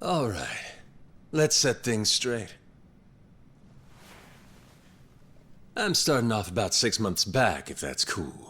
All right. Let's set things straight. I'm starting off about 6 months back, if that's cool.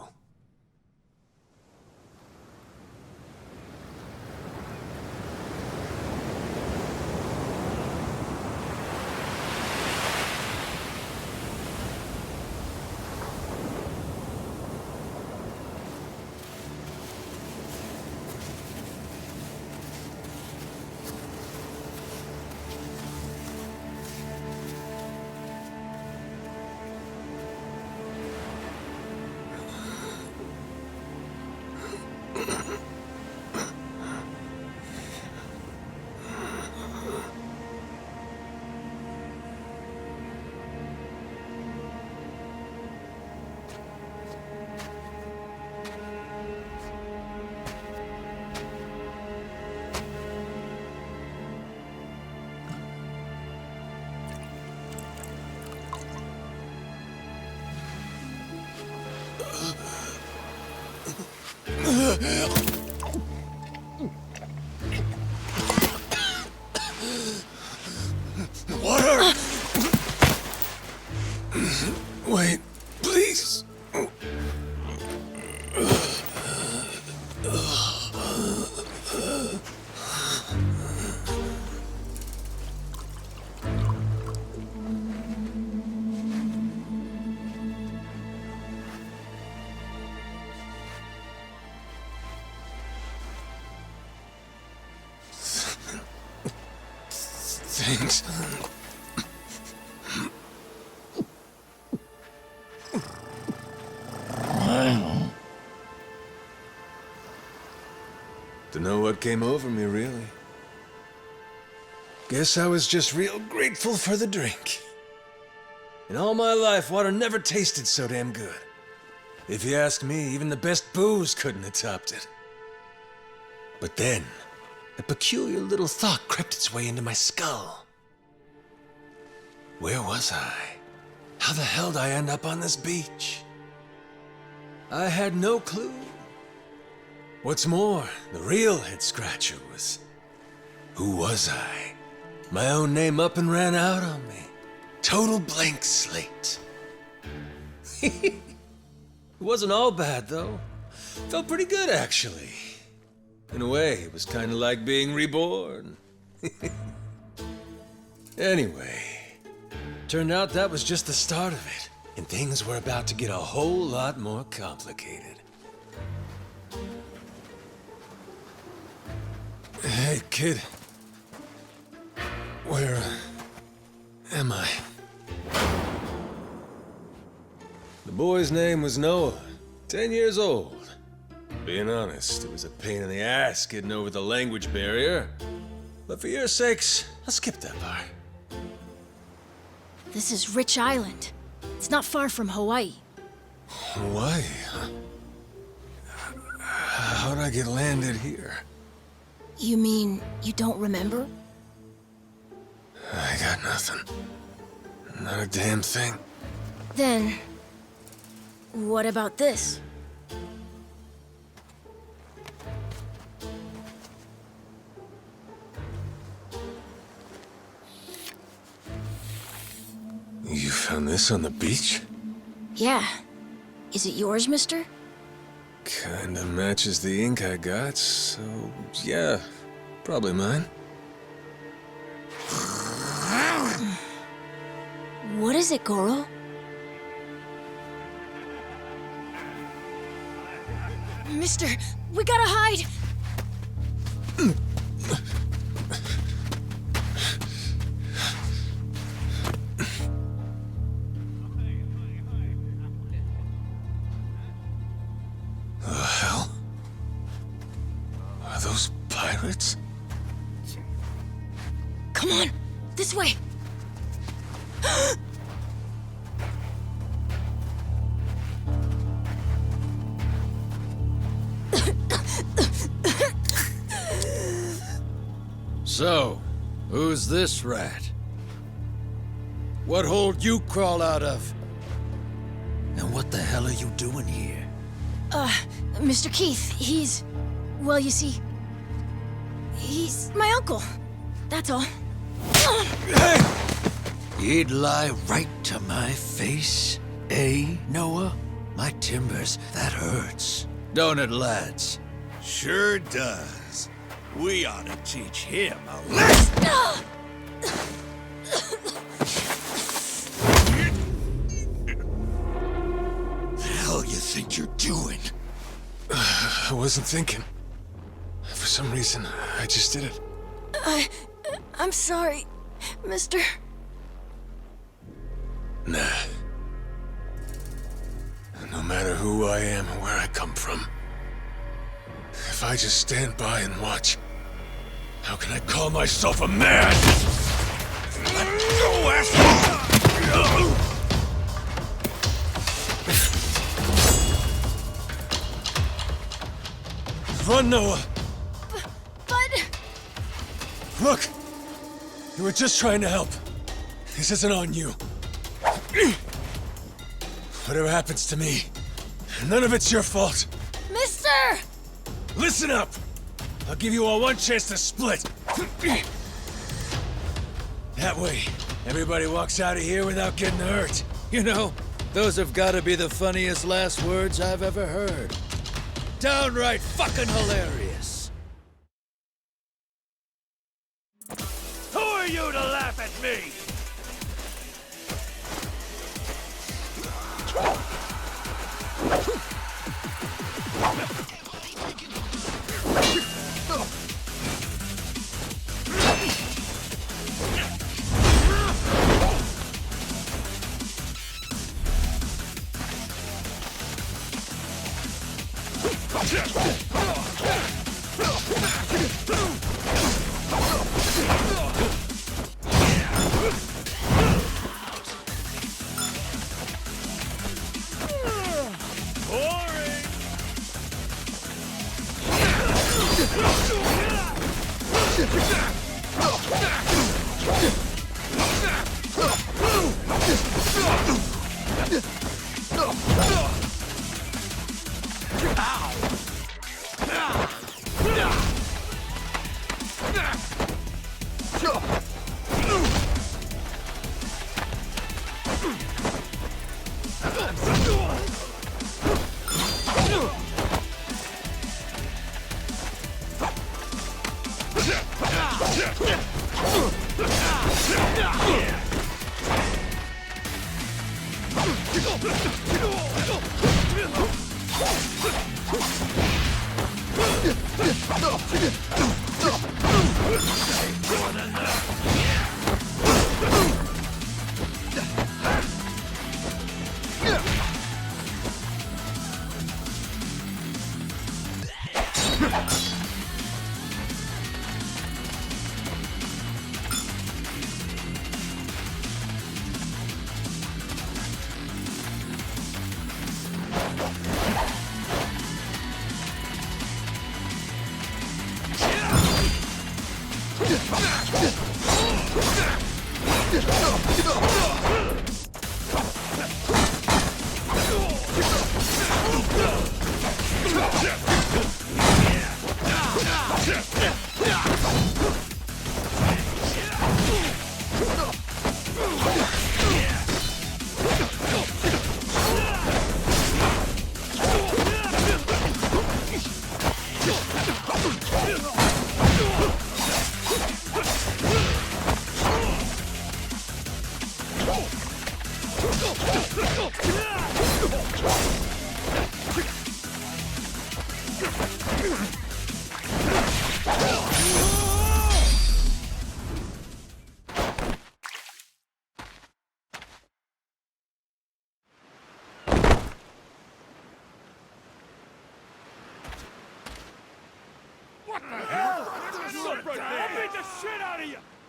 Water! Wait, please. Thanks. Dunno what came over me, really. Guess I was just real grateful for the drink. In all my life, water never tasted so damn good. If you ask me, even the best booze couldn't have topped it. But then, a peculiar little thought crept its way into my skull. Where was I? How the hell did I end up on this beach? I had no clue. What's more, the real head-scratcher was... who was I? My own name up and ran out on me. Total blank slate. It wasn't all bad, though. Felt pretty good, actually. In a way, it was kind of like being reborn. Anyway, turned out that was just the start of it, and things were about to get a whole lot more complicated. Hey, kid. Where am I? The boy's name was Noah, 10 years old. Being honest, it was a pain in the ass getting over the language barrier. But for your sakes, I'll skip that part. This is Rich Island. It's not far from Hawaii. Hawaii, huh? How'd I get landed here? You mean you don't remember? I got nothing. Not a damn thing. Then, what about this? You found this on the beach? Yeah. Is it yours, mister? Kinda matches the ink I got, so yeah, probably mine. What is it, Goro? Mister, we gotta hide! The hell? Are those pirates? Come on, this way! So, who's this rat? What hole you crawl out of? And what the hell are you doing here? Mr. Keith, he's... Well, you see... He's my uncle. That's all. Hey! He'd lie right to my face, eh, Noah? My timbers, that hurts. Don't it, lads? Sure does. We ought to teach him a lesson. The hell you think you're doing? I wasn't thinking. For some reason, I just did it. I'm sorry, mister. Nah. No matter who I am or where I come from, if I just stand by and watch, how can I call myself a man? Let go, asshole! Run, Noah! But... Look! You were just trying to help. This isn't on you. Whatever happens to me, none of it's your fault. Mister! Listen up! I'll give you all one chance to split. That way, everybody walks out of here without getting hurt. You know, those have got to be the funniest last words I've ever heard. Downright fucking hilarious. Who are you to laugh at me?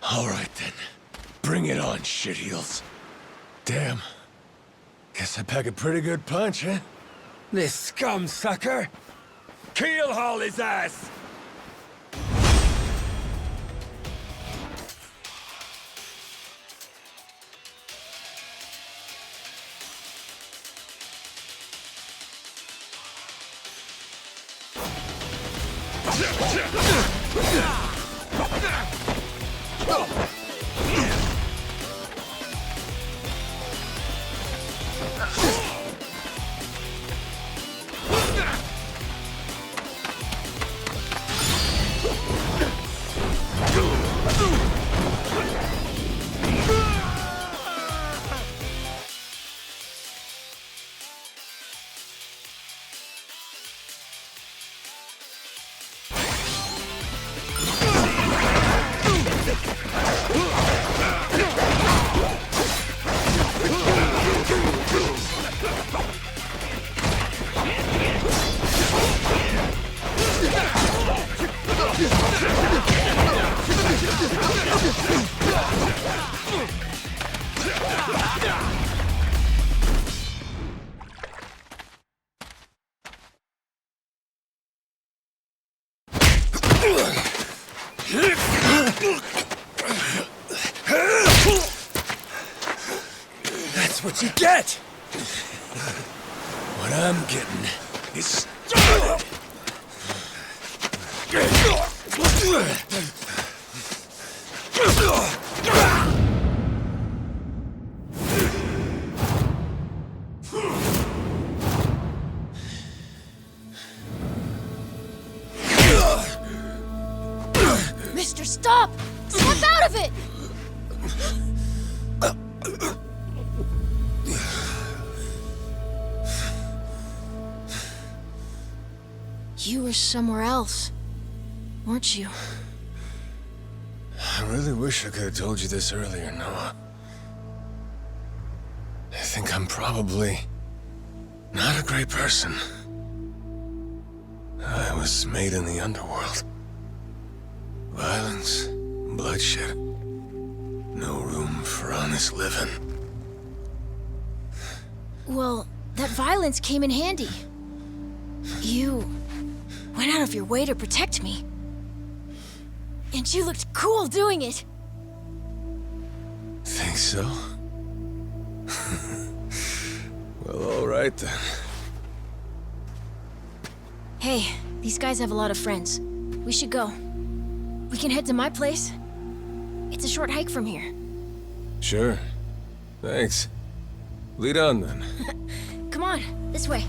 All right, then. Bring it on, shitheels. Damn. Guess I pack a pretty good punch, huh? This scum sucker! Keel haul his ass! That's what you get! What I'm getting is started! Mister, stop! Snap out of it! You were somewhere else, weren't you? I really wish I could have told you this earlier, Noah. I think I'm probably not a great person. I was made in the underworld. Violence, bloodshed. No room for honest living. Well, that violence came in handy. You went out of your way to protect me. And you looked cool doing it. Think so? Well, all right then. Hey, these guys have a lot of friends. We should go. We can head to my place. It's a short hike from here. Sure. Thanks. Lead on then. Come on, this way.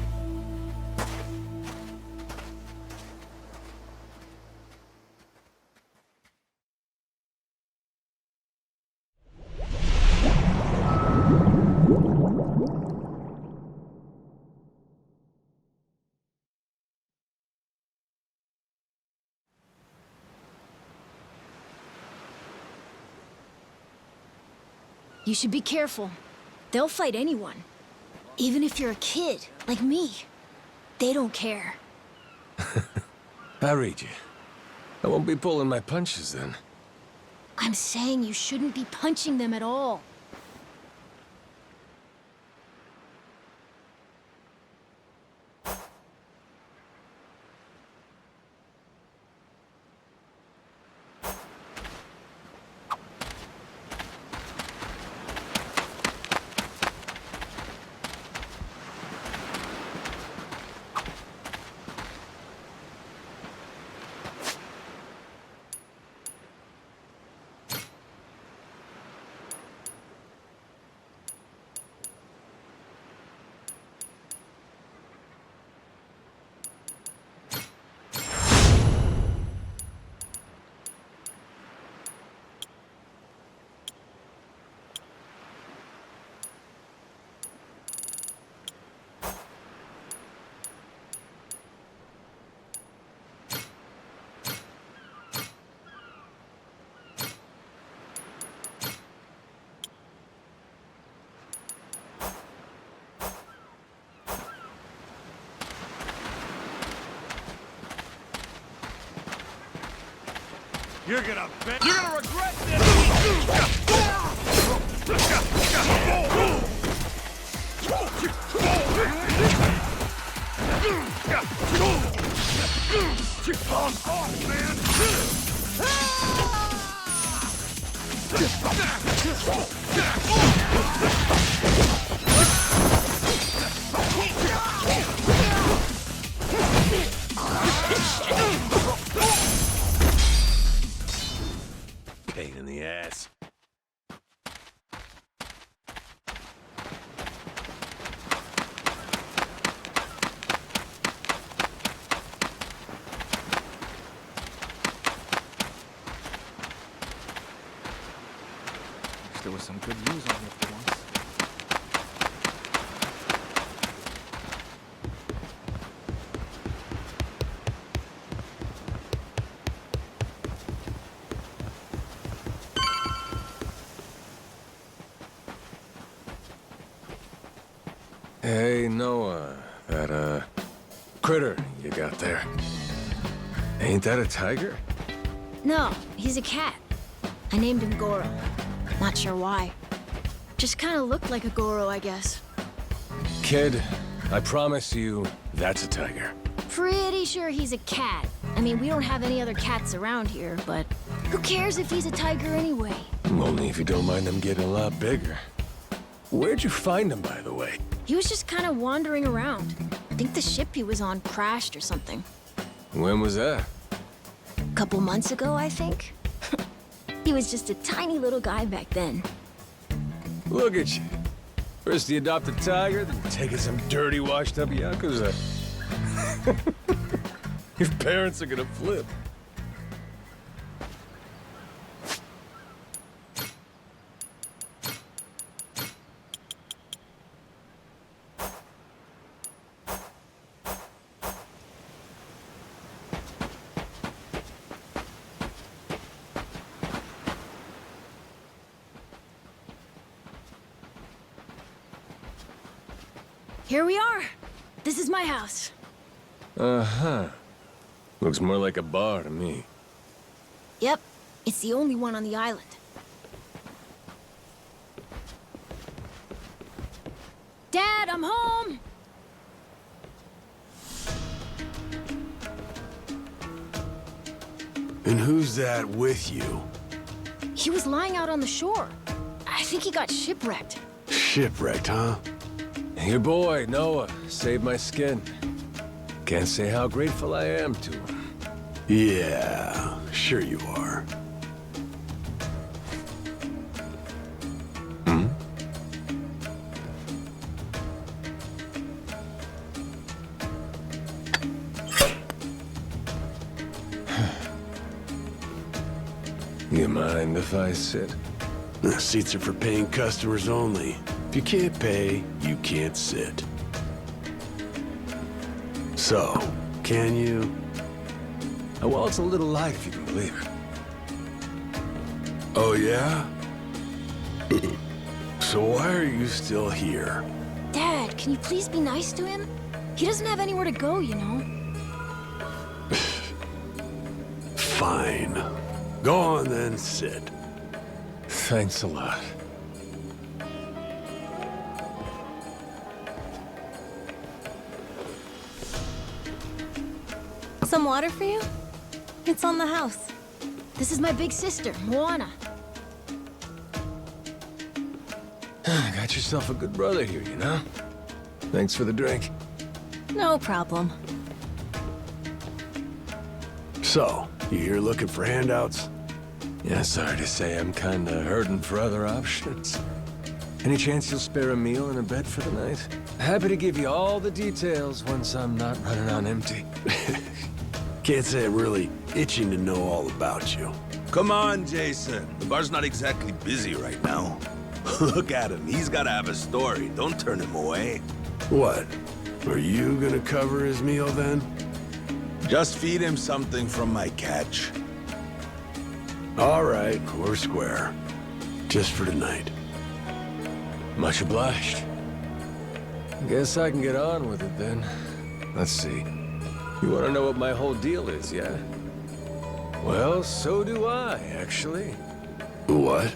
You should be careful. They'll fight anyone. Even if you're a kid, like me. They don't care. I read you. I won't be pulling my punches then. I'm saying you shouldn't be punching them at all. You're gonna regret this! Calm off, man! pain in the ass. Wish there was some good news on here for once. Hey, Noah, that, critter you got there. Ain't that a tiger? No, he's a cat. I named him Goro. Not sure why. Just kind of looked like a Goro, I guess. Kid, I promise you, that's a tiger. Pretty sure he's a cat. I mean, we don't have any other cats around here, but who cares if he's a tiger anyway? Only if you don't mind them getting a lot bigger. Where'd you find him, by the way? He was just kind of wandering around. I think the ship he was on crashed or something. When was that? A couple months ago, I think. He was just a tiny little guy back then. Look at you. First you adopt a tiger, then you're taking some dirty, washed-up Yakuza. Your parents are gonna flip. Here we are. This is my house. Uh-huh. Looks more like a bar to me. Yep, it's the only one on the island. Dad, I'm home! And who's that with you? He was lying out on the shore. I think he got shipwrecked. Shipwrecked, huh? Your boy, Noah, saved my skin. Can't say how grateful I am to him. Yeah, sure you are. You mind if I sit? The seats are for paying customers only. If you can't pay, you can't sit. So, can you? Well, it's a little light if you can believe it. Oh, yeah? So why are you still here? Dad, can you please be nice to him? He doesn't have anywhere to go, you know? Fine. Go on then, sit. Thanks a lot. Some water for you? It's on the house. This is my big sister, Moana. Got yourself a good brother here, you know? Thanks for the drink. No problem. So, you here looking for handouts? Yeah, sorry to say I'm kinda hurting for other options. Any chance you'll spare a meal and a bed for the night? Happy to give you all the details once I'm not running on empty. Can't say I'm really itching to know all about you. Come on, Jason. The bar's not exactly busy right now. Look at him. He's gotta have a story. Don't turn him away. What? Are you gonna cover his meal then? Just feed him something from my catch. All right, we're square. Just for tonight. Much obliged. Guess I can get on with it then. Let's see. You want to know what my whole deal is, yeah? Well, so do I, actually. What?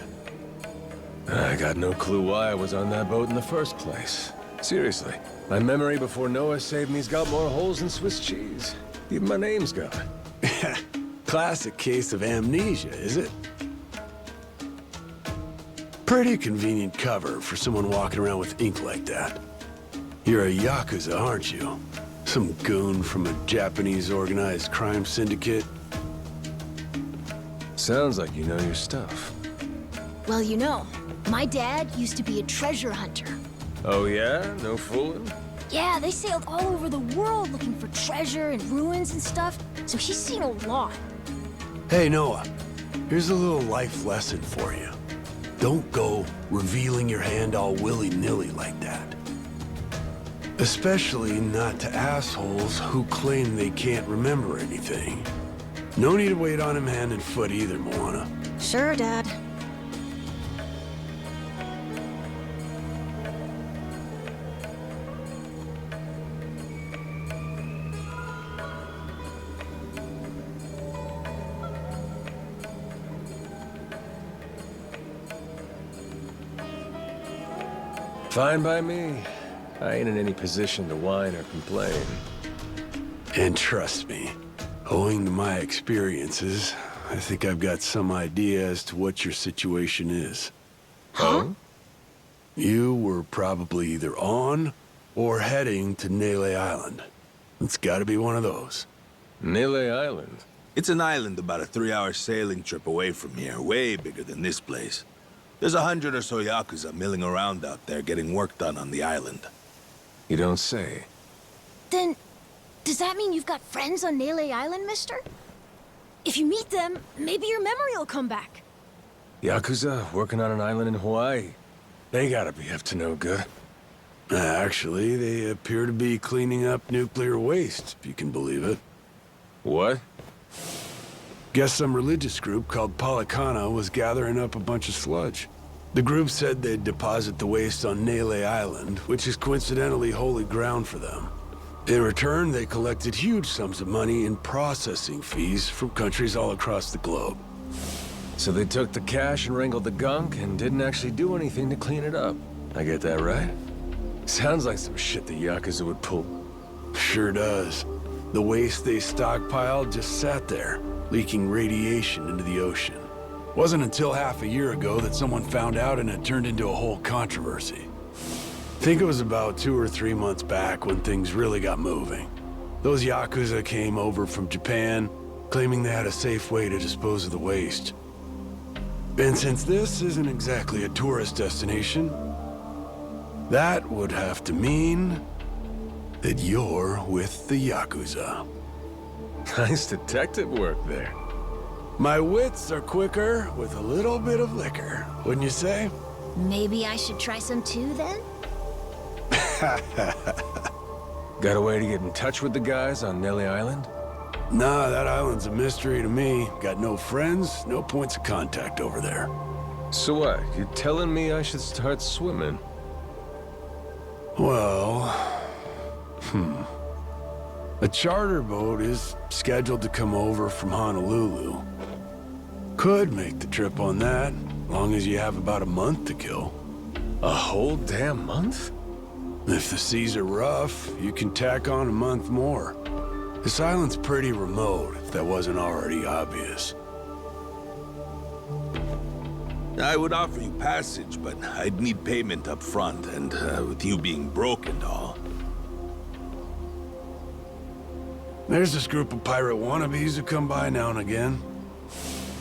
I got no clue why I was on that boat in the first place. Seriously. My memory before Noah saved me's got more holes than Swiss cheese. Even my name's gone. Classic case of amnesia, is it? Pretty convenient cover for someone walking around with ink like that. You're a Yakuza, aren't you? Some goon from a Japanese organized crime syndicate? Sounds like you know your stuff. Well, you know, my dad used to be a treasure hunter. Oh yeah? No fooling? Yeah, they sailed all over the world looking for treasure and ruins and stuff, so he's seen a lot. Hey, Noah. Here's a little life lesson for you. Don't go revealing your hand all willy-nilly like that. Especially not to assholes who claim they can't remember anything. No need to wait on him hand and foot either, Moana. Sure, Dad. Fine by me. I ain't in any position to whine or complain. And trust me, owing to my experiences, I think I've got some idea as to what your situation is. Huh? You were probably either on or heading to Nele Island. It's gotta be one of those. Nele Island? It's an island about a 3-hour sailing trip away from here, way bigger than this place. There's 100 or so Yakuza milling around out there getting work done on the island. You don't say. Then, does that mean you've got friends on Nele Island, mister? If you meet them, maybe your memory will come back. Yakuza working on an island in Hawaii. They gotta be up to no good. Actually, they appear to be cleaning up nuclear waste, if you can believe it. What? Guess some religious group called Policana was gathering up a bunch of sludge. The group said they'd deposit the waste on Nele Island, which is coincidentally holy ground for them. In return, they collected huge sums of money in processing fees from countries all across the globe. So they took the cash and wrangled the gunk and didn't actually do anything to clean it up. I get that right? Sounds like some shit the Yakuza would pull. Sure does. The waste they stockpiled just sat there, leaking radiation into the ocean. Wasn't until half a year ago that someone found out and it turned into a whole controversy. Think it was about 2 or 3 months back when things really got moving. Those Yakuza came over from Japan, claiming they had a safe way to dispose of the waste. And since this isn't exactly a tourist destination, that would have to mean that you're with the Yakuza. Nice detective work there. My wits are quicker with a little bit of liquor, wouldn't you say? Maybe I should try some too, then? Got a way to get in touch with the guys on Nele Island? Nah, that island's a mystery to me. Got no friends, no points of contact over there. So what? You telling me I should start swimming? Well... A charter boat is scheduled to come over from Honolulu. Could make the trip on that, long as you have about a month to kill. A whole damn month? If the seas are rough, you can tack on a month more. This island's pretty remote, if that wasn't already obvious. I would offer you passage, but I'd need payment up front, and with you being broke and all. There's this group of pirate wannabes who come by now and again.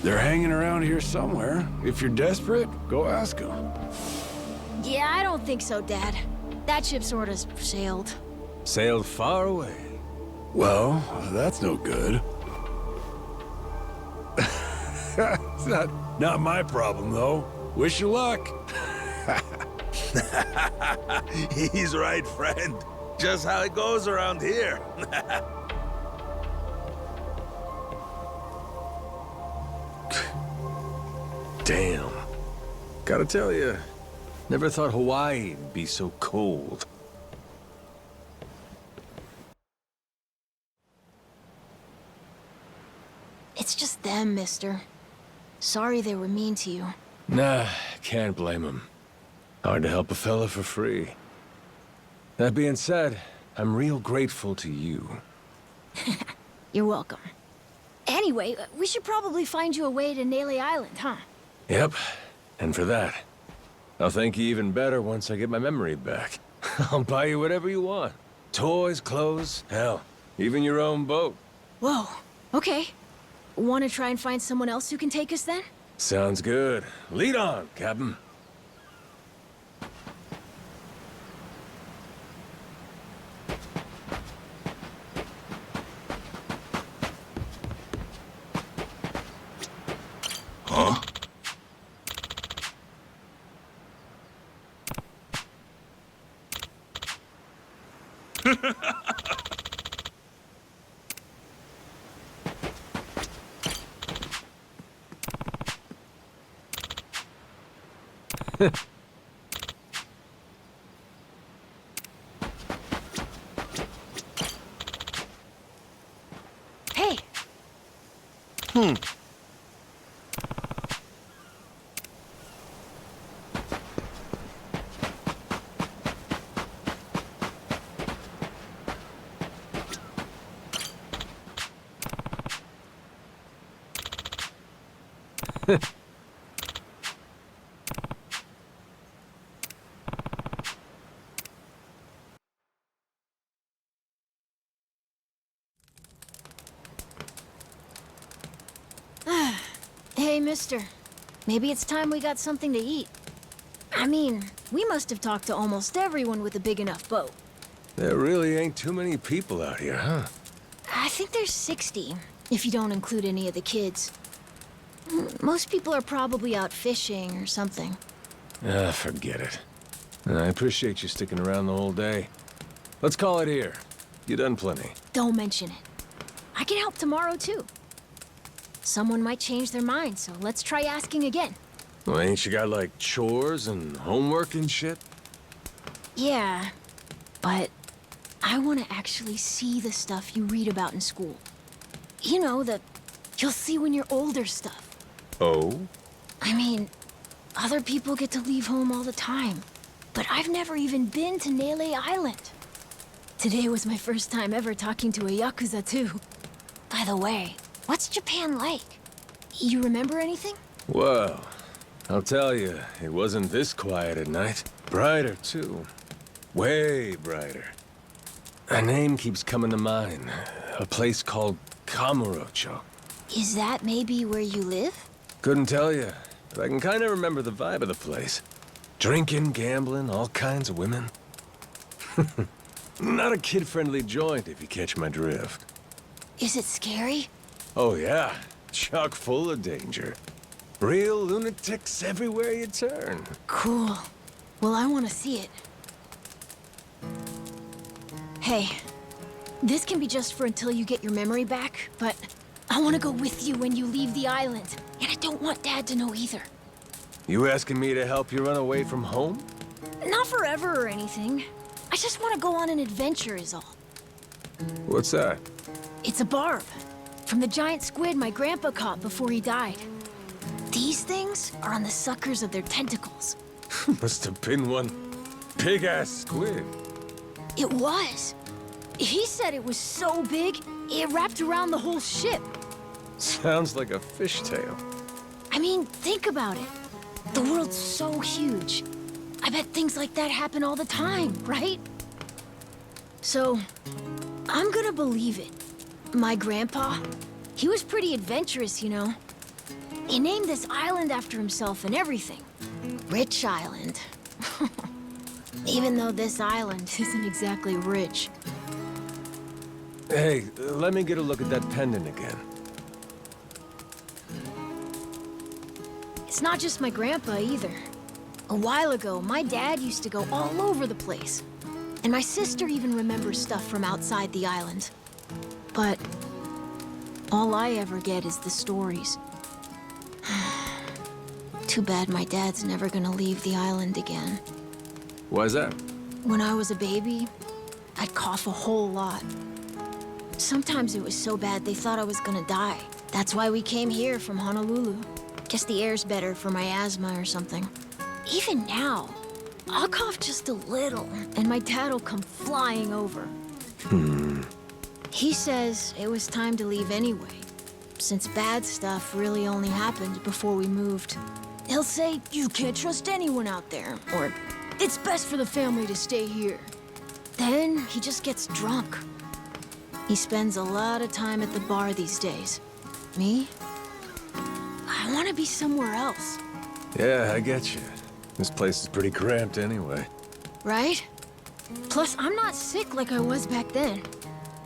They're hanging around here somewhere. If you're desperate, go ask them. Yeah, I don't think so, Dad. That ship sort of sailed. Sailed far away. Well, that's no good. It's not my problem, though. Wish you luck. He's right, friend. Just how it goes around here. Damn. Gotta tell you, never thought Hawaii'd be so cold. It's just them, mister. Sorry they were mean to you. Nah, can't blame him. Hard to help a fella for free. That being said, I'm real grateful to you. You're welcome. Anyway, we should probably find you a way to Nele Island, huh? Yep, and for that, I'll thank you even better once I get my memory back. I'll buy you whatever you want. Toys, clothes, hell, even your own boat. Whoa, okay. Want to try and find someone else who can take us then? Sounds good. Lead on, Captain. Huh? Hey! Hey, mister. Maybe it's time we got something to eat. I mean, we must have talked to almost everyone with a big enough boat. There really ain't too many people out here, huh? I think there's 60, if you don't include any of the kids. Most people are probably out fishing or something. Ah, forget it. I appreciate you sticking around the whole day. Let's call it here. You done plenty. Don't mention it. I can help tomorrow, too. Someone might change their mind, so let's try asking again. Well, ain't you got, like, chores and homework and shit? Yeah, but I want to actually see the stuff you read about in school. You know, the you'll see when you're older stuff. Oh? I mean, other people get to leave home all the time, but I've never even been to Nele Island. Today was my first time ever talking to a Yakuza, too. By the way, what's Japan like? You remember anything? Well, I'll tell you, it wasn't this quiet at night. Brighter, too. Way brighter. A name keeps coming to mind. A place called Kamurocho. Is that maybe where you live? Couldn't tell you, but I can kind of remember the vibe of the place. Drinking, gambling, all kinds of women. Not a kid-friendly joint, if you catch my drift. Is it scary? Oh yeah, chock full of danger. Real lunatics everywhere you turn. Cool. Well, I want to see it. Hey, this can be just for until you get your memory back, but I want to go with you when you leave the island, and I don't want Dad to know either. You asking me to help you run away from home? Not forever or anything. I just want to go on an adventure is all. What's that? It's a barb. From the giant squid my grandpa caught before he died. These things are on the suckers of their tentacles. Must have been one big-ass squid. It was. He said it was so big, it wrapped around the whole ship. Sounds like a fishtail. I mean, think about it. The world's so huge. I bet things like that happen all the time, right? So, I'm gonna believe it. My grandpa, he was pretty adventurous, you know. He named this island after himself and everything. Rich Island. Even though this island isn't exactly rich. Hey, let me get a look at that pendant again. It's not just my grandpa either. A while ago, my dad used to go all over the place. And my sister even remembers stuff from outside the island. But all I ever get is the stories. Too bad my dad's never gonna leave the island again. Why's that? When I was a baby, I'd cough a whole lot. Sometimes it was so bad they thought I was gonna die. That's why we came here from Honolulu. Guess the air's better for my asthma or something. Even now, I'll cough just a little, and my dad'll come flying over. He says it was time to leave anyway, since bad stuff really only happened before we moved. He'll say, you can't trust anyone out there, or it's best for the family to stay here. Then he just gets drunk. He spends a lot of time at the bar these days. Me? I want to be somewhere else, Yeah, I get you. This place is pretty cramped anyway. right? Plus, I'm not sick like I was back then.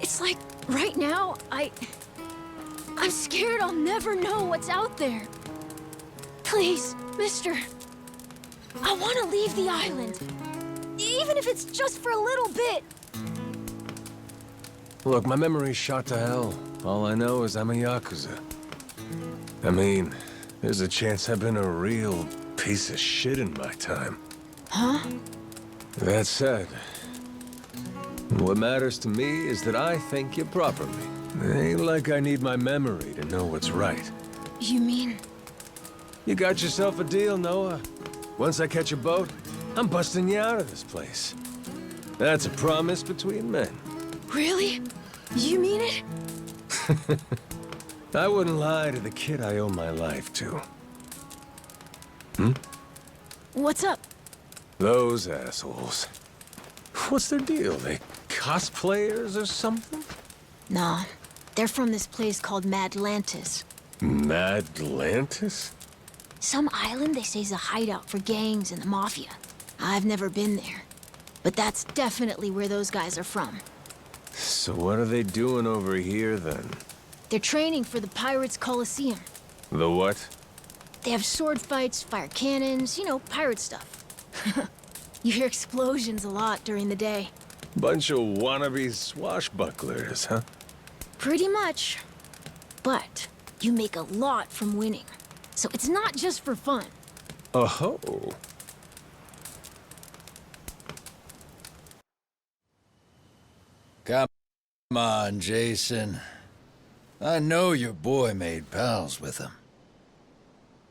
It's like, right now, I'm scared I'll never know what's out there. Please, mister. I want to leave the island. Even if it's just for a little bit. Look, my memory's shot to hell. All I know is I'm a Yakuza. I mean, there's a chance I've been a real piece of shit in my time. Huh? That said, what matters to me is that I think you properly. It ain't like I need my memory to know what's right. You mean... You got yourself a deal, Noah. Once I catch a boat, I'm busting you out of this place. That's a promise between men. Really? You mean it? I wouldn't lie to the kid I owe my life to. What's up? Those assholes. What's their deal? They cosplayers or something? Nah, they're from this place called Madlantis. Madlantis? Some island they say is a hideout for gangs and the mafia. I've never been there. But that's definitely where those guys are from. So what are they doing over here, then? They're training for the Pirates Coliseum. The what? They have sword fights, fire cannons, you know, pirate stuff. You hear explosions a lot during the day. Bunch of wannabe swashbucklers, huh? Pretty much. But you make a lot from winning. So it's not just for fun. Oh-ho. Come on, Jason. I know your boy made pals with him.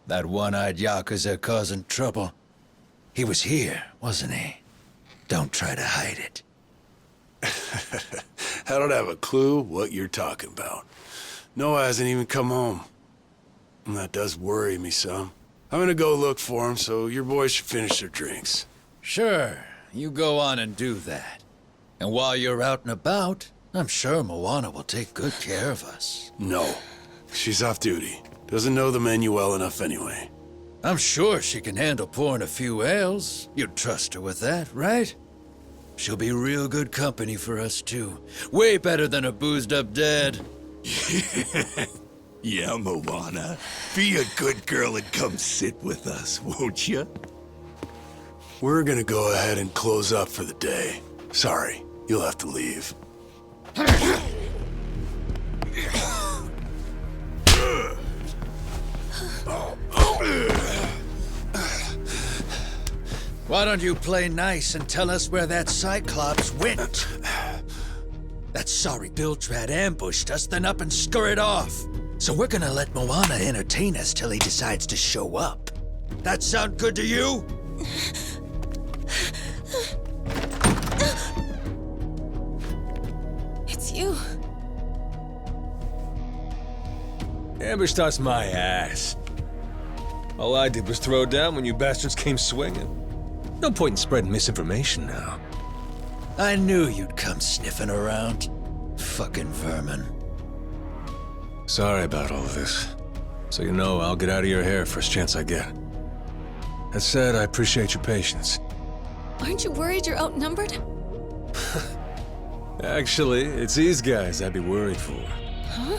That one-eyed Yakuza causing trouble. He was here, wasn't he? Don't try to hide it. I don't have a clue what you're talking about. Noah hasn't even come home. And that does worry me some. I'm gonna go look for him, so your boys should finish their drinks. Sure, you go on and do that. And while you're out and about, I'm sure Moana will take good care of us. No. She's off duty. Doesn't know the menu well enough anyway. I'm sure she can handle pouring a few ales. You'd trust her with that, right? She'll be real good company for us, too. Way better than a boozed-up dad. Yeah, Moana. Be a good girl and come sit with us, won't you? We're gonna go ahead and close up for the day. Sorry, you'll have to leave. Why don't you play nice and tell us where that Cyclops went? That sorry Biltrat ambushed us, then up and scurried off. So we're gonna let Moana entertain us till he decides to show up. That sound good to you? It's you. Ambushed us my ass. All I did was throw down when you bastards came swinging. No point in spreading misinformation now. I knew you'd come sniffing around. Fucking vermin. Sorry about all of this. So you know, I'll get out of your hair first chance I get. That said, I appreciate your patience. Aren't you worried you're outnumbered? Actually, it's these guys I'd be worried for. Huh?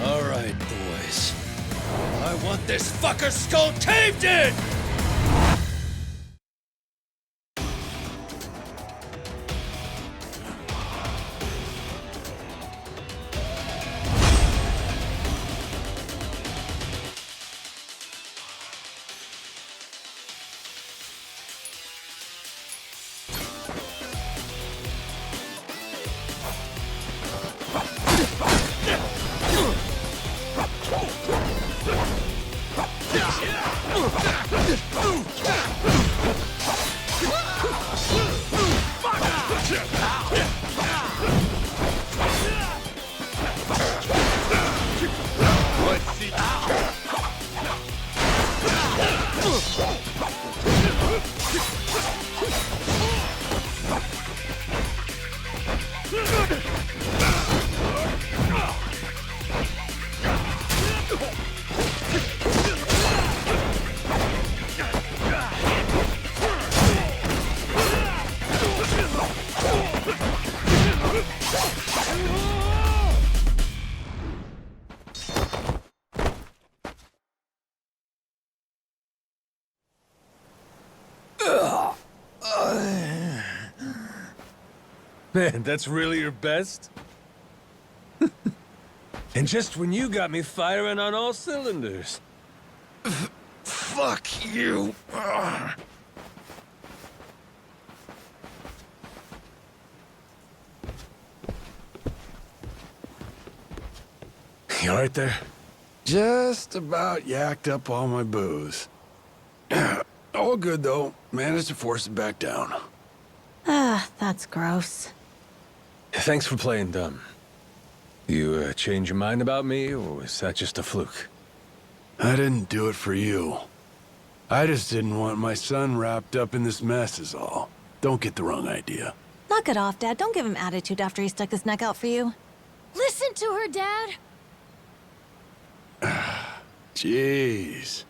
All right, boys. I want this fucker's skull caved in! Man, that's really your best? And just when you got me firing on all cylinders. Fuck you. You alright there? Just about yacked up all my booze. All good, though. Managed to force it back down. Ah, that's gross. Thanks for playing dumb. You change your mind about me, or was that just a fluke? I didn't do it for you. I just didn't want my son wrapped up in this mess is all. Don't get the wrong idea. Knock it off, Dad. Don't give him attitude after he stuck his neck out for you. Listen to her, Dad. Jeez.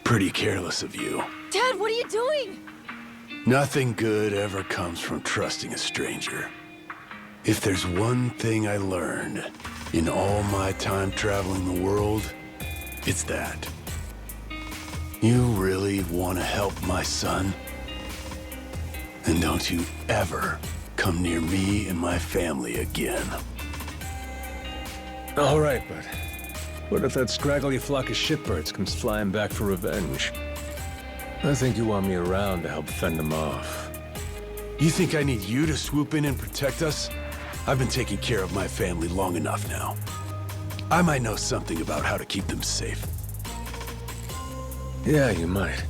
Pretty careless of you. Dad, what are you doing? Nothing good ever comes from trusting a stranger. If there's one thing I learned in all my time traveling the world, it's that. You really want to help my son? Then don't you ever come near me and my family again. All right, but what if that scraggly flock of shitbirds comes flying back for revenge? I think you want me around to help fend them off. You think I need you to swoop in and protect us? I've been taking care of my family long enough now. I might know something about how to keep them safe. Yeah, you might.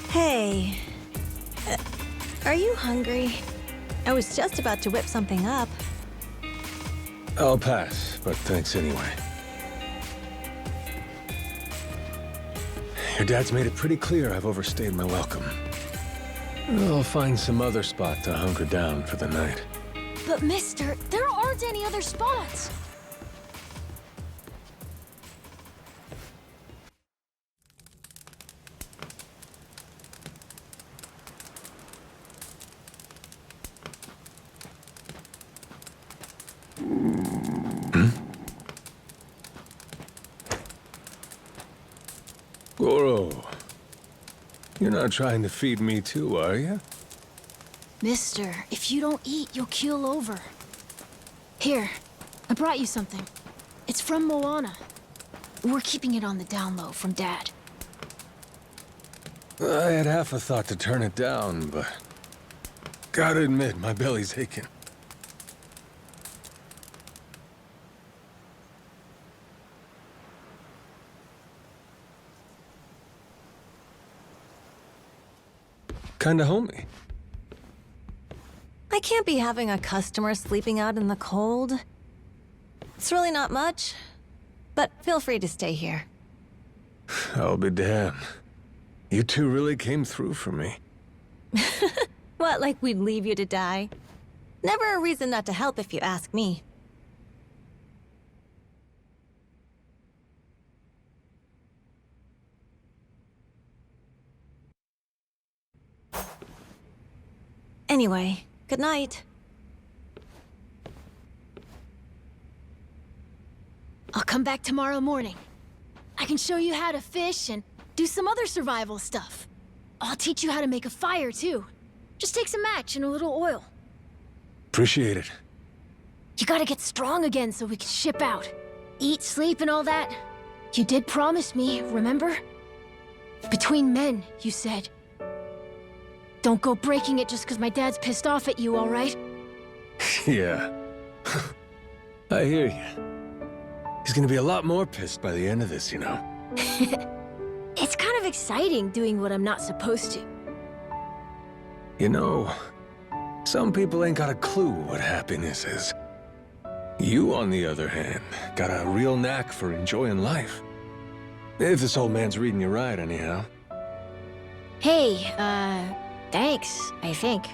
Hey. Are you hungry? I was just about to whip something up. I'll pass, but thanks anyway. Your dad's made it pretty clear I've overstayed my welcome. I'll find some other spot to hunker down for the night. But mister, there aren't any other spots. Goro, you're not trying to feed me too, are you? Mister, if you don't eat, you'll keel over. Here, I brought you something. It's from Moana. We're keeping it on the down low from Dad. I had half a thought to turn it down, but gotta admit, my belly's aching. Kinda homey. I can't be having a customer sleeping out in the cold. It's really not much, but feel free to stay here. I'll be damned. You two really came through for me. What, like we'd leave you to die? Never a reason not to help if you ask me. Anyway, good night. I'll come back tomorrow morning. I can show you how to fish and do some other survival stuff. I'll teach you how to make a fire, too. Just take some match and a little oil. Appreciate it. You gotta get strong again so we can ship out. Eat, sleep, and all that. You did promise me, remember? Between men, you said. Don't go breaking it just because my dad's pissed off at you, all right? Yeah. I hear you. He's gonna be a lot more pissed by the end of this, you know. It's kind of exciting doing what I'm not supposed to. You know, some people ain't got a clue what happiness is. You, on the other hand, got a real knack for enjoying life. If this old man's reading you right, anyhow. Hey, thanks, I think.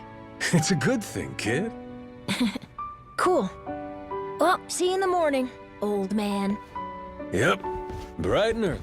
It's a good thing, kid. Cool. Well, see you in the morning, old man. Yep, bright and early.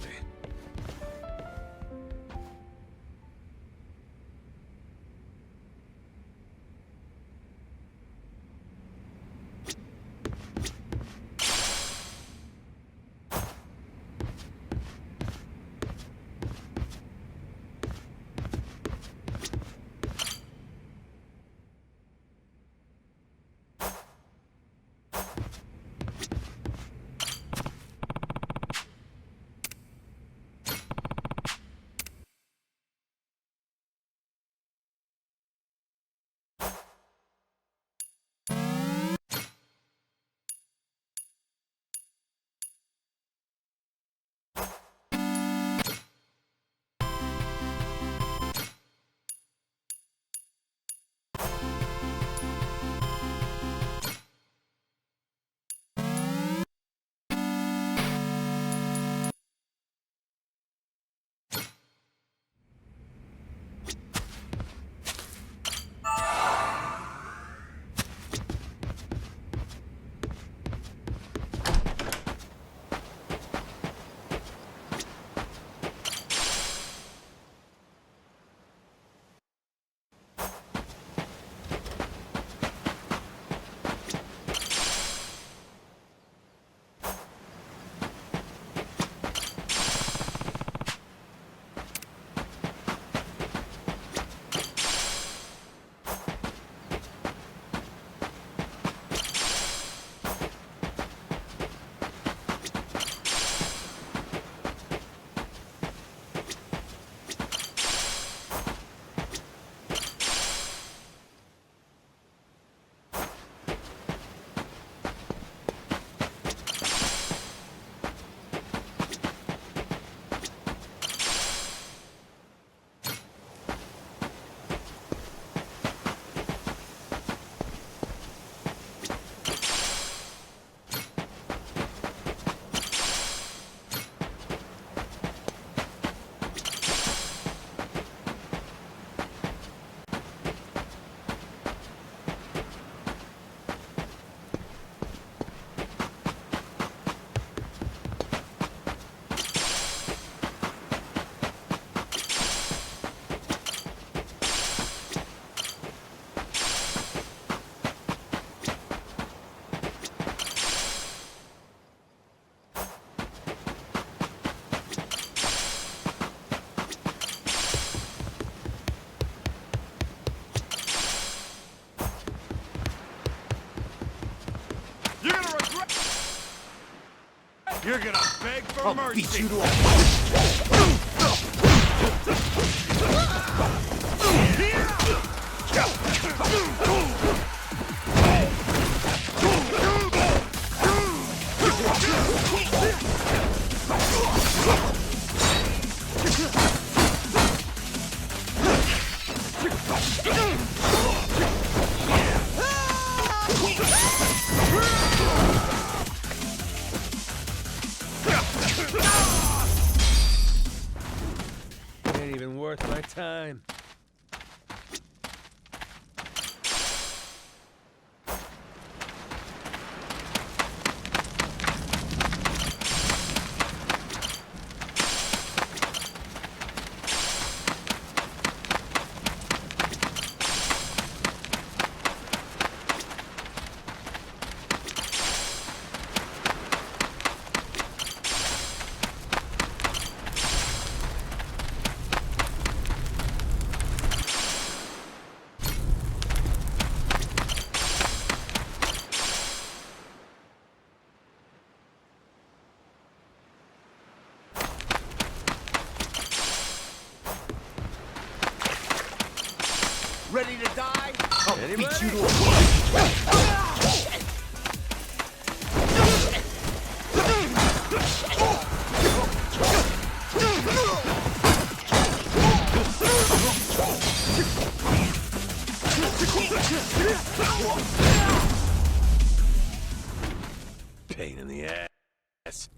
You're gonna beg for mercy. Beat you to a Ain't even worth my time. ready to die? Anybody? Beat you to a Pain in the ass.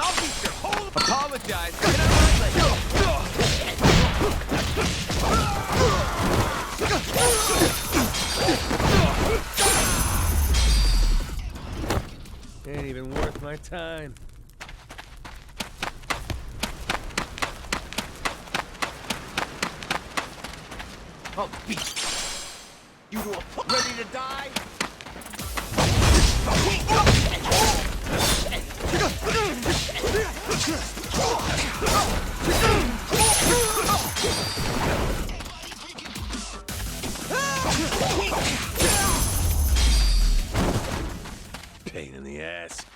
I'll beat your whole... Apologize. Can I run Ain't even worth my time. I'll beat you to a... Ready to die? Pain in the ass.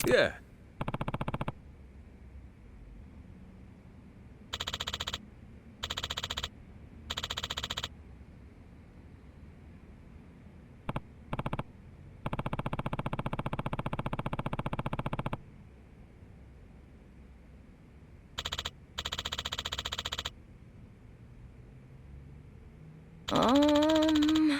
Yeah. Um...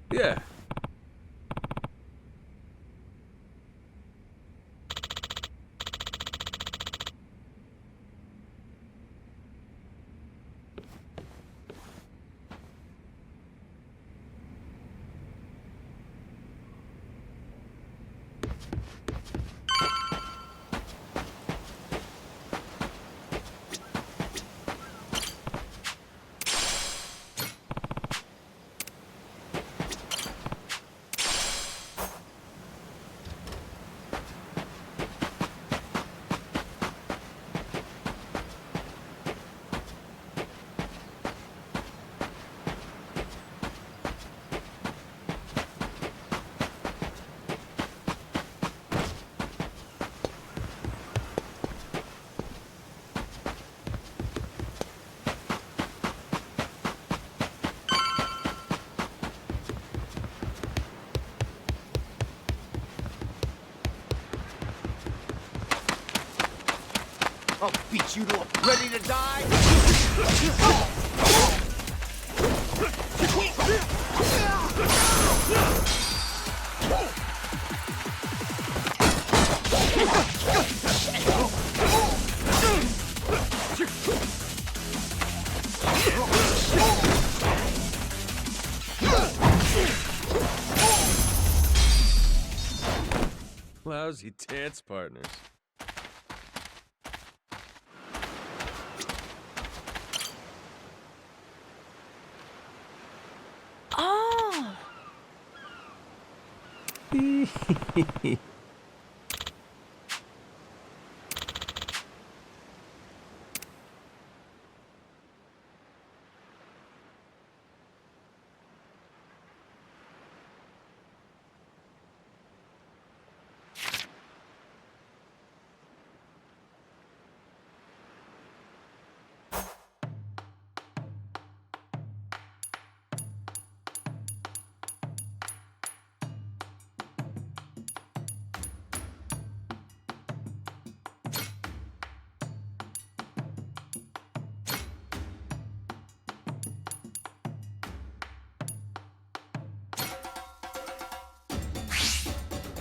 Yeah. I'll beat you to a... Ready to die? Lousy dance partners. Oh!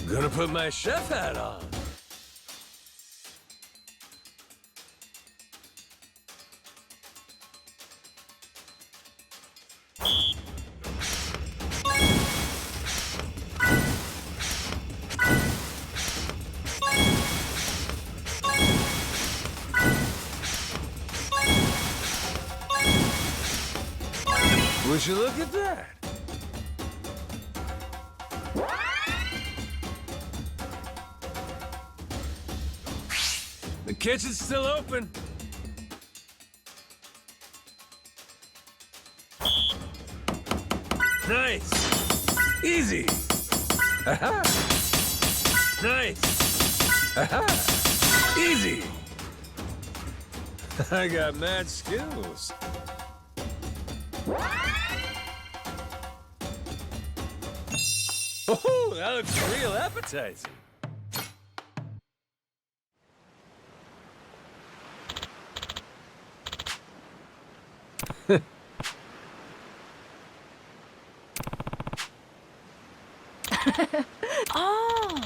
Gonna put my chef hat on. Would you look at that? The kitchen's still open. Nice. Easy. Aha. Nice. Aha. Easy. I got mad skills. Oh, that looks real appetizing. Oh!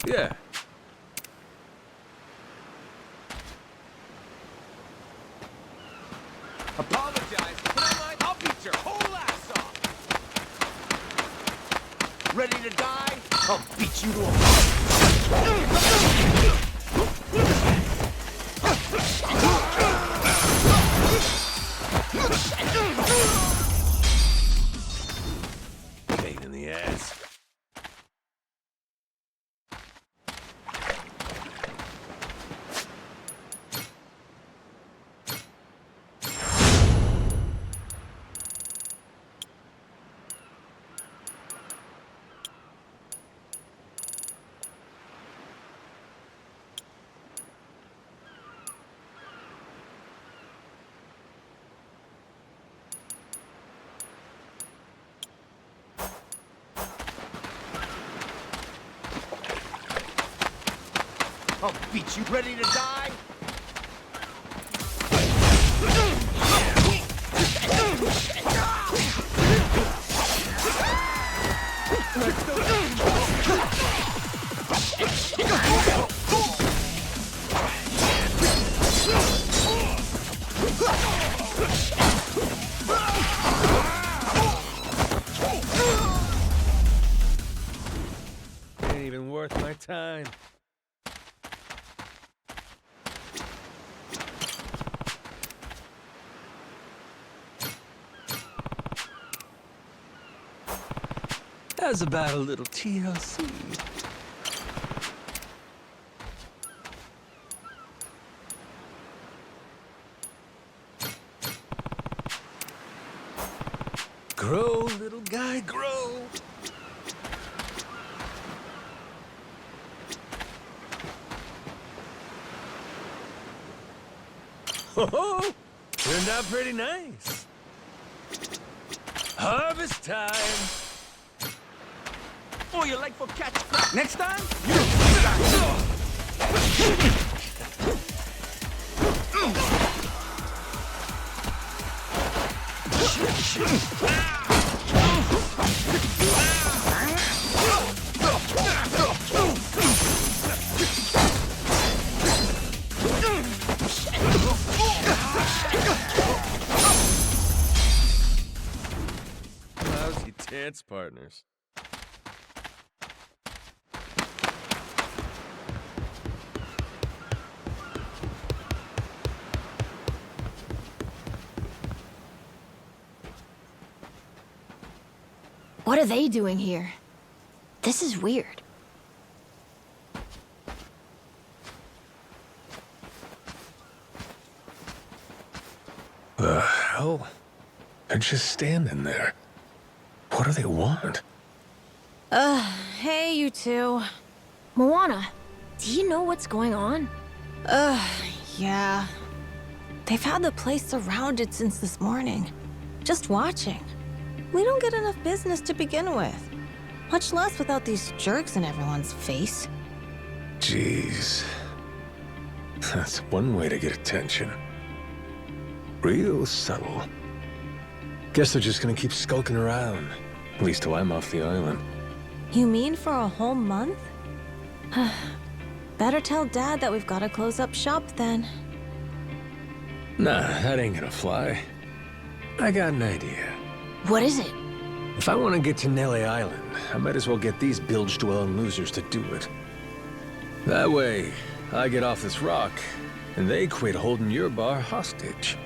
Yeah. Apologize, but I'll beat your whole ass off. Ready to die? I'll beat you to a Pain in the ass. I'll beat you. Ready to die? Ain't even worth my time. How's about a little TLC? Grow, little guy, grow. Oh, turned out pretty nice. Harvest time. Oh, you like for catch crap? Next time? Lousy dance partners. What are they doing here? This is weird. The hell? They're just standing there. What do they want? Hey, you two. Moana, do you know what's going on? Yeah. They've had the place surrounded since this morning. Just watching. We don't get enough business to begin with. Much less without these jerks in everyone's face. Jeez. That's one way to get attention. Real subtle. Guess they're just gonna keep skulking around. At least till I'm off the island. You mean for a whole month? Better tell Dad that we've got to close up shop then. Nah, that ain't gonna fly. I got an idea. What is it? If I want to get to Nele Island, I might as well get these bilge-dwelling losers to do it. That way, I get off this rock, and they quit holding your bar hostage.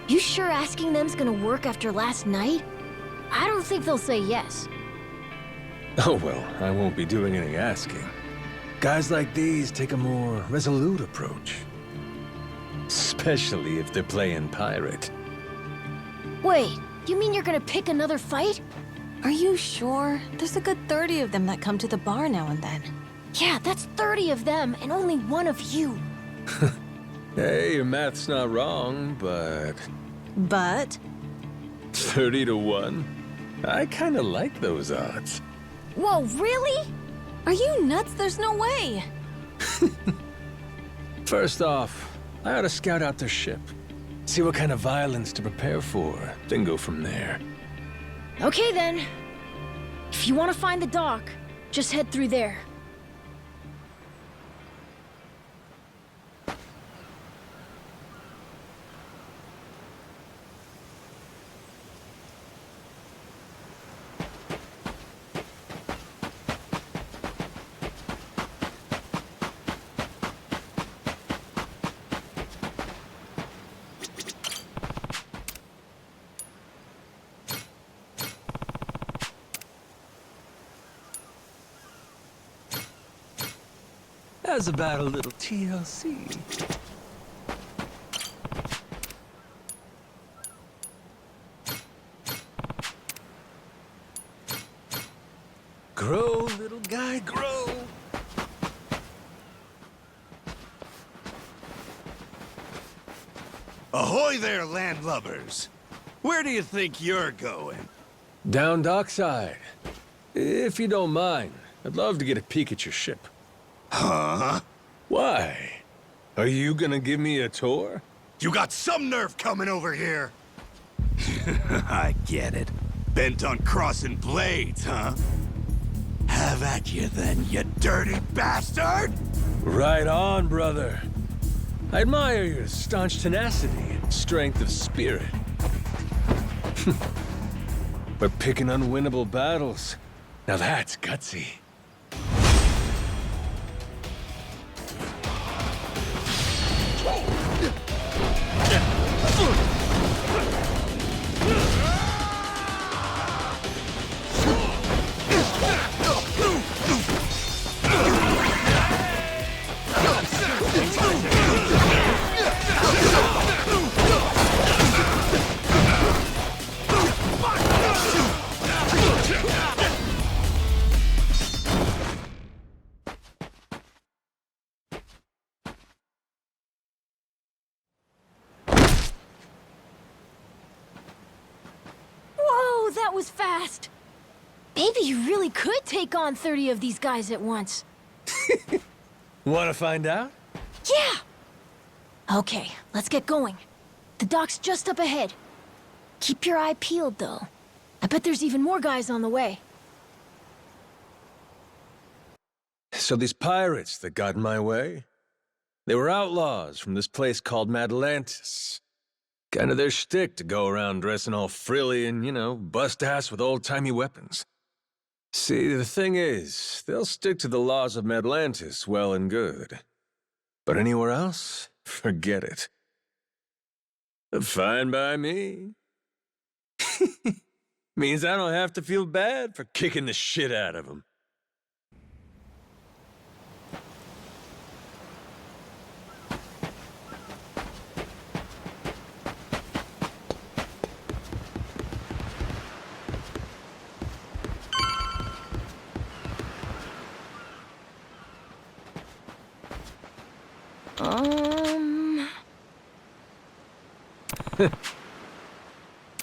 You sure asking them's gonna work after last night? I don't think they'll say yes. Oh well, I won't be doing any asking. Guys like these take a more resolute approach. Especially if they're playing pirate. Wait, you mean you're gonna pick another fight? Are you sure? There's a good 30 of them that come to the bar now and then. Yeah, that's 30 of them and only one of you. Hey, your math's not wrong, but... But? 30 to 1? I kinda like those odds. Whoa, really? Are you nuts? There's no way. First off, I ought to scout out their ship. See what kind of violence to prepare for, then go from there. Okay then. If you want to find the dock, just head through there. How's about a little TLC? Grow, little guy, grow. Ahoy there, landlubbers! Where do you think you're going? Down dockside. If you don't mind, I'd love to get a peek at your ship. Huh? Why? Are you gonna give me a tour? You got some nerve coming over here! I get it. Bent on crossing blades, huh? Have at you then, you dirty bastard! Right on, brother. I admire your staunch tenacity and strength of spirit. But picking unwinnable battles, now that's gutsy. Whoa, that was fast! Maybe you really could take on 30 of these guys at once. Wanna find out? Yeah! Okay, let's get going. The dock's just up ahead. Keep your eye peeled, though. I bet there's even more guys on the way. So these pirates that got in my way, they were outlaws from this place called Madlantis. Kind of their shtick to go around dressing all frilly and, you know, bust ass with old-timey weapons. See, the thing is, they'll stick to the laws of Madlantis well and good. But anywhere else, forget it. Fine by me. Means I don't have to feel bad for kicking the shit out of them.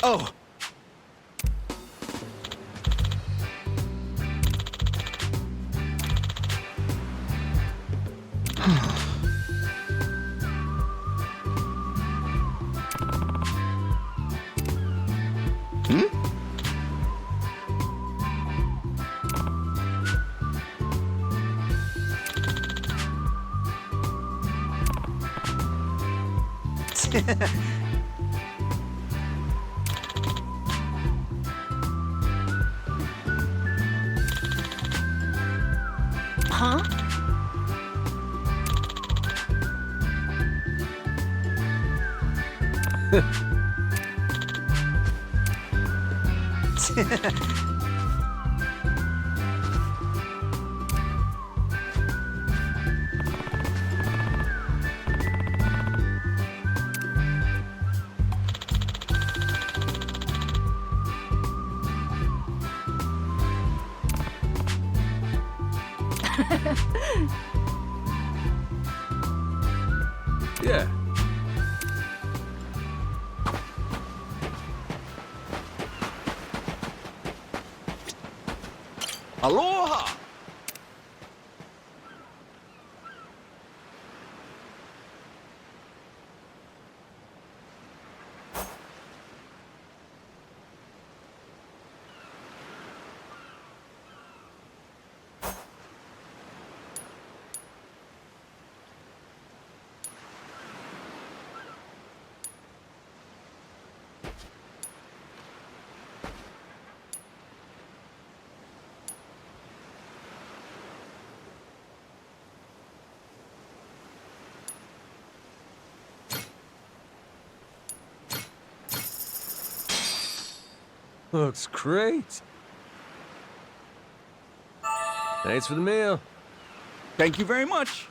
Oh! Huh? Yeah. Aloha! Looks great. Thanks for the meal. Thank you very much.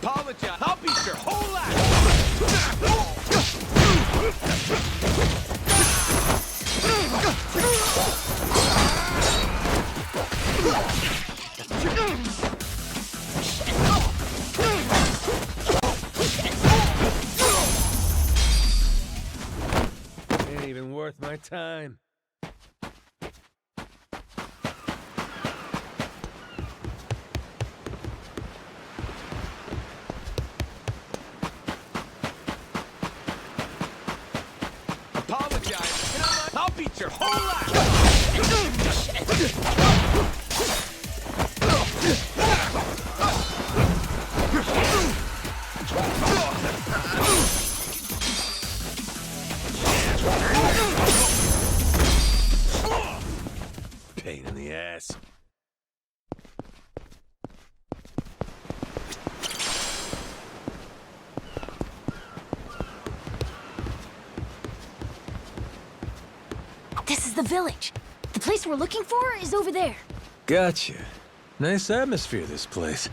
Apologize. I'll beat your whole ass. Ain't even worth my time. Apologize. I'll beat your whole ass. Pain in the ass. This is the village. The place we're looking for is over there. Gotcha. Nice atmosphere, this place.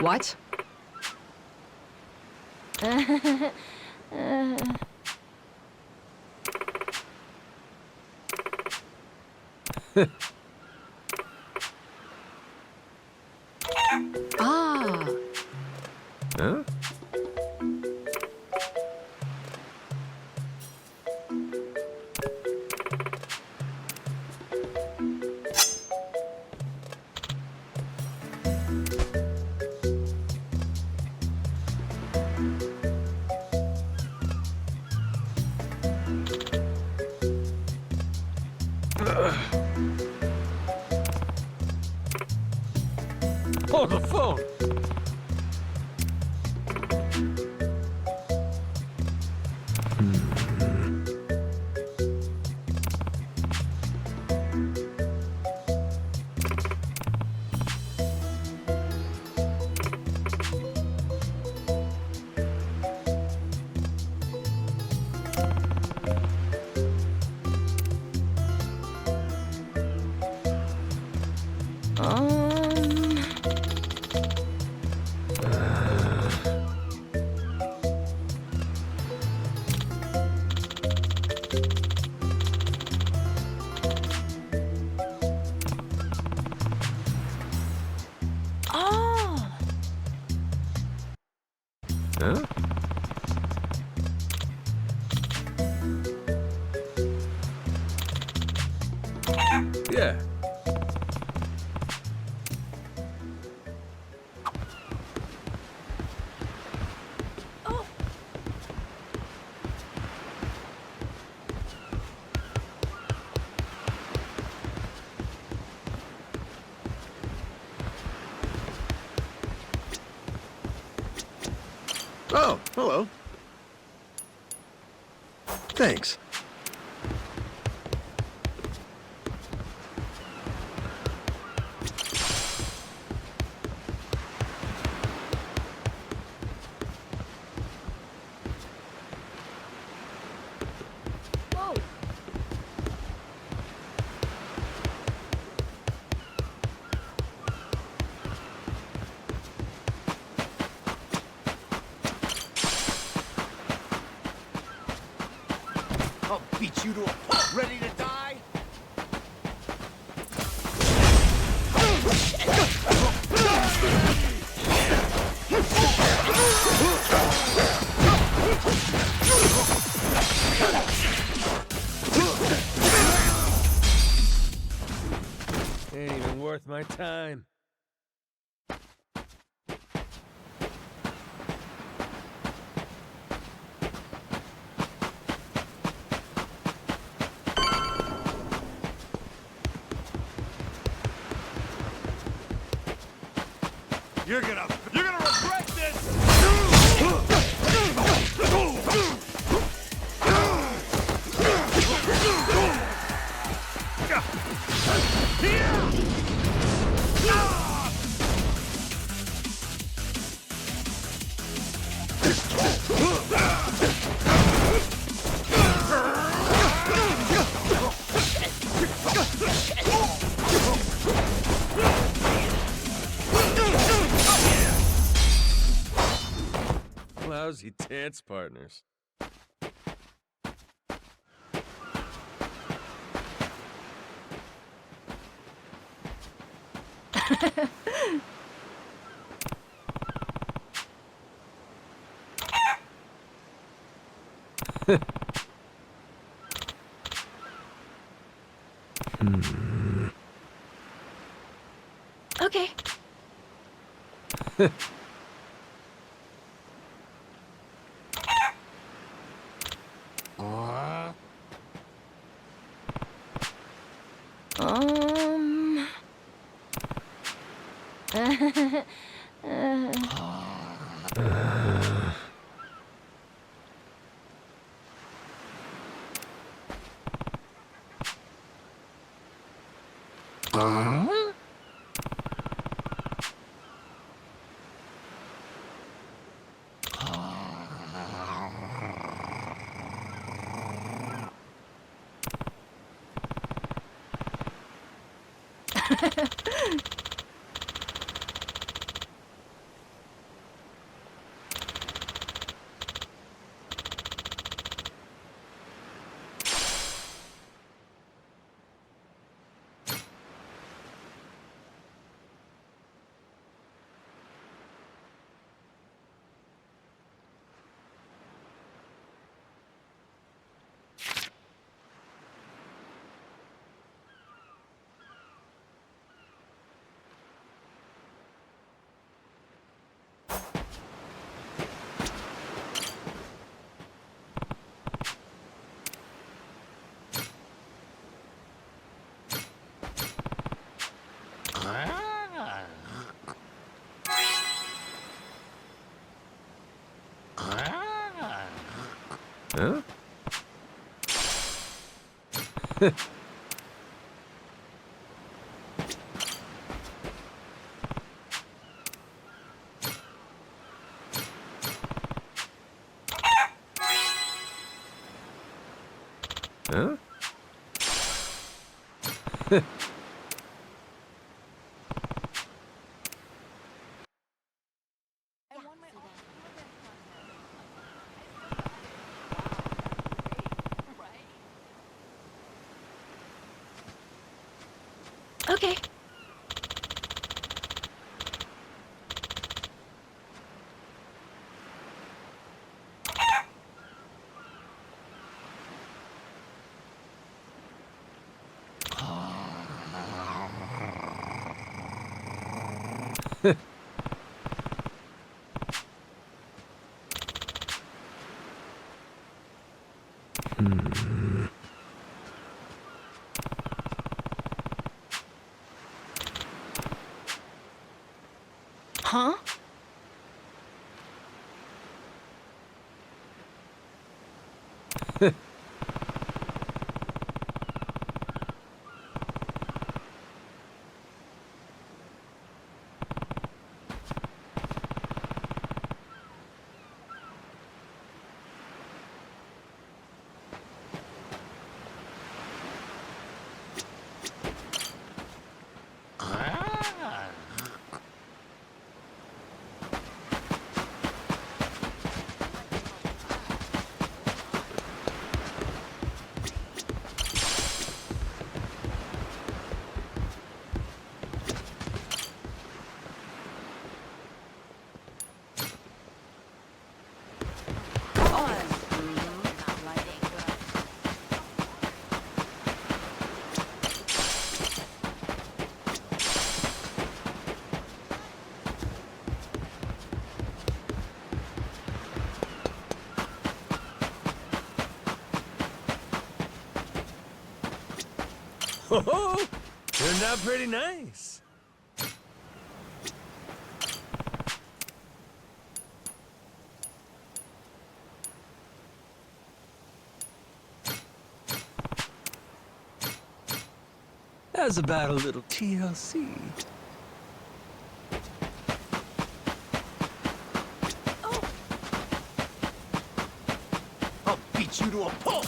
What? Ah. Huh? Oh, the phone! Huh? Yeah. Oh, hello. Thanks. Whoa! I'll beat you to a pulp. Ready to die? Ain't even worth my time. You're gonna regret this! Lousy dance partners. Okay. Um. Huh? Huh? Okay. Huh? Oh, turned out pretty nice. How's about a little TLC? I'll beat you to a pulp!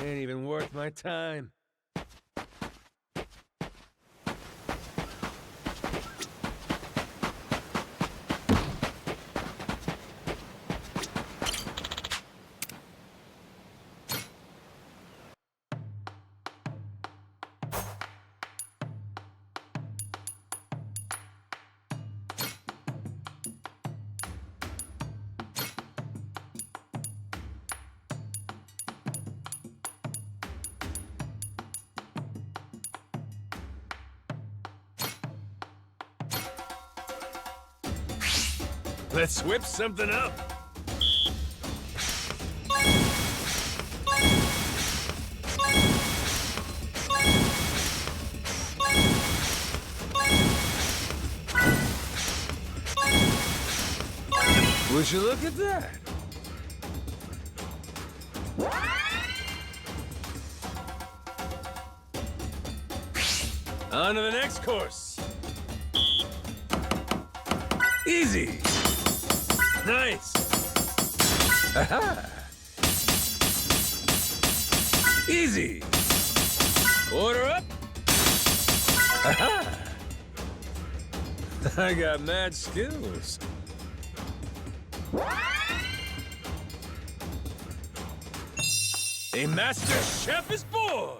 Ain't even worth my time. Let's whip something up. Would you look at that? On to the next course. Easy. Nice. Aha. Easy. Order up. Aha. I got mad skills. A master chef is born.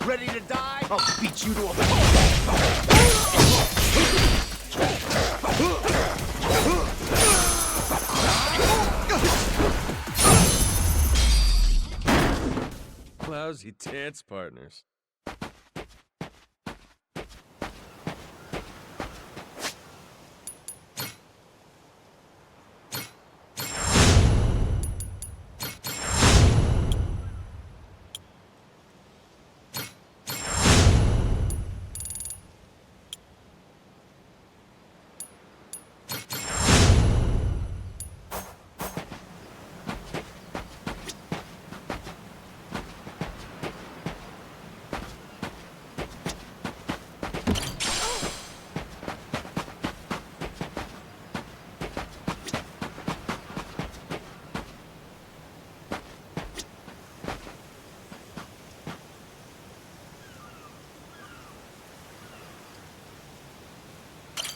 Ready to die? I'll beat you to a Lousy dance partners.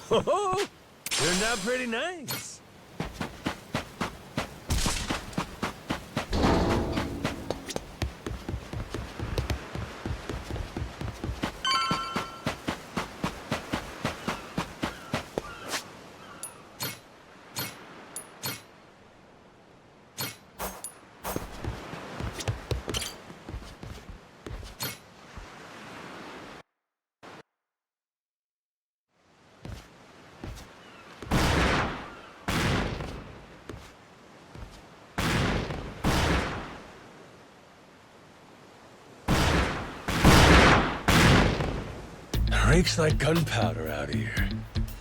Oh, turned out pretty nice. Reeks like gunpowder out here,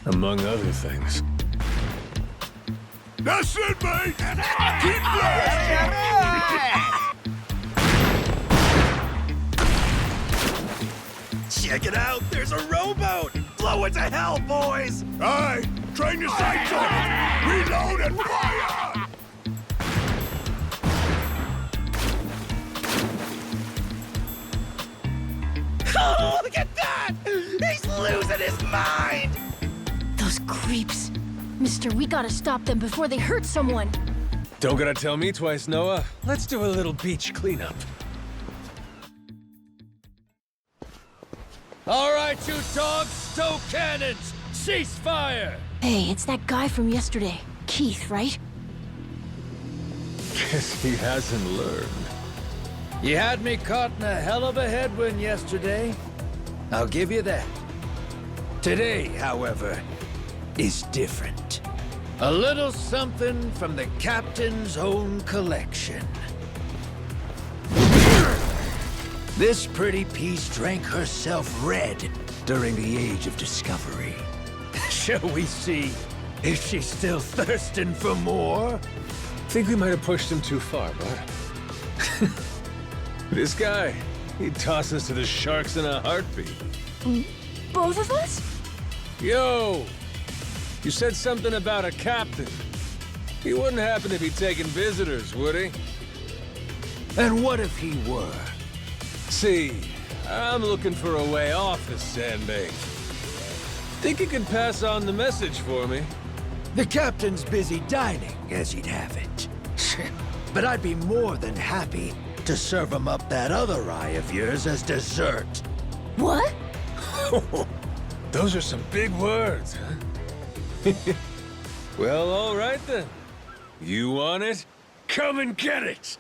among other things. That's it, mate! Keep blasting! Check it out! There's a rowboat! Blow it to hell, boys! Aye! Train your sights on it! Reload and fire! Oh, look at that! He's losing his mind! Those creeps. Mister, we gotta stop them before they hurt someone. Don't gotta tell me twice, Noah. Let's do a little beach cleanup. All right, you dogs, stow cannons! Cease fire! Hey, it's that guy from yesterday. Keith, right? Guess he hasn't learned. You had me caught in a hell of a headwind yesterday. I'll give you that. Today, however, is different. A little something from the captain's own collection. This pretty piece drank herself red during the Age of Discovery. Shall we see if she's still thirsting for more? Think we might have pushed him too far, bud. This guy, he'd toss us to the sharks in a heartbeat. Both of us? Yo! You said something about a captain. He wouldn't happen to be taking visitors, would he? And what if he were? See, I'm looking for a way off this sandbank. Think you can pass on the message for me? The captain's busy dining, as he'd have it. But I'd be more than happy to serve him up that other eye of yours as dessert. What? Those are some big words, huh? Well, all right then. You want it? Come and get it!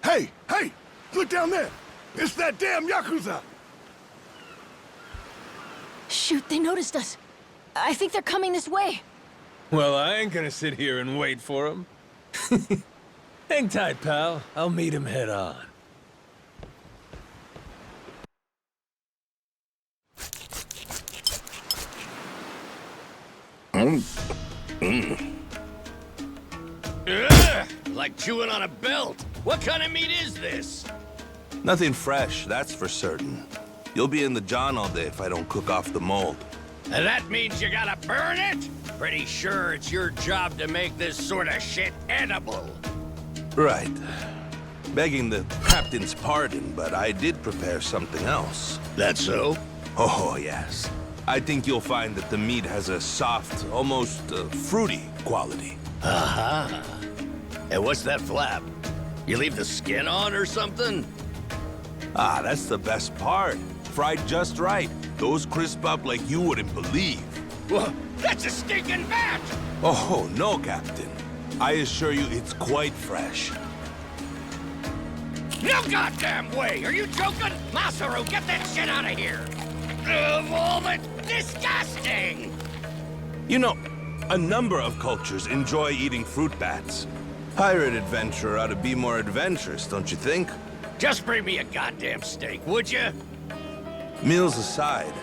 Hey, hey! Look down there! It's that damn Yakuza! Shoot, they noticed us. I think they're coming this way. Well, I ain't gonna sit here and wait for him. Hang tight, pal. I'll meet him head on. Ugh, like chewing on a belt. What kind of meat is this? Nothing fresh, that's for certain. You'll be in the John all day if I don't cook off the mold. And that means you gotta burn it? Pretty sure it's your job to make this sort of shit edible. Right. Begging the captain's pardon, but I did prepare something else. That so? Oh, yes. I think you'll find that the meat has a soft, almost fruity quality. Uh-huh. And what's that flap? You leave the skin on or something? Ah, that's the best part. Fried just right. Those crisp up like you wouldn't believe. Well, that's a stinking bat! Oh, no, Captain. I assure you it's quite fresh. No goddamn way! Are you joking? Masaru, get that shit out of here! Oh, that's disgusting! You know, a number of cultures enjoy eating fruit bats. Pirate adventurer ought to be more adventurous, don't you think? Just bring me a goddamn steak, would you? Meals aside,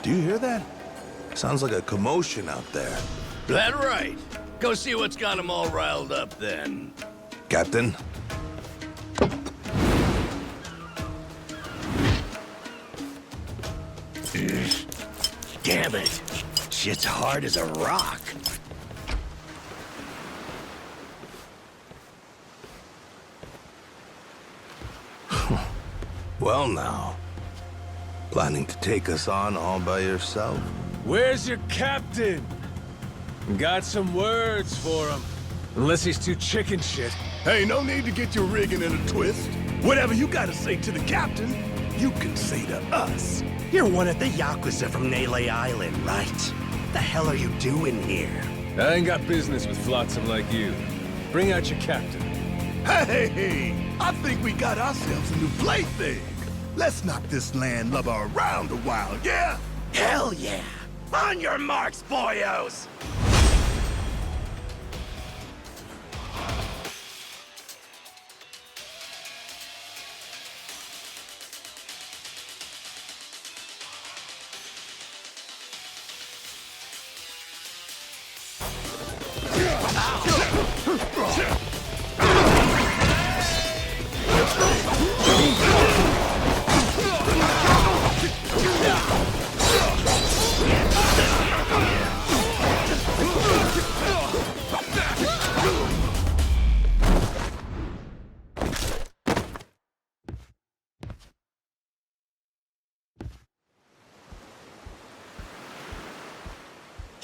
do you hear that? Sounds like a commotion out there. That right. Go see what's got them all riled up then. Captain? Damn it. Shit's hard as a rock. Well now. Planning to take us on all by yourself? Where's your captain? Got some words for him. Unless he's too chicken shit. Hey, no need to get your rigging in a twist. Whatever you gotta say to the captain, you can say to us. You're one of the Yakuza from Nele Island, right? The hell are you doing here? I ain't got business with flotsam like you. Bring out your captain. Hey, I think we got ourselves a new plaything. Let's knock this landlubber around a while, yeah? Hell yeah! On your marks, boyos!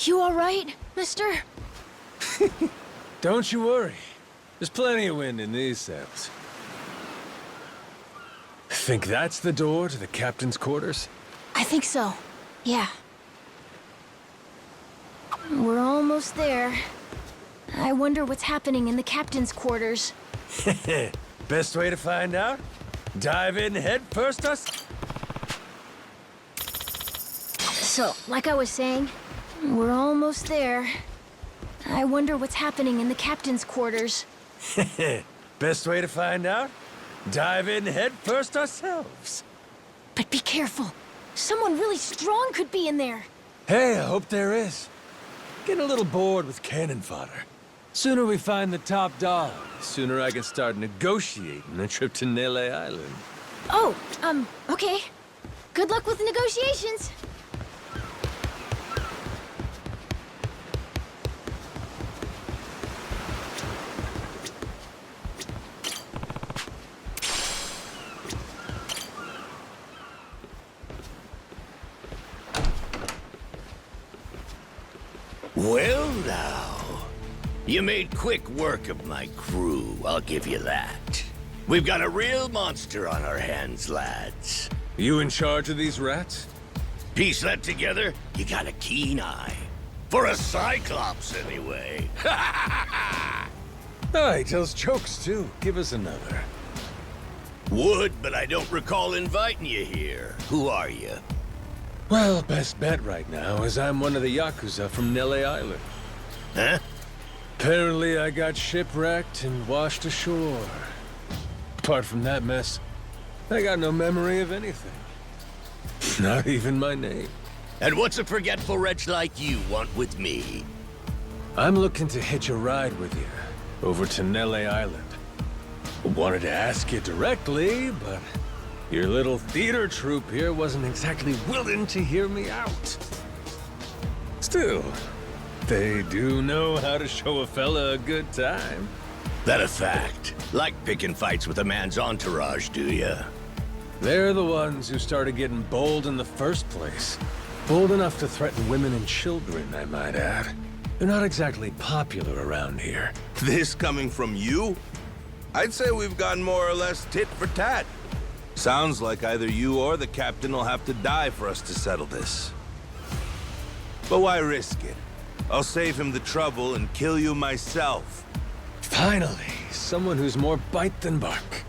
You all right, mister? Don't you worry. There's plenty of wind in these sails. Think that's the door to the captain's quarters? I think so. Yeah. We're almost there. I wonder what's happening in the captain's quarters. Best way to find out? Dive in head first us? So, like I was saying, we're almost there. I wonder what's happening in the captain's quarters. Best way to find out? Dive in head first ourselves. But be careful. Someone really strong could be in there. Hey, I hope there is. Getting a little bored with cannon fodder. Sooner we find the top dog, the sooner I can start negotiating a trip to Nele Island. Oh, okay. Good luck with the negotiations. Well now, you made quick work of my crew, I'll give you that. We've got a real monster on our hands, lads. You in charge of these rats? Piece that together, you got a keen eye. For a Cyclops, anyway. Oh, he tells jokes too. Give us another. Would, but I don't recall inviting you here. Who are you? Well, best bet right now is I'm one of the Yakuza from Nele Island. Huh? Apparently I got shipwrecked and washed ashore. Apart from that mess, I got no memory of anything. Not even my name. And what's a forgetful wretch like you want with me? I'm looking to hitch a ride with you over to Nele Island. Wanted to ask you directly, but your little theater troupe here wasn't exactly willing to hear me out. Still, they do know how to show a fella a good time. That a fact? Like picking fights with a man's entourage, do ya? They're the ones who started getting bold in the first place. Bold enough to threaten women and children, I might add. They're not exactly popular around here. This coming from you? I'd say we've gone more or less tit for tat. Sounds like either you or the captain will have to die for us to settle this. But why risk it? I'll save him the trouble and kill you myself. Finally, someone who's more bite than bark.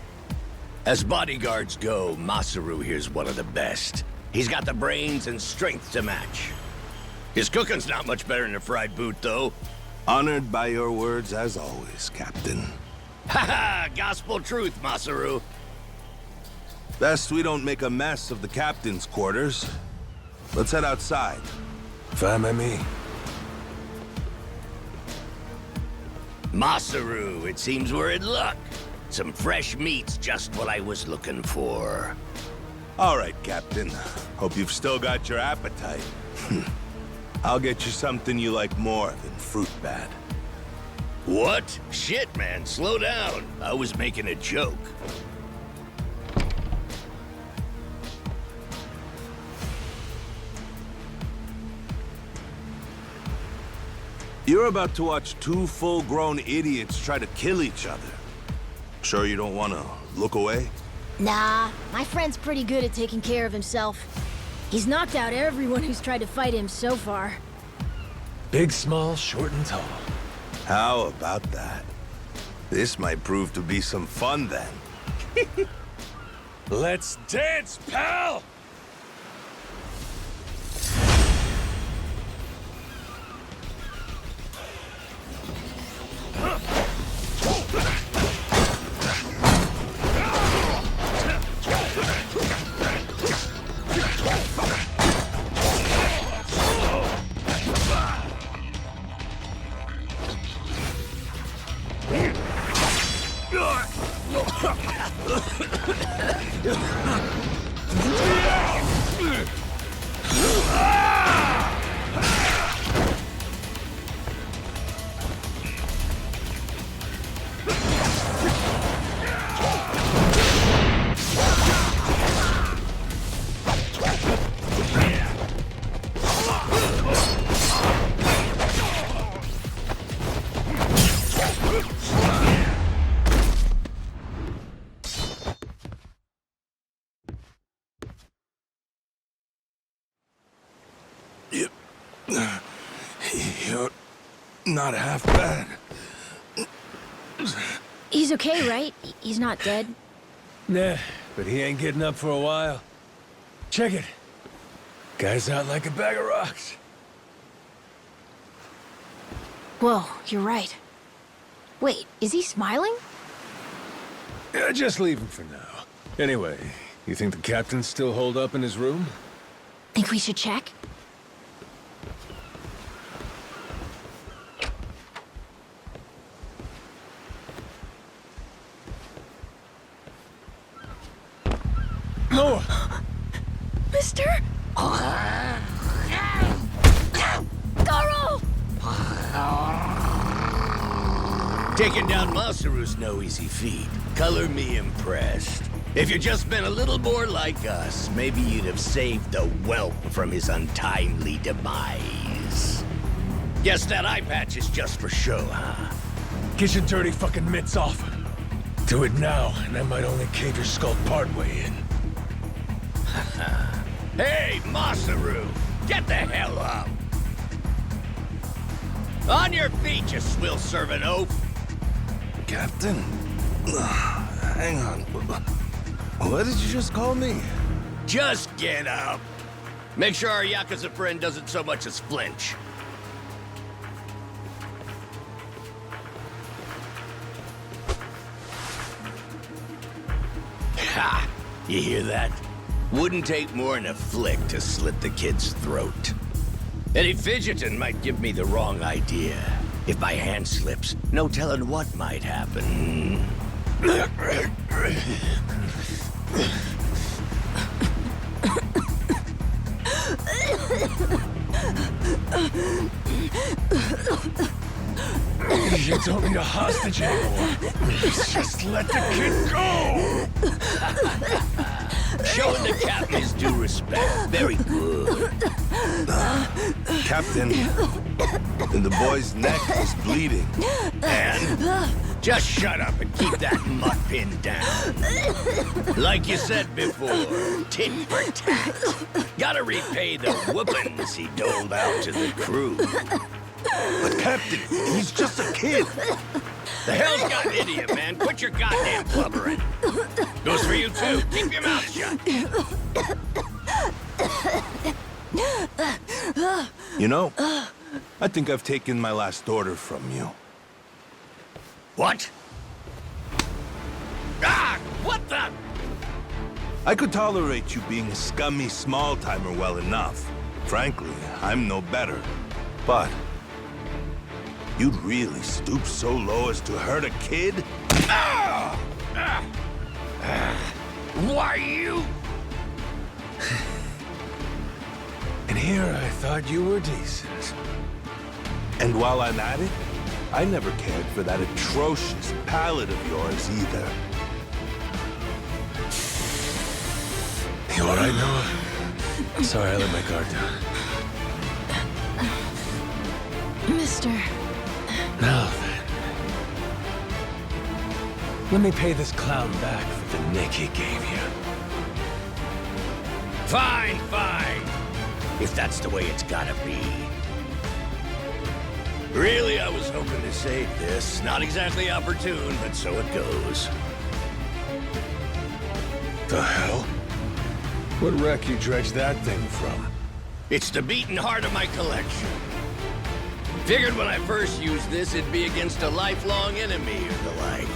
As bodyguards go, Masaru here's one of the best. He's got the brains and strength to match. His cooking's not much better than a fried boot, though. Honored by your words as always, Captain. Haha, gospel truth, Masaru. Best we don't make a mess of the captain's quarters. Let's head outside. Fine by me. Masaru, it seems we're in luck. Some fresh meat's just what I was looking for. All right, Captain. Hope you've still got your appetite. I'll get you something you like more than fruit bat. What? Shit, man, slow down. I was making a joke. You're about to watch two full-grown idiots try to kill each other. Sure you don't want to look away? Nah, my friend's pretty good at taking care of himself. He's knocked out everyone who's tried to fight him so far. Big, small, short, and tall. How about that? This might prove to be some fun then. Let's dance, pal! You're not half bad. He's okay, right? He's not dead? Nah, but he ain't getting up for a while. Check it. Guy's out like a bag of rocks. Whoa, you're right. Wait, is he smiling? Yeah, just leave him for now. Anyway, you think the captain's still holed up in his room? Think we should check? Noah! Mister? Goro! Taking down Masaru's no easy feat. Color me impressed. If you'd just been a little more like us, maybe you'd have saved the whelp from his untimely demise. Guess that eye patch is just for show, huh? Get your dirty fucking mitts off. Do it now, and I might only cave your skull partway in. Hey, Masaru! Get the hell up! On your feet, you swill-serving oaf! Captain? Hang on. What did you just call me? Just get up! Make sure our Yakuza friend doesn't so much as flinch. Ha! You hear that? Wouldn't take more than a flick to slit the kid's throat. Any fidgeting might give me the wrong idea. If my hand slips, no telling what might happen. You don't need a hostage anymore. Just let the kid go! Showing the captain his due respect. Very good. Captain, the boy's neck is bleeding. And just shut up and keep that mutt pinned down. Like you said before, tit for tat. Gotta repay the whoopings he doled out to the crew. But Captain, he's just a kid. The hell's got into you, man? Quit your goddamn blubbering. Goes for you, too. Keep your mouth shut. You know, I think I've taken my last order from you. What? Ah! What the? I could tolerate you being a scummy small-timer well enough. Frankly, I'm no better. But you'd really stoop so low as to hurt a kid? Why you? And here I thought you were decent. And while I'm at it, I never cared for that atrocious palate of yours either. You all right, Noah? Sorry, I let my guard down. Mister... Now then. Let me pay this clown back for the nick he gave you. Fine, fine. If that's the way it's gotta be. Really, I was hoping to save this. Not exactly opportune, but so it goes. The hell? What wreck you dredged that thing from? It's the beating heart of my collection. Figured when I first used this, it'd be against a lifelong enemy or the like.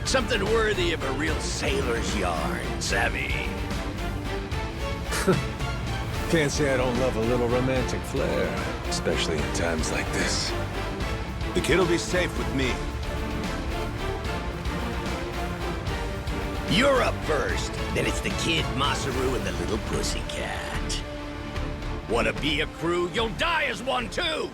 Something worthy of a real sailor's yarn, savvy? Can't say I don't love a little romantic flair, especially in times like this. The kid'll be safe with me. You're up first. Then it's the kid, Masaru, and the little pussycat. Wanna be a crew? You'll die as one, too!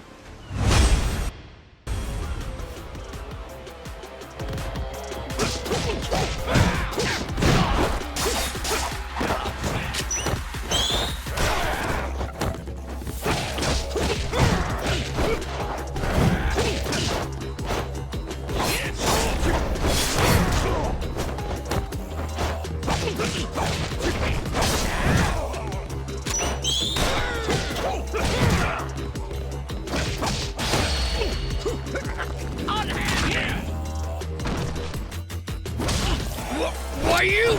Why you?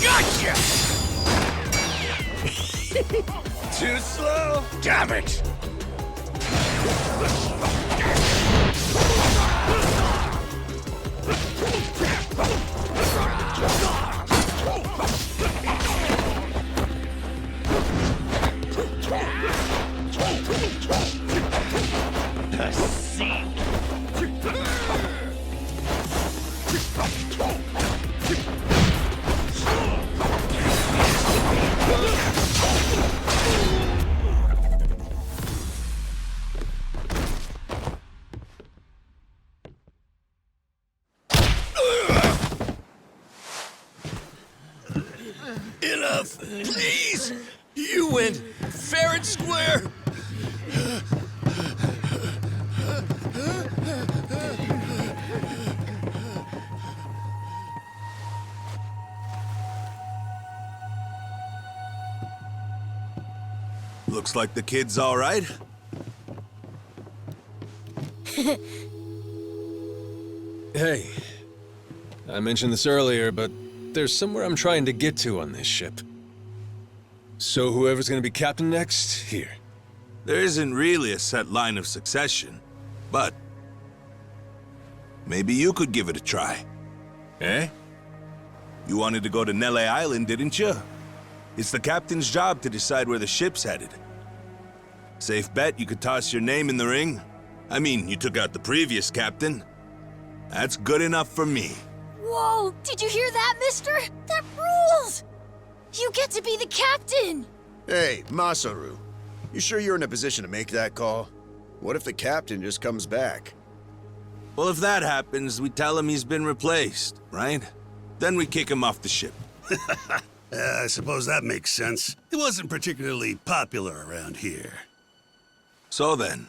Gotcha! Too slow? Damn it! Enough, please! You went fair and square! Looks like the kid's all right. Hey, I mentioned this earlier, but there's somewhere I'm trying to get to on this ship. So whoever's gonna be captain next, here. There isn't really a set line of succession, but maybe you could give it a try. Eh? You wanted to go to Nele Island, didn't you? It's the captain's job to decide where the ship's headed. Safe bet you could toss your name in the ring. I mean, you took out the previous captain. That's good enough for me. Whoa! Did you hear that, mister? That rules! You get to be the captain! Hey, Masaru. You sure you're in a position to make that call? What if the captain just comes back? Well, if that happens, we tell him he's been replaced, right? Then we kick him off the ship. I suppose that makes sense. It wasn't particularly popular around here. So then,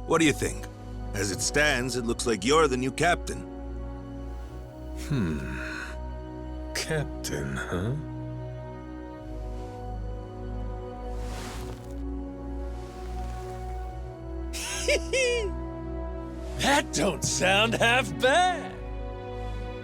what do you think? As it stands, it looks like you're the new captain. Captain, huh? That don't sound half bad.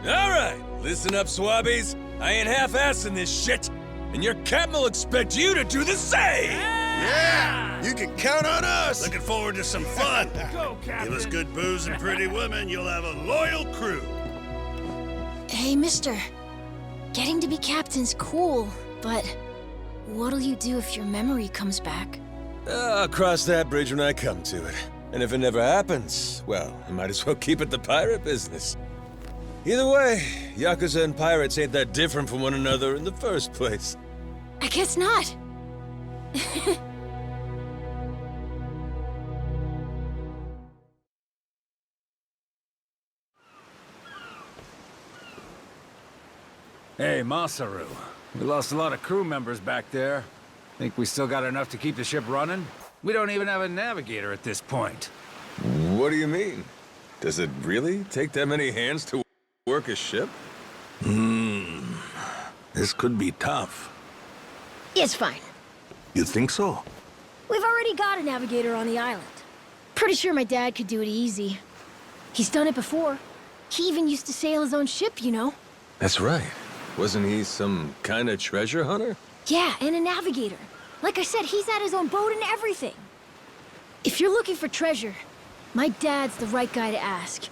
All right, listen up, swabbies. I ain't half-assing this shit, and your captain will expect you to do the same. Yeah! You can count on us! Looking forward to some fun. Go, Captain. Give us good booze and pretty women, you'll have a loyal crew. Hey, mister. Getting to be captain's cool, but what'll you do if your memory comes back? I'll cross that bridge when I come to it. And if it never happens, well, I might as well keep it the pirate business. Either way, Yakuza and pirates ain't that different from one another in the first place. I guess not. Hey, Masaru. We lost a lot of crew members back there. Think we still got enough to keep the ship running? We don't even have a navigator at this point. What do you mean? Does it really take that many hands to work a ship? This could be tough. It's fine. You think so? We've already got a navigator on the island. Pretty sure my dad could do it easy. He's done it before. He even used to sail his own ship, you know? That's right. Wasn't he some kind of treasure hunter? Yeah, and a navigator. Like I said, he's had his own boat and everything. If you're looking for treasure, my dad's the right guy to ask.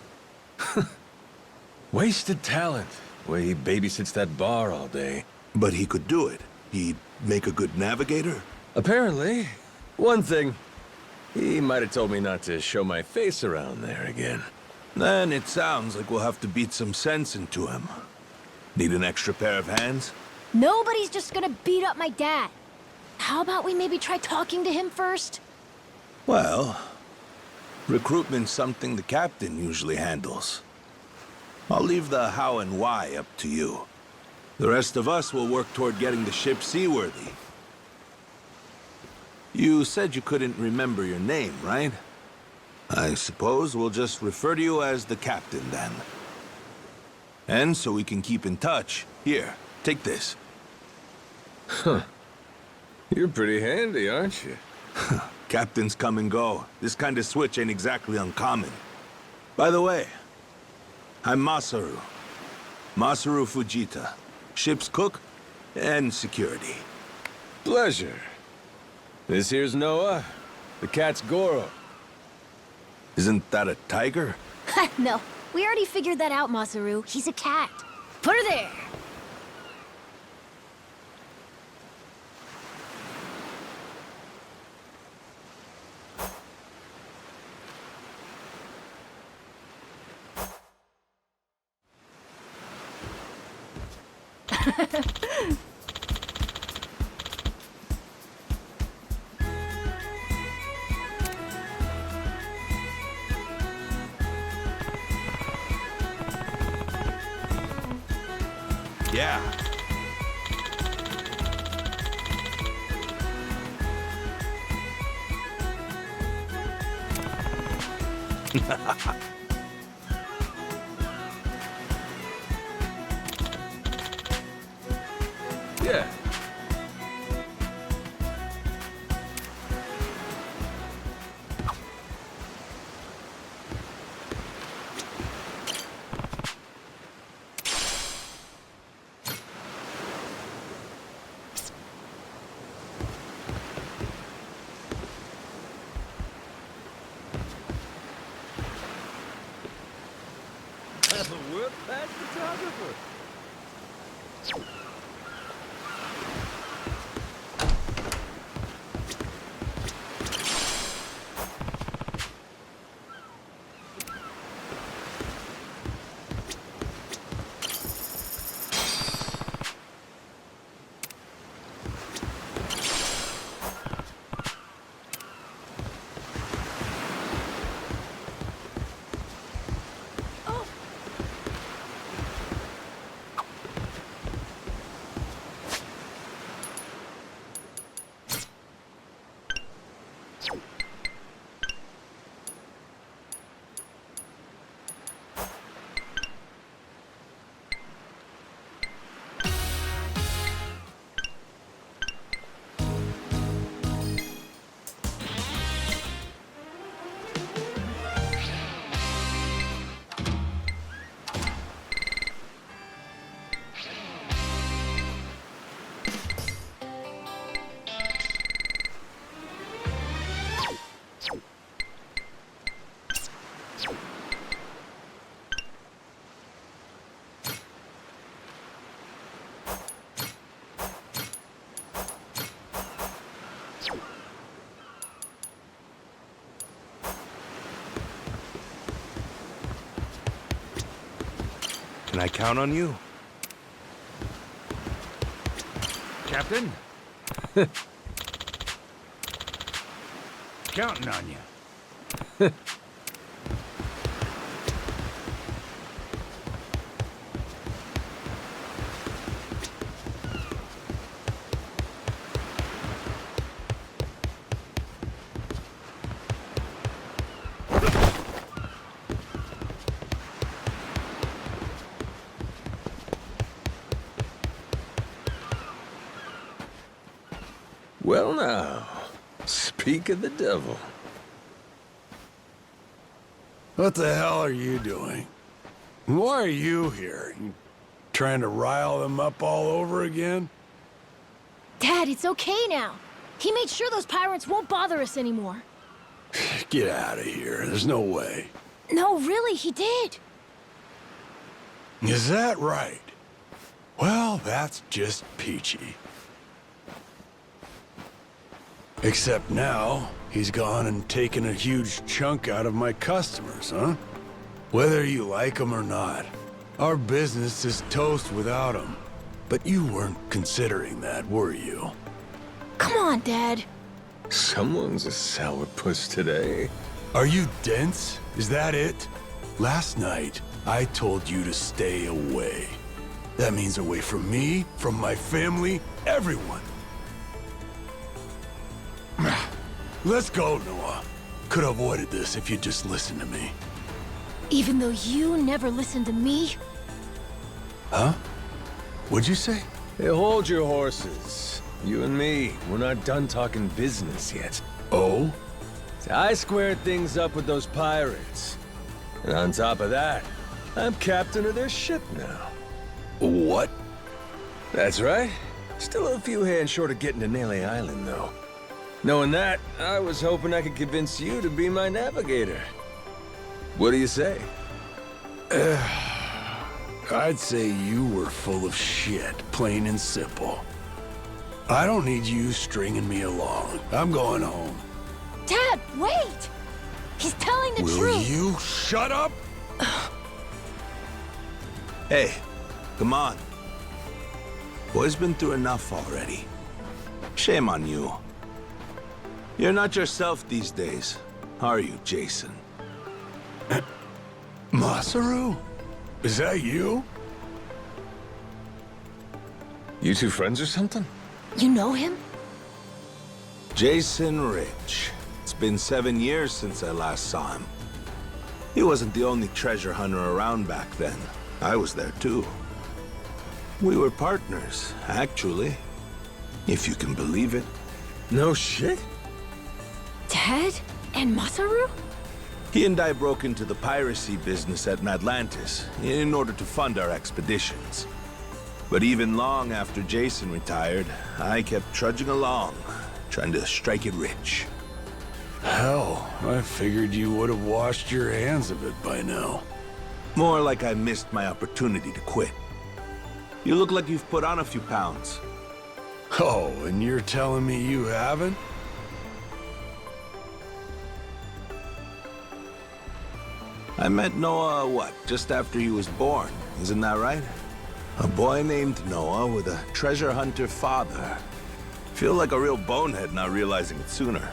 Wasted talent. Way he babysits that bar all day. But he could do it. He'd make a good navigator. Apparently. One thing, he might have told me not to show my face around there again. Then it sounds like we'll have to beat some sense into him. Need an extra pair of hands? Nobody's just gonna beat up my dad. How about we maybe try talking to him first? Well, recruitment's something the captain usually handles. I'll leave the how and why up to you. The rest of us will work toward getting the ship seaworthy. You said you couldn't remember your name, right? I suppose we'll just refer to you as the captain, then. And so we can keep in touch, here, take this. Huh. You're pretty handy, aren't you? Captains come and go. This kind of switch ain't exactly uncommon. By the way, I'm Masaru. Masaru Fujita. Ship's cook and security. Pleasure. This here's Noah. The cat's Goro. Isn't that a tiger? No, we already figured that out, Masaru. He's a cat. Put her there. Yeah. Yeah. World class photographer. Can I count on you? Captain? Counting on you. Well now, speak of the devil. What the hell are you doing? Why are you here? You trying to rile them up all over again? Dad, it's okay now. He made sure those pirates won't bother us anymore. Get out of here. There's no way. No, really, he did. Is that right? Well, that's just peachy. Except now, he's gone and taken a huge chunk out of my customers, huh? Whether you like them or not, our business is toast without him. But you weren't considering that, were you? Come on, Dad. Someone's a sourpuss today. Are you dense? Is that it? Last night, I told you to stay away. That means away from me, from my family, everyone. Let's go, Noah. Could have avoided this if you'd just listened to me. Even though you never listened to me? Huh? What'd you say? Hey, hold your horses. You and me, we're not done talking business yet. Oh? I squared things up with those pirates. And on top of that, I'm captain of their ship now. What? That's right. Still a few hands short of getting to Nele Island, though. Knowing that, I was hoping I could convince you to be my navigator. What do you say? I'd say you were full of shit, plain and simple. I don't need you stringing me along. I'm going home. Dad, wait! He's telling the Will truth. you shut up? Hey, come on. Boy's been through enough already. Shame on you. You're not yourself these days, are you, Jason? Masaru? Is that you? You two friends or something? You know him? Jason Rich. It's been 7 years since I last saw him. He wasn't the only treasure hunter around back then. I was there too. We were partners, actually. If you can believe it. No shit? Dad? And Masaru? He and I broke into the piracy business at Madlantis in order to fund our expeditions. But even long after Jason retired, I kept trudging along, trying to strike it rich. Hell, I figured you would have washed your hands of it by now. More like I missed my opportunity to quit. You look like you've put on a few pounds. Oh, and you're telling me you haven't? I met Noah, what, just after he was born, isn't that right? A boy named Noah with a treasure hunter father. Feel like a real bonehead not realizing it sooner.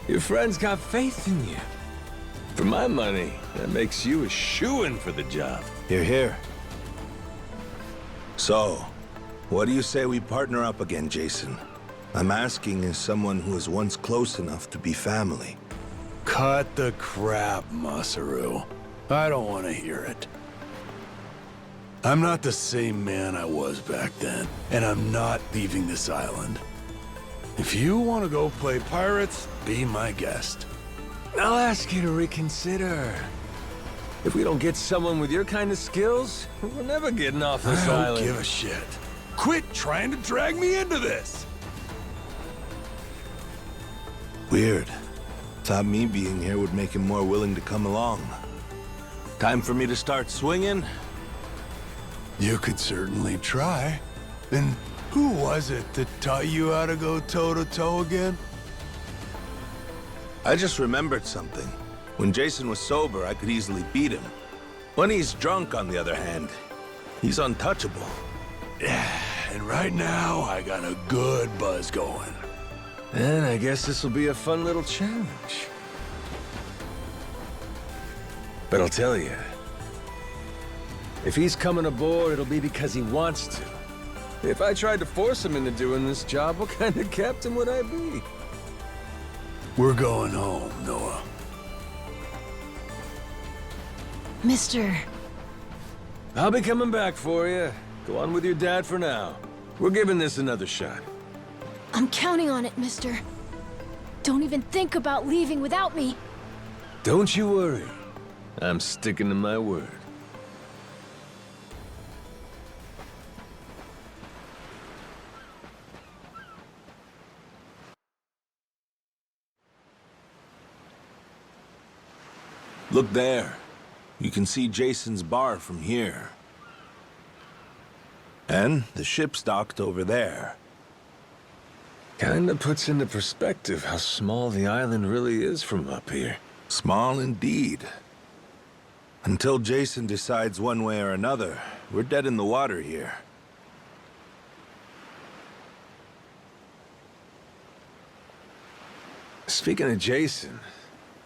Your friends got faith in you. For my money, that makes you a shoo-in for the job. You're here. So, what do you say we partner up again, Jason? I'm asking as someone who was once close enough to be family. Cut the crap, Masaru. I don't want to hear it. I'm not the same man I was back then, and I'm not leaving this island. If you want to go play pirates, be my guest. I'll ask you to reconsider. If we don't get someone with your kind of skills, we're never getting off this I don't island. give a shit. Quit trying to drag me into this! Weird. Thought me being here would make him more willing to come along. Time for me to start swinging? You could certainly try. And who was it that taught you how to go toe-to-toe again? I just remembered something. When Jason was sober, I could easily beat him. When he's drunk, on the other hand, he's untouchable. Yeah, and right now, I got a good buzz going. And I guess this will be a fun little challenge. But I'll tell you, if he's coming aboard, it'll be because he wants to. If I tried to force him into doing this job, what kind of captain would I be? We're going home, Noah. Mister... I'll be coming back for you. Go on with your dad for now. We're giving this another shot. I'm counting on it, mister. Don't even think about leaving without me. Don't you worry. I'm sticking to my word. Look there. You can see Jason's bar from here. And the ship's docked over there. Kinda puts into perspective how small the island really is from up here. Small indeed. Until Jason decides one way or another, we're dead in the water here. Speaking of Jason,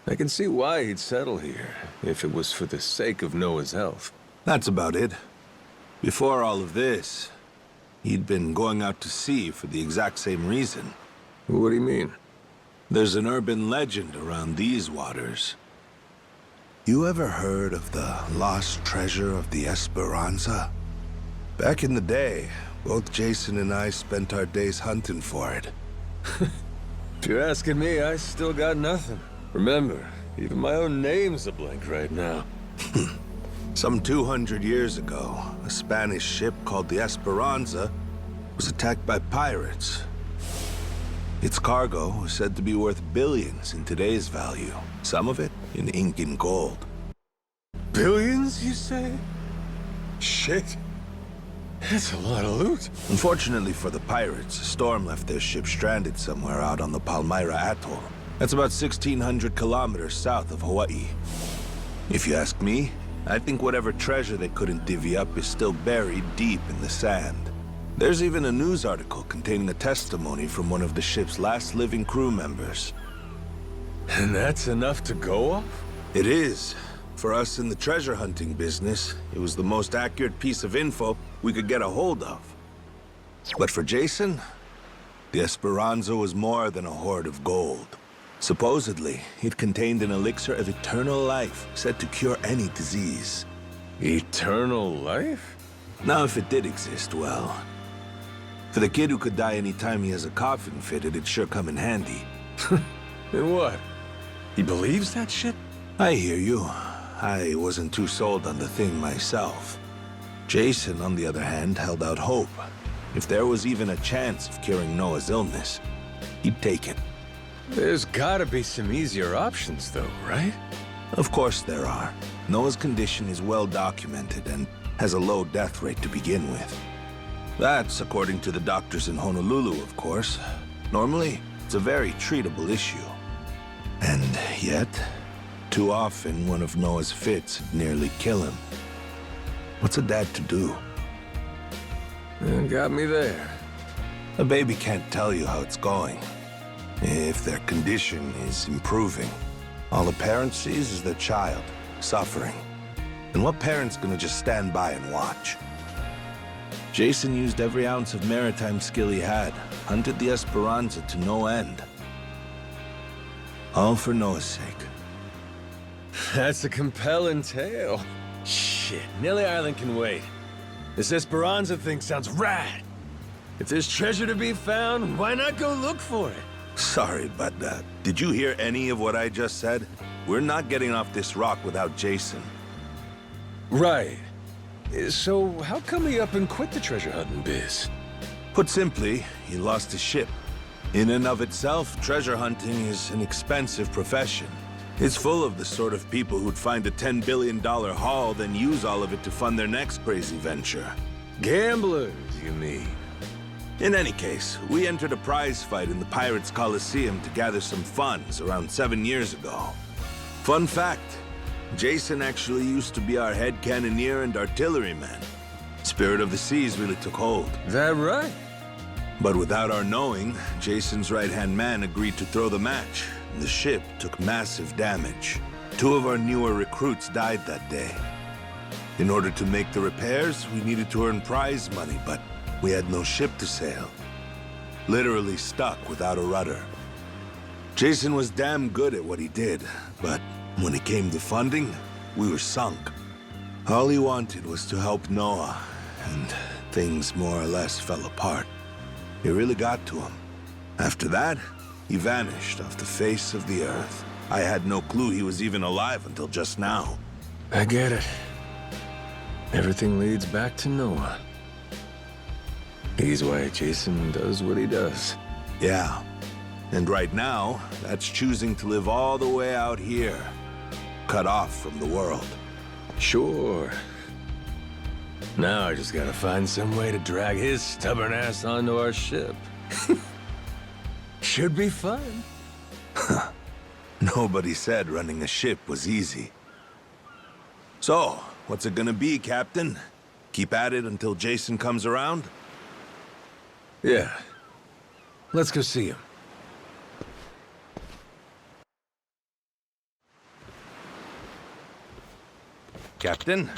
I can see why he'd settle here, if it was for the sake of Noah's health. That's about it. Before all of this, he'd been going out to sea for the exact same reason. What do you mean? There's an urban legend around these waters. You ever heard of the lost treasure of the Esperanza? Back in the day, both Jason and I spent our days hunting for it. If you're asking me, I still got nothing. Remember, even my own name's a blank right now. Some 200 years ago, a Spanish ship called the Esperanza was attacked by pirates. Its cargo was said to be worth billions in today's value, some of it in ink and gold. Billions, you say? Shit. That's a lot of loot. Unfortunately for the pirates, a storm left their ship stranded somewhere out on the Palmyra Atoll. That's about 1,600 kilometers south of Hawaii. If you ask me, I think whatever treasure they couldn't divvy up is still buried deep in the sand. There's even a news article containing a testimony from one of the ship's last living crew members. And that's enough to go off? It is. For us in the treasure hunting business, it was the most accurate piece of info we could get a hold of. But for Jason, the Esperanza was more than a hoard of gold. Supposedly, it contained an elixir of eternal life, said to cure any disease. Eternal life? Now, if it did exist, well... For the kid who could die any time he has a coffin fitted, it'd sure come in handy. And what? He believes that shit? I hear you. I wasn't too sold on the thing myself. Jason, on the other hand, held out hope. If there was even a chance of curing Noah's illness, he'd take it. There's gotta be some easier options, though, right? Of course there are. Noah's condition is well documented and has a low death rate to begin with. That's according to the doctors in Honolulu, of course. Normally, it's a very treatable issue. And yet, too often one of Noah's fits would nearly kill him. What's a dad to do? Got me there. A baby can't tell you how it's going. If their condition is improving, all a parent sees is their child suffering. And what parent's gonna just stand by and watch? Jason used every ounce of maritime skill he had, hunted the Esperanza to no end. All for Noah's sake. That's a compelling tale. Shit, Nele Island can wait. This Esperanza thing sounds rad. If there's treasure to be found, why not go look for it? Sorry, but did you hear any of what I just said? We're not getting off this rock without Jason. Right. So how come he up and quit the treasure hunting biz? Put simply, he lost his ship. In and of itself, treasure hunting is an expensive profession. It's full of the sort of people who'd find a $10 billion haul, then use all of it to fund their next crazy venture. Gamblers, you mean? In any case, we entered a prize fight in the Pirates Coliseum to gather some funds around 7 years ago. Fun fact, Jason actually used to be our head cannoneer and artilleryman. Spirit of the Seas really took hold. That right? But without our knowing, Jason's right-hand man agreed to throw the match. The ship took massive damage. 2 of our newer recruits died that day. In order to make the repairs, we needed to earn prize money, but we had no ship to sail. Literally stuck without a rudder. Jason was damn good at what he did, but when it came to funding, we were sunk. All he wanted was to help Noah, and things more or less fell apart. It really got to him. After that, he vanished off the face of the earth. I had no clue he was even alive until just now. I get it. Everything leads back to Noah. He's why Jason does what he does. Yeah. And right now, that's choosing to live all the way out here, cut off from the world. Sure. Now I just gotta find some way to drag his stubborn ass onto our ship. Should be fun. Nobody said running a ship was easy. So, what's it gonna be, Captain? Keep at it until Jason comes around? Yeah. Let's go see him. Captain?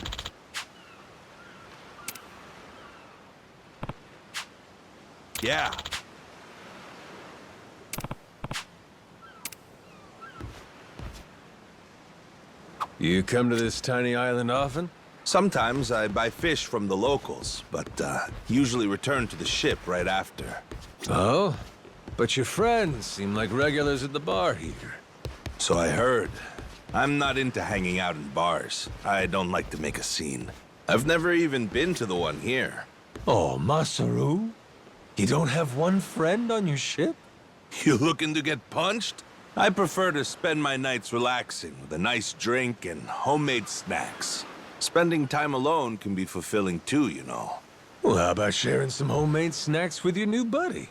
Yeah. You come to this tiny island often? Sometimes I buy fish from the locals, but usually return to the ship right after. Oh? But your friends seem like regulars at the bar here. So I heard. I'm not into hanging out in bars. I don't like to make a scene. I've never even been to the one here. Oh, Masaru? You don't have one friend on your ship? You looking to get punched? I prefer to spend my nights relaxing with a nice drink and homemade snacks. Spending time alone can be fulfilling too, you know. Well, how about sharing some homemade snacks with your new buddy?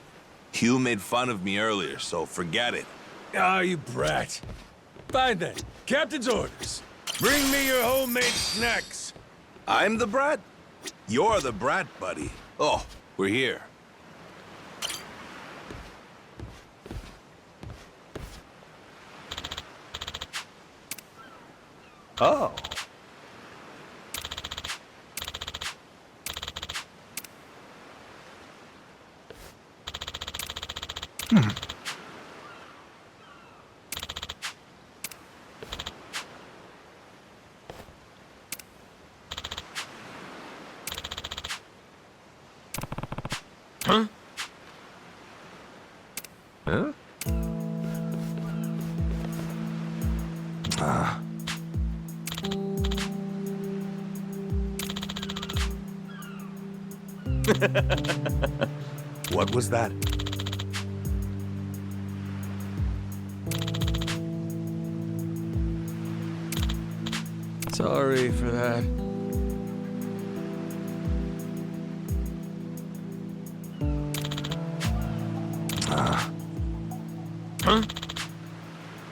You made fun of me earlier, so forget it. Ah, you brat. Fine then. Captain's orders. Bring me your homemade snacks. I'm the brat? You're the brat, buddy. Oh, we're here. Oh. Huh? Huh? What was that? Sorry for that. Huh? Huh?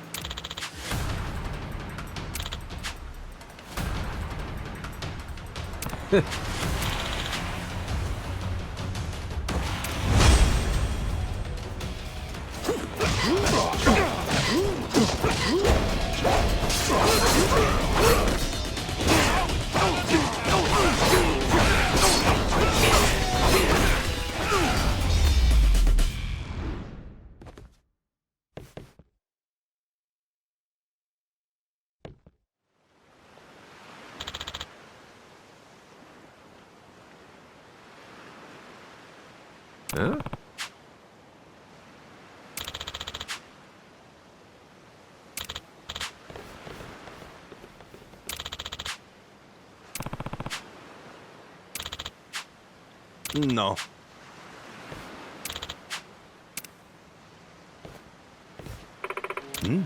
No. Hmm?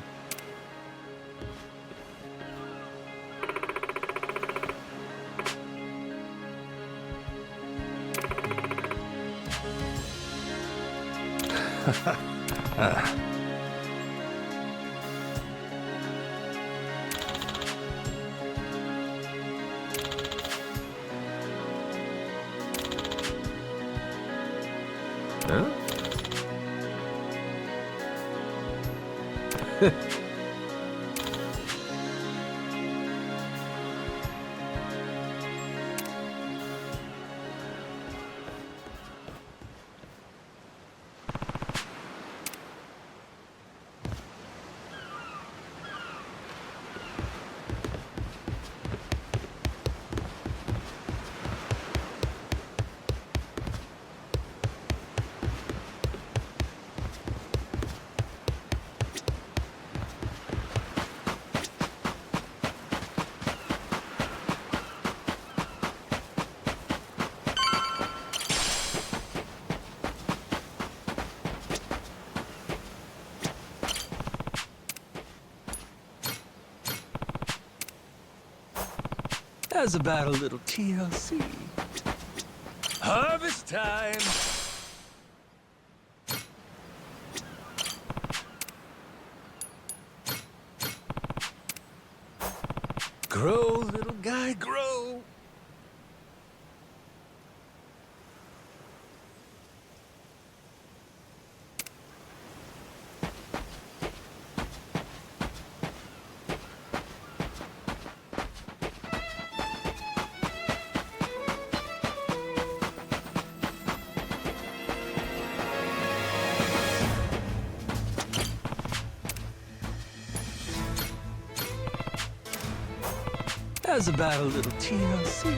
Huh? How's about a little TLC? Harvest time! Grow, little guy, grow! How's about a little TLC?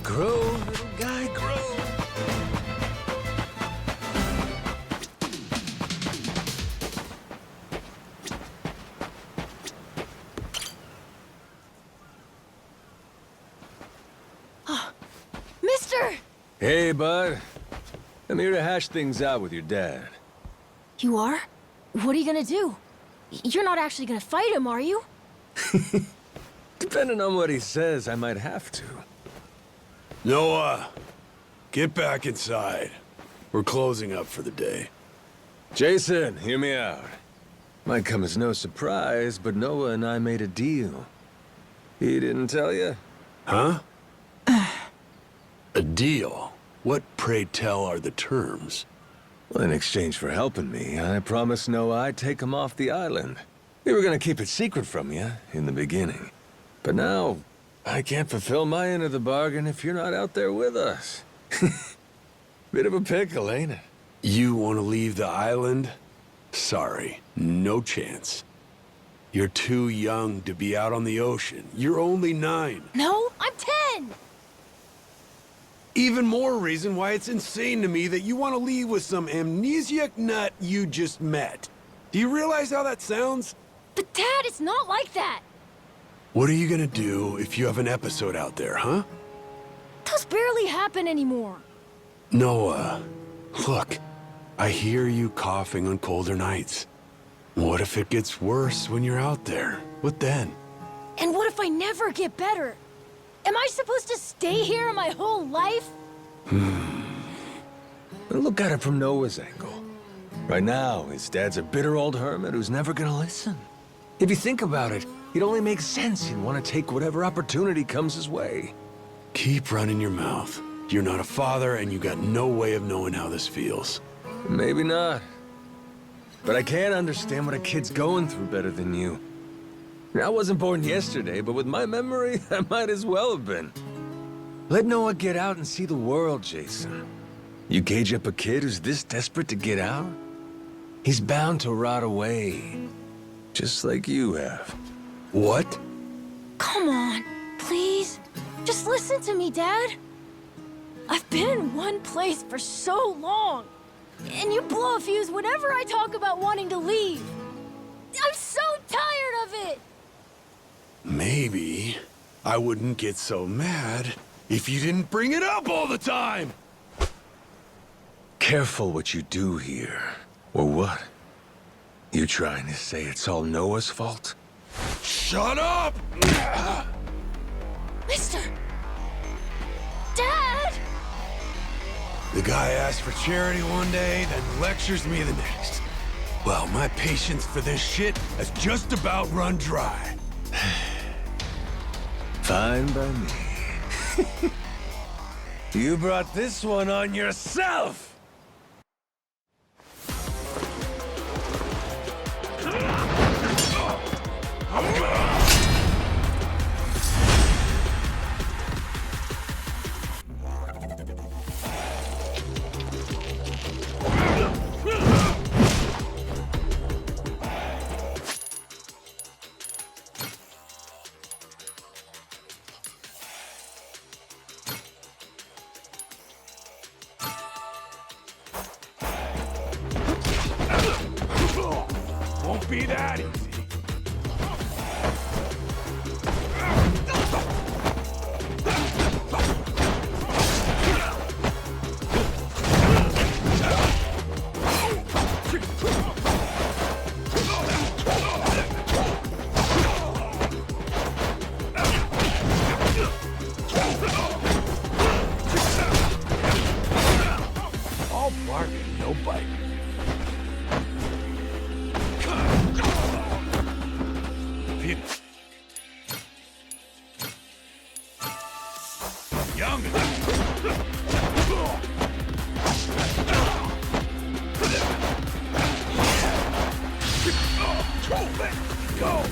Grow, little guy, grow! Mister! Hey, bud. I'm here to hash things out with your dad. You are? What are you gonna do? You're not actually gonna fight him, are you? Depending on what he says, I might have to. Noah, get back inside. We're closing up for the day. Jason, hear me out. Might come as no surprise, but Noah and I made a deal. He didn't tell you? Huh? A deal? What, pray tell, are the terms? Well, in exchange for helping me, I promised Noah I'd take him off the island. We were gonna keep it secret from you in the beginning. But now, I can't fulfill my end of the bargain if you're not out there with us. Bit of a pickle, ain't it? You want to leave the island? Sorry, no chance. You're too young to be out on the ocean. You're only 9. No, I'm 10! Even more reason why it's insane to me that you want to leave with some amnesiac nut you just met. Do you realize how that sounds? But Dad, it's not like that! What are you gonna do if you have an episode out there, huh? Those barely happen anymore. Noah, look, I hear you coughing on colder nights. What if it gets worse when you're out there? What then? And what if I never get better? Am I supposed to stay here my whole life? Look at it from Noah's angle. Right now, his dad's a bitter old hermit who's never gonna listen. If you think about it, it only makes sense he'd want to take whatever opportunity comes his way. Keep running your mouth. You're not a father, and you got no way of knowing how this feels. Maybe not. But I can't understand what a kid's going through better than you. I wasn't born yesterday, but with my memory, I might as well have been. Let Noah get out and see the world, Jason. You gauge up a kid who's this desperate to get out? He's bound to rot away. Just like you have. What? Come on, please. Just listen to me, Dad. I've been in one place for so long. And you blow a fuse whenever I talk about wanting to leave. I'm so tired of it! Maybe I wouldn't get so mad if you didn't bring it up all the time! Careful what you do here. Or what? You trying to say it's all Noah's fault? Shut up! Mister! Dad! The guy asks for charity one day, then lectures me the next. Well, my patience for this shit has just about run dry. Fine by me. You brought this one on yourself! Won't be that easy. bite. Young. Go.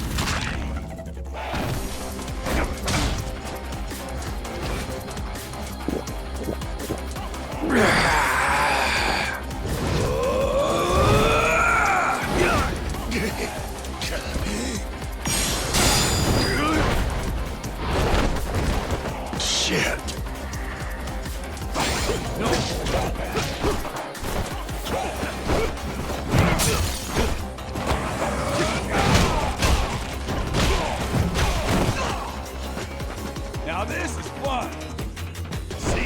Shit. Now this is fun. See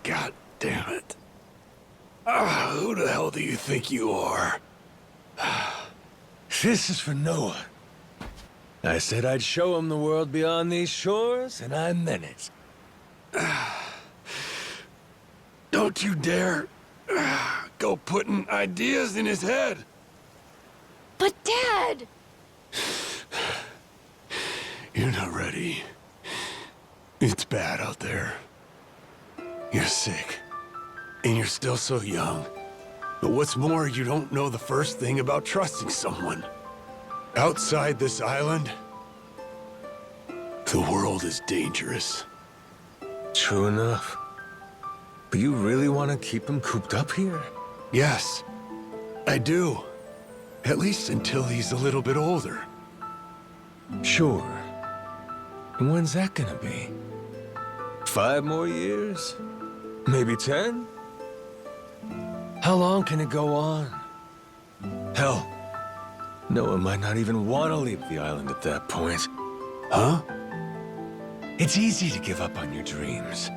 God damn it. Who the hell do you think you are? This is for Noah. I said I'd show him the world beyond these shores, and I meant it. Don't you dare go putting ideas in his head. But Dad! You're not ready. It's bad out there. You're sick. And you're still so young. But what's more, you don't know the first thing about trusting someone. Outside this island, the world is dangerous. True enough. But you really want to keep him cooped up here? Yes, I do. At least until he's a little bit older. Sure. And when's that gonna be? 5 more years? Maybe 10? How long can it go on? Hell, Noah might not even want to leave the island at that point. Huh? It's easy to give up on your dreams.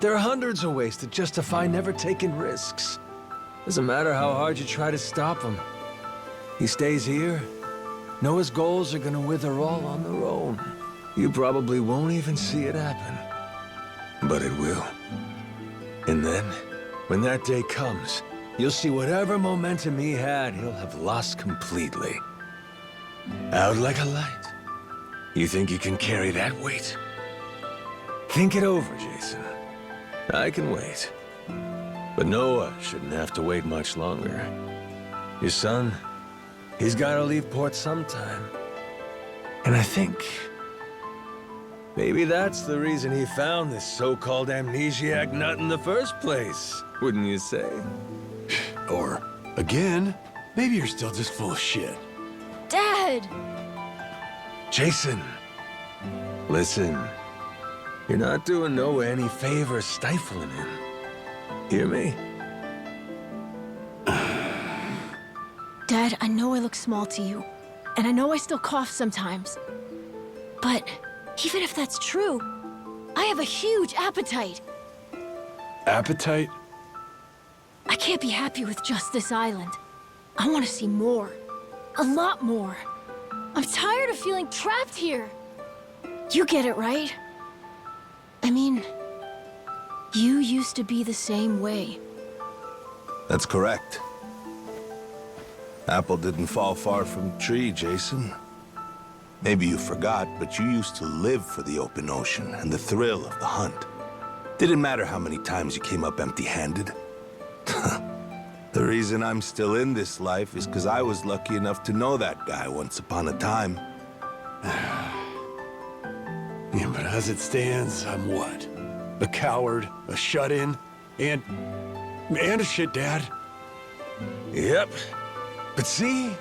There are hundreds of ways to justify never taking risks. Doesn't matter how hard you try to stop him. He stays here, Noah's goals are gonna wither all on their own. You probably won't even see it happen. But it will. And then, when that day comes, you'll see whatever momentum he had, he'll have lost completely. Out like a light. You think you can carry that weight? Think it over, Jason. I can wait. But Noah shouldn't have to wait much longer. Your son, he's gotta leave port sometime. And I think maybe that's the reason he found this so-called amnesiac nut in the first place, wouldn't you say? Or, again, maybe you're still just full of shit. Dad! Jason, listen. You're not doing Noah any favors stifling him. Hear me? Dad, I know I look small to you, and I know I still cough sometimes. But even if that's true, I have a huge appetite. Appetite? I can't be happy with just this island. I want to see more. A lot more. I'm tired of feeling trapped here. You get it, right? I mean, you used to be the same way. That's correct. Apple didn't fall far from the tree, Jason. Maybe you forgot, but you used to live for the open ocean and the thrill of the hunt. Didn't matter how many times you came up empty-handed. The reason I'm still in this life is because I was lucky enough to know that guy once upon a time. Yeah, but as it stands, I'm what? A coward, a shut-in, and a shit dad. Yep. But see?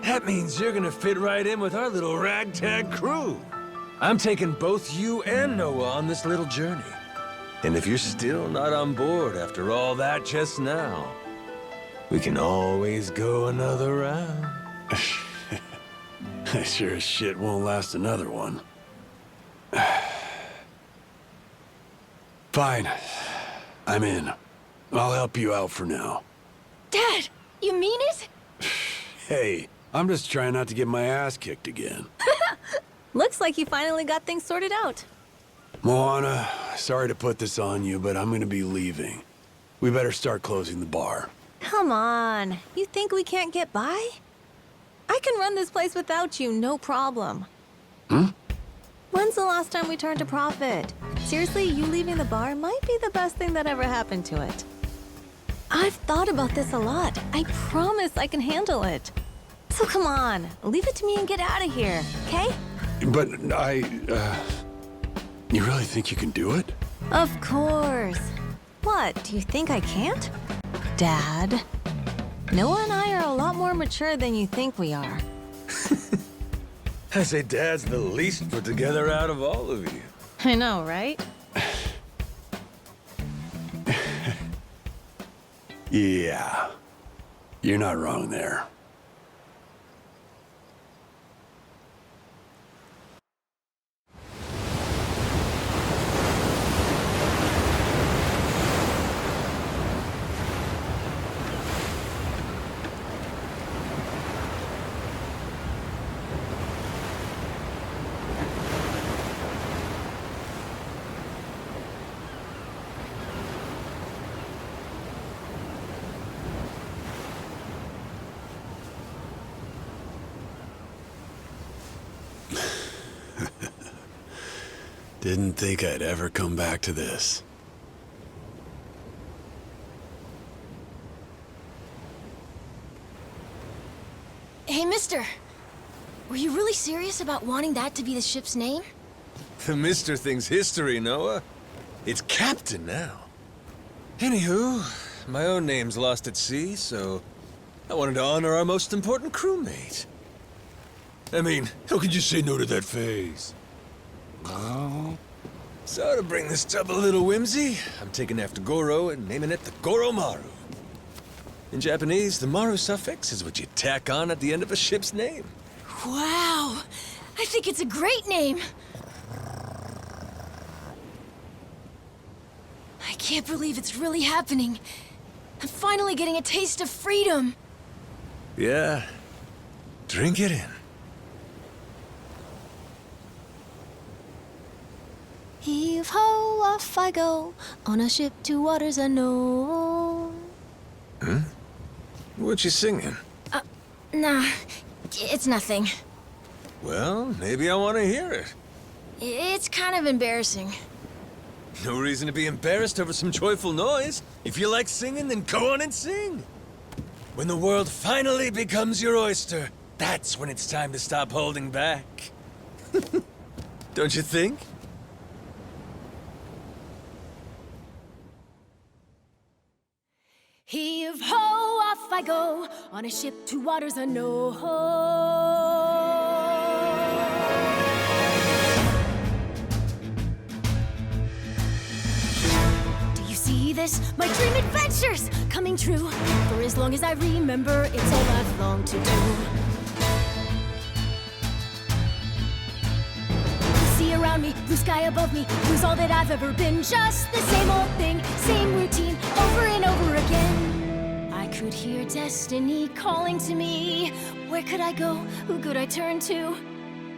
That means you're gonna fit right in with our little ragtag crew. I'm taking both you and Noah on this little journey. And if you're still not on board after all that just now, we can always go another round. I sure as shit won't last another one. Fine. I'm in. I'll help you out for now. Dad, you mean it? Hey, I'm just trying not to get my ass kicked again. Looks like you finally got things sorted out. Moana, sorry to put this on you, but I'm gonna be leaving. We better start closing the bar. Come on. You think we can't get by? I can run this place without you, no problem. When's the last time we turned a profit? Seriously, you leaving the bar might be the best thing that ever happened to it. I've thought about this a lot. I promise I can handle it. So come on, leave it to me and get out of here, okay? But you really think you can do it? Of course. What, do you think I can't? Dad, Noah and I are a lot more mature than you think we are. I say Dad's the least put together out of all of you. I know, right? Yeah. You're not wrong there. Didn't think I'd ever come back to this. Hey, mister. Were you really serious about wanting that to be the ship's name? The Mr. thing's history, Noah. It's Captain now. Anywho, my own name's lost at sea, so I wanted to honor our most important crewmate. I mean, how could you say no to that face? Oh. So to bring this tub a little whimsy, I'm taking after Goro and naming it the Goromaru. In Japanese, the Maru suffix is what you tack on at the end of a ship's name. Wow! I think it's a great name! I can't believe it's really happening. I'm finally getting a taste of freedom. Yeah. Drink it in. Heave-ho, off I go, on a ship to waters unknown. Huh? What you singing? Nah, it's nothing. Well, maybe I want to hear it. It's kind of embarrassing. No reason to be embarrassed over some joyful noise. If you like singing, then go on and sing. When the world finally becomes your oyster, that's when it's time to stop holding back. Don't you think? Heave-ho, off I go, on a ship to waters unknown. Do you see this? My dream adventures coming true. For as long as I remember, it's all I've longed to do. Sea around me, blue sky above me, who's all that I've ever been. Just the same old thing, same routine, over and over again. I could hear destiny calling to me. Where could I go? Who could I turn to?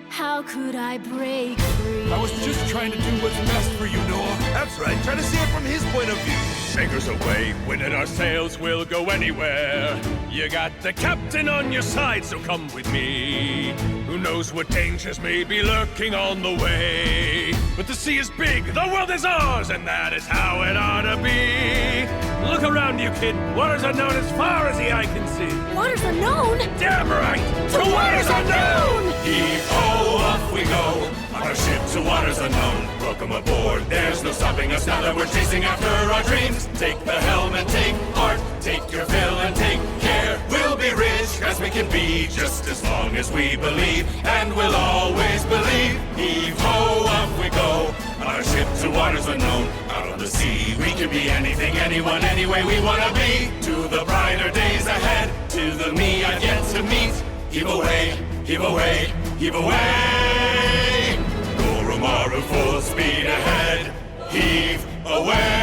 How could I break free? I was just trying to do what's best for you, Noah. That's right, try to see it from his point of view. Fingers away, winning our sails, we'll go anywhere. You got the captain on your side, so come with me. Who knows what dangers may be lurking on the way. But the sea is big, the world is ours, and that is how it ought to be. Look around you, kid. Waters unknown as far as the eye can see. Waters unknown? Damn right! To waters unknown! Heave-ho, off we go, on our ship to waters unknown. Welcome aboard, there's no stopping us now that we're chasing after our dreams. Take the helm and take heart, take your fill and take care. We'll be rich as we can be, just as long as we believe, and we'll always believe. Heave-ho, off we go, on our ship to waters unknown. Out on the sea, we can be anything, anyone, any way we wanna be. To the brighter days ahead, to the me I've yet to meet. heave away, heave away, heave away! Goromaru full speed ahead, heave away!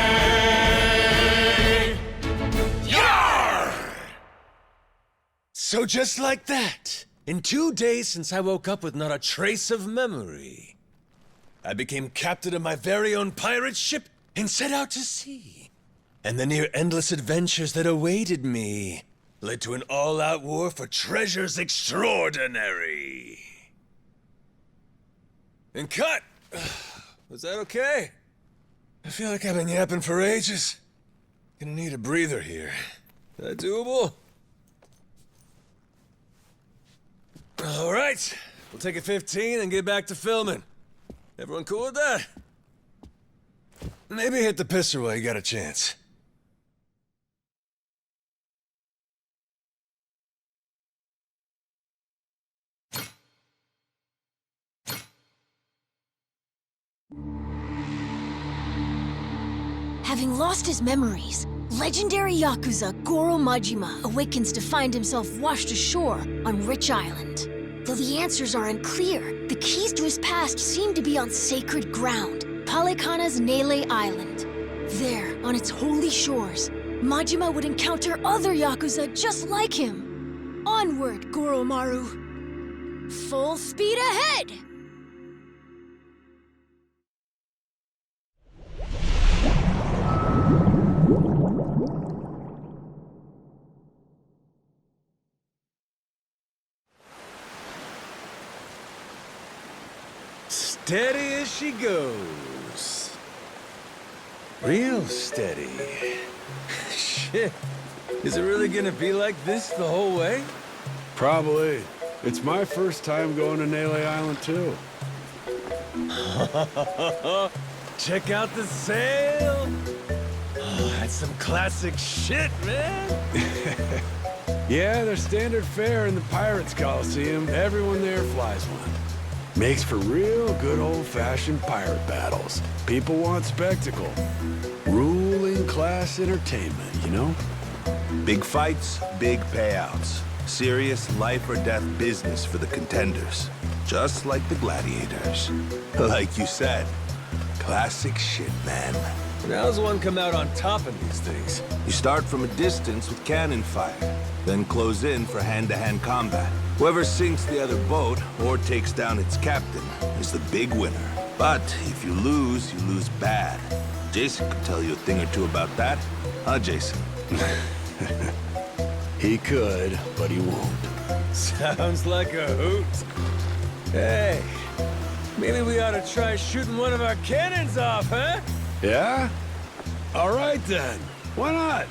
Yar! So just like that, in 2 days since I woke up with not a trace of memory, I became captain of my very own pirate ship and set out to sea. And the near-endless adventures that awaited me led to an all-out war for treasures extraordinary. And cut! Was that okay? I feel like I've been yapping for ages. Gonna need a breather here. Is that doable? All right, we'll take a 15 and get back to filming. Everyone cool with that? Maybe hit the pisser while you got a chance. Having lost his memories, legendary Yakuza Goro Majima awakens to find himself washed ashore on Rich Island. Though the answers are unclear, the keys to his past seem to be on sacred ground, Palikana's Nele Island. There, on its holy shores, Majima would encounter other Yakuza just like him. Onward, Goromaru! Full speed ahead! Steady as she goes. Real steady. Shit. Is it really gonna be like this the whole way? Probably. It's my first time going to Nele Island, too. Check out the sail! Oh, that's some classic shit, man! Yeah, their standard fare in the Pirates Coliseum. Everyone there flies one. Makes for real good old-fashioned pirate battles. People want spectacle. Ruling class entertainment, you know? Big fights, big payouts. Serious life or death business for the contenders. Just like the gladiators. Like you said, classic shit, man. And how's one come out on top of these things? You start from a distance with cannon fire, then close in for hand-to-hand combat. Whoever sinks the other boat or takes down its captain is the big winner. But if you lose bad. Jason could tell you a thing or two about that. Huh, Jason? He could, but he won't. Sounds like a hoot. Hey, maybe we ought to try shooting one of our cannons off, huh? Yeah? All right, then. Why not?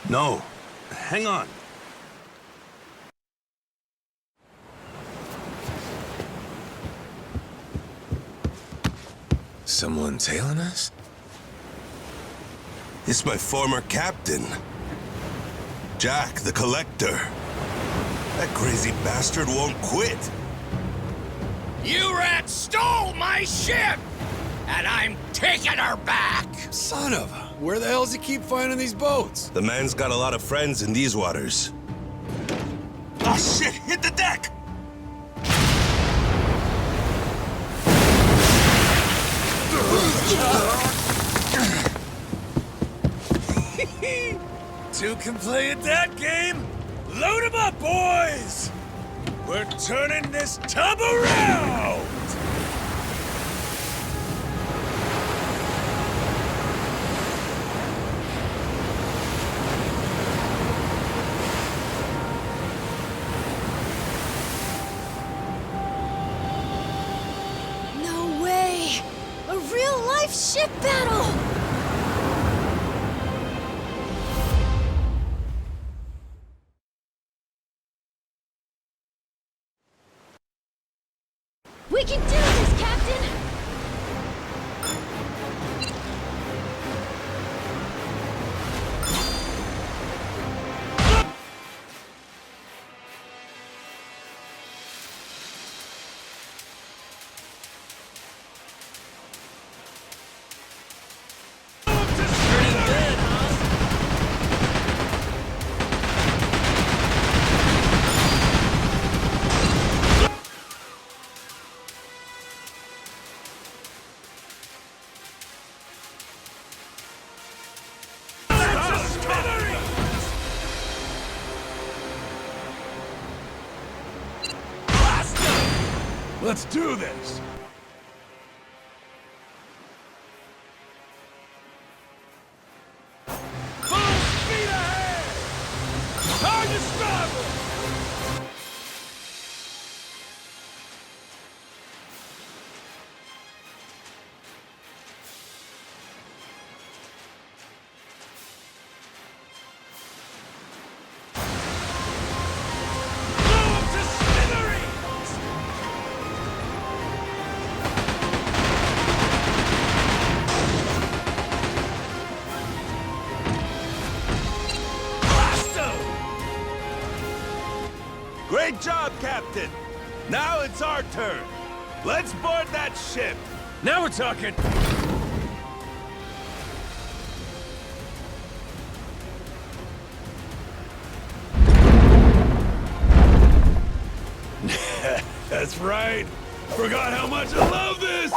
No. Hang on. Someone tailing us? It's my former captain. Jack, the Collector. That crazy bastard won't quit. You rats stole my ship! And I'm taking her back! Son of a... Where the hell does he keep finding these boats? The man's got a lot of friends in these waters. Ah, shit! Hit the deck! Two can play at that game? Load 'em up, boys! We're turning this tub around! No way! A real-life ship battle! We can do this, Captain! Let's do this! Full speed ahead! Target starboard! Blow up to smithereens! Great job, Captain! Now it's our turn. Let's board that ship! Now we're talking! That's right! Forgot how much I love this!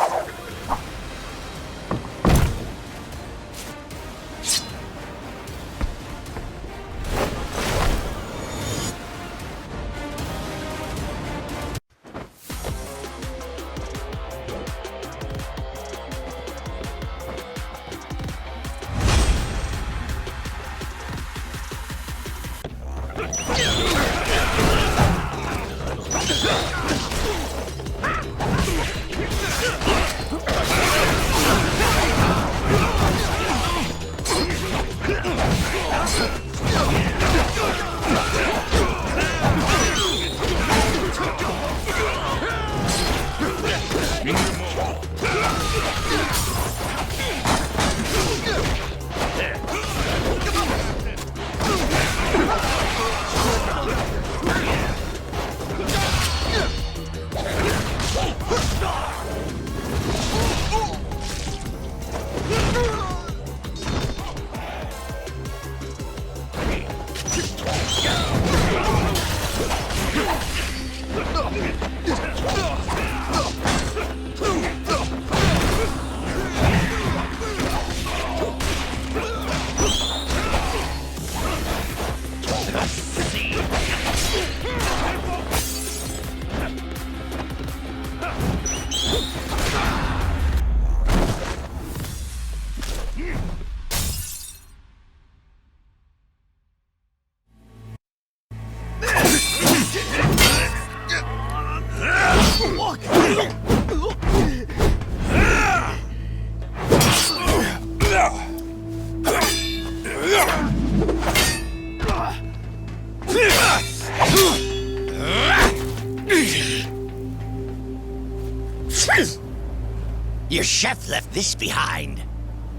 Your chef left this behind.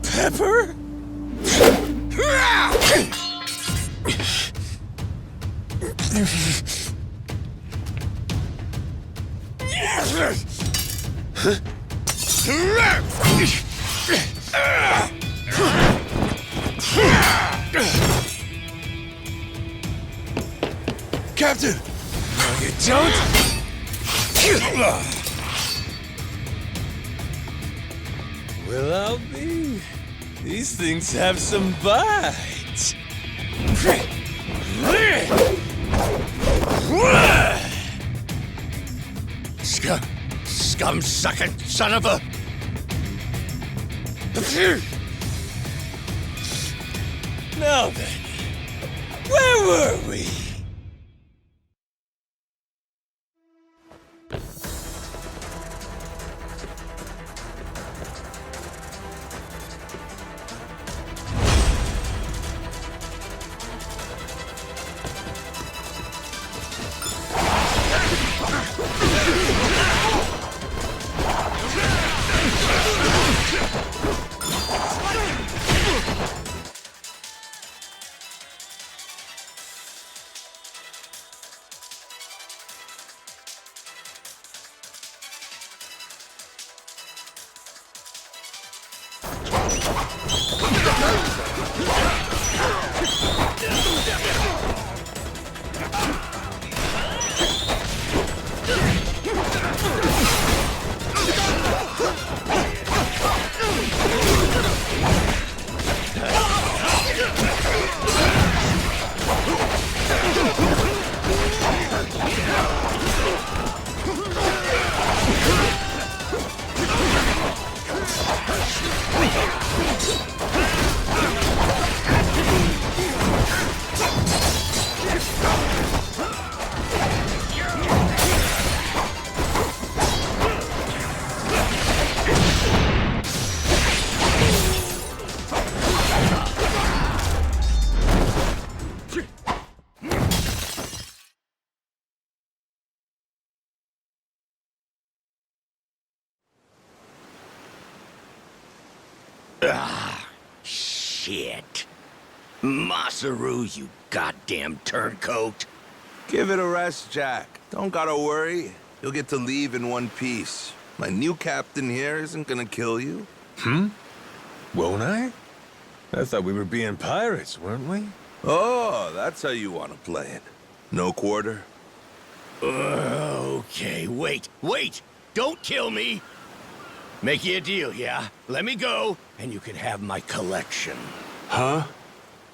Pepper? Captain! No, you don't? Well, I'll be. These things have some bite. Scum-sucking son of a... Now then, where were we? Ah, shit. Masaru, you goddamn turncoat. Give it a rest, Jack. Don't gotta worry. You'll get to leave in one piece. My new captain here isn't gonna kill you. Won't I? I thought we were being pirates, weren't we? Oh, that's how you want to play it. No quarter? Okay, wait. Don't kill me. Make you a deal, yeah? Let me go, and you can have my collection. Huh?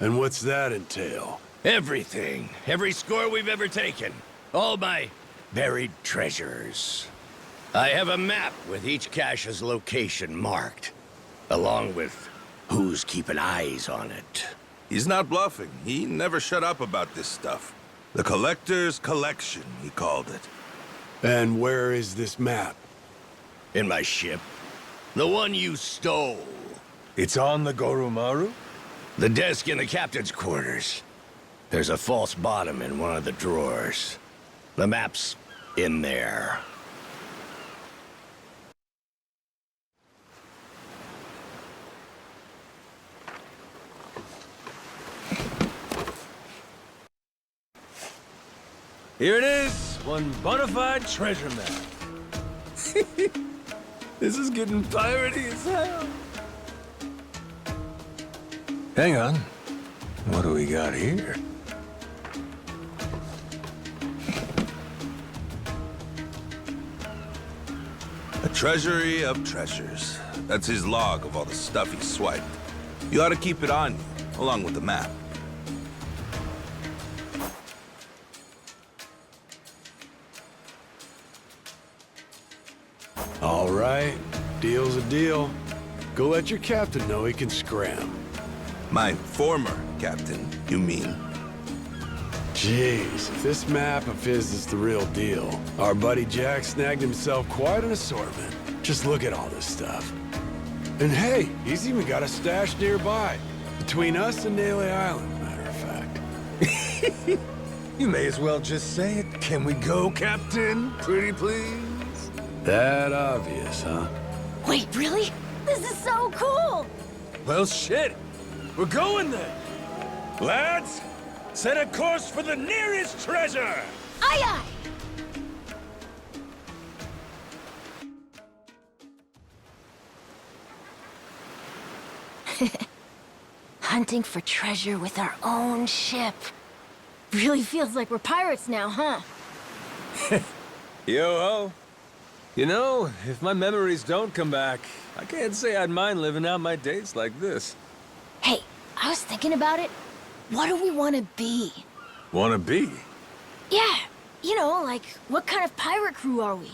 And what's that entail? Everything. Every score we've ever taken. All my buried treasures. I have a map with each cache's location marked, along with who's keeping eyes on it. He's not bluffing. He never shut up about this stuff. The Collector's Collection, he called it. And where is this map? In my ship. The one you stole. It's on the Goromaru? The desk in the captain's quarters. There's a false bottom in one of the drawers. The map's in there. Here it is, one bona fide treasure map. This is getting piratey as hell. Hang on. What do we got here? A treasury of treasures. That's his log of all the stuff he swiped. You ought to keep it on you, along with the map. All right, deal's a deal. Go let your captain know he can scram. My former captain, you mean? Jeez, if this map of his is the real deal, our buddy Jack snagged himself quite an assortment. Just look at all this stuff. And hey, he's even got a stash nearby, between us and Nele Island, matter of fact. You may as well just say it. Can we go, Captain? Pretty please? That obvious, huh? Wait, really? This is so cool! Well, shit. We're going then. Lads, set a course for the nearest treasure! Aye, aye! Hunting for treasure with our own ship. Really feels like we're pirates now, huh? Yo-ho. You know, if my memories don't come back, I can't say I'd mind living out my days like this. Hey, I was thinking about it. What do we want to be? Wanna be? Yeah, you know, like, what kind of pirate crew are we?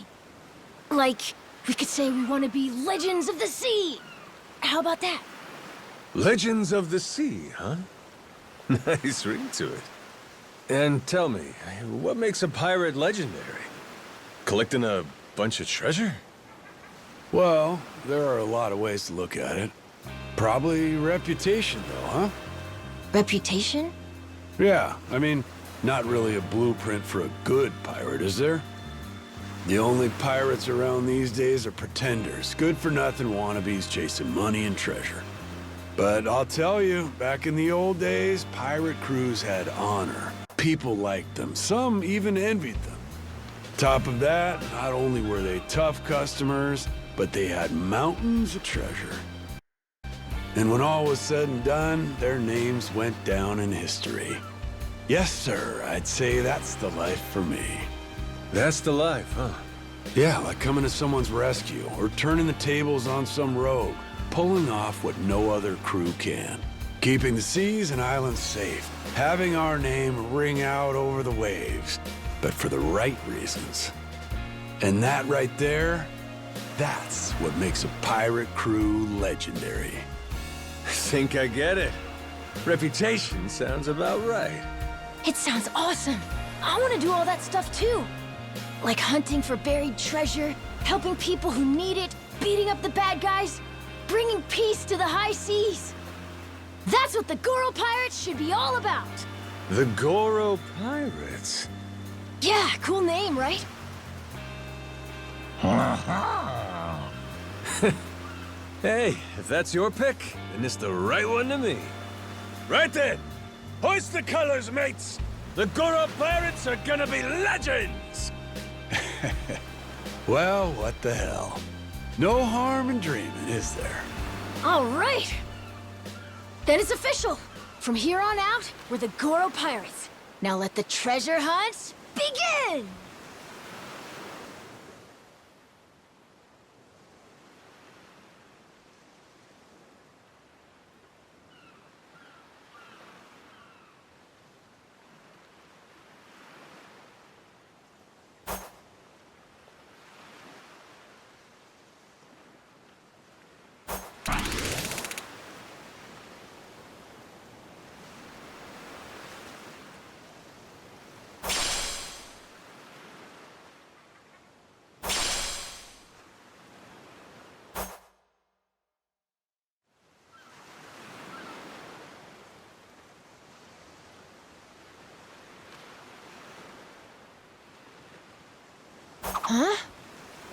Like, we could say we want to be Legends of the Sea. How about that? Legends of the Sea, huh? Nice ring to it. And tell me, what makes a pirate legendary? Collecting a bunch of treasure? Well, there are a lot of ways to look at it. Probably reputation, though, huh? Reputation? Yeah, I mean, not really a blueprint for a good pirate, is there? The only pirates around these days are pretenders, good-for-nothing wannabes chasing money and treasure. But I'll tell you, back in the old days, pirate crews had honor. People liked them, some even envied them. Top of that, not only were they tough customers, but they had mountains of treasure. And when all was said and done, their names went down in history. Yes, sir, I'd say that's the life for me. That's the life, huh? Yeah, like coming to someone's rescue, or turning the tables on some rogue, pulling off what no other crew can. Keeping the seas and islands safe, having our name ring out over the waves, but for the right reasons. And that right there, that's what makes a pirate crew legendary. I think I get it. Reputation sounds about right. It sounds awesome. I want to do all that stuff too. Like hunting for buried treasure, helping people who need it, beating up the bad guys, bringing peace to the high seas. That's what the Goro Pirates should be all about. The Goro Pirates? Yeah, cool name, right? Hey, if that's your pick, then it's the right one to me. Right then! Hoist the colors, mates! The Goro pirates are gonna be legends! Well, what the hell? No harm in dreaming, is there? All right! Then it's official! From here on out, we're the Goro Pirates. Now let the treasure hunt begin! Huh?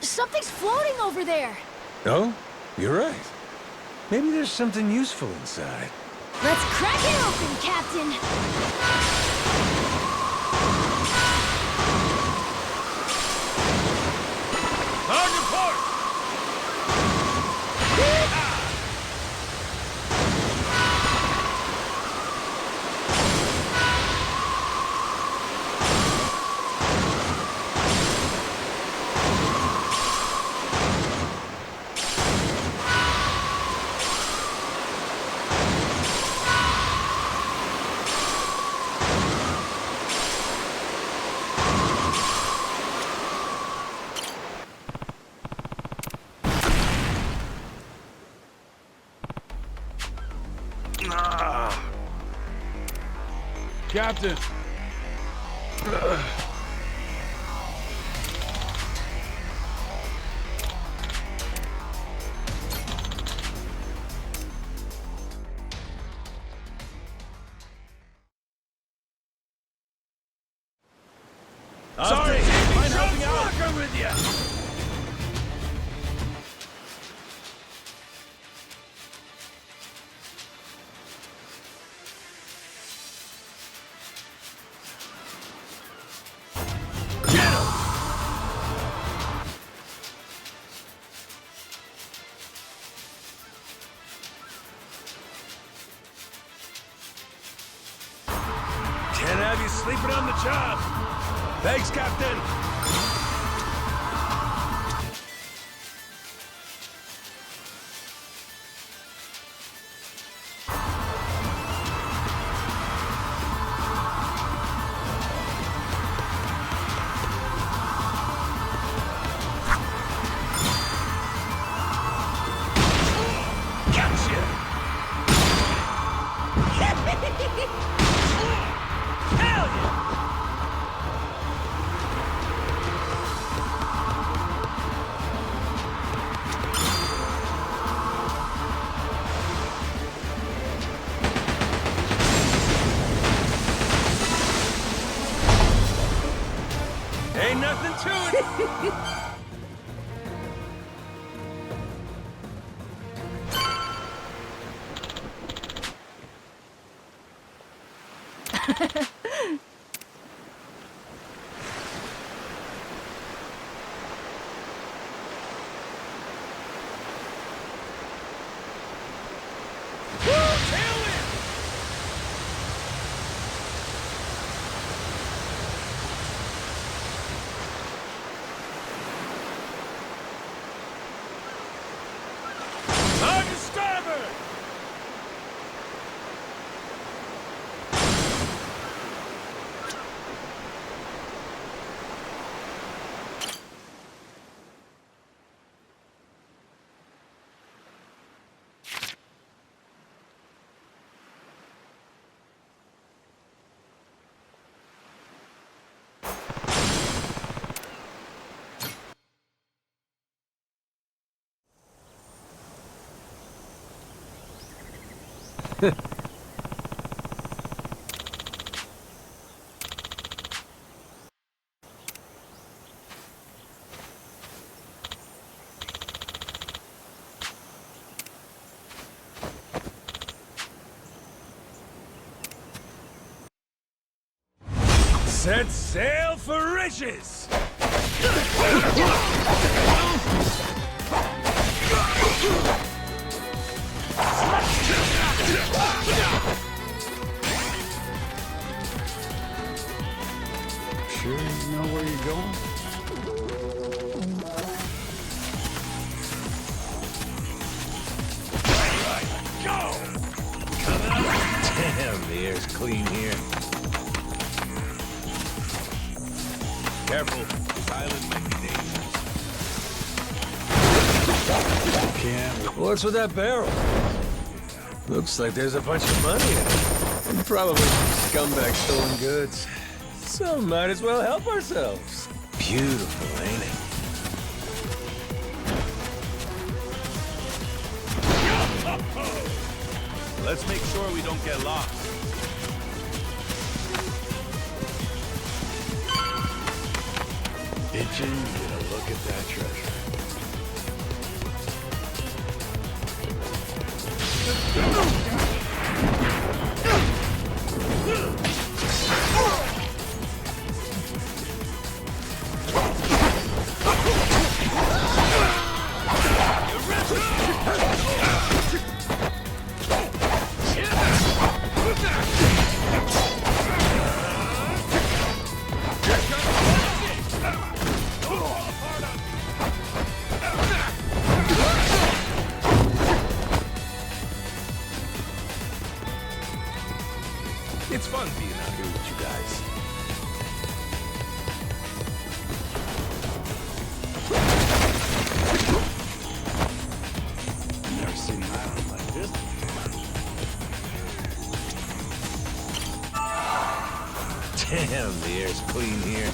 Something's floating over there! Oh, you're right. Maybe there's something useful inside. Let's crack it open, Captain! On your port! Captain! Sorry, mind helping out with you. Can't have you sleeping on the job. Thanks, Captain. Gotcha. Hell yeah! Ain't nothing to it. On your starboard! Set sail for riches! Sure you know where you're going? Damn, the air's clean here. Careful, this island might be dangerous. Can't. What's with that barrel? Looks like there's a bunch of money in it. And probably some scumbag stolen goods. So might as well help ourselves. Beautiful, ain't it? Let's make sure we don't get lost. Itching to get a look at that treasure. It's fun being out here with you guys. Never seen an island like this. Damn, the air's clean here.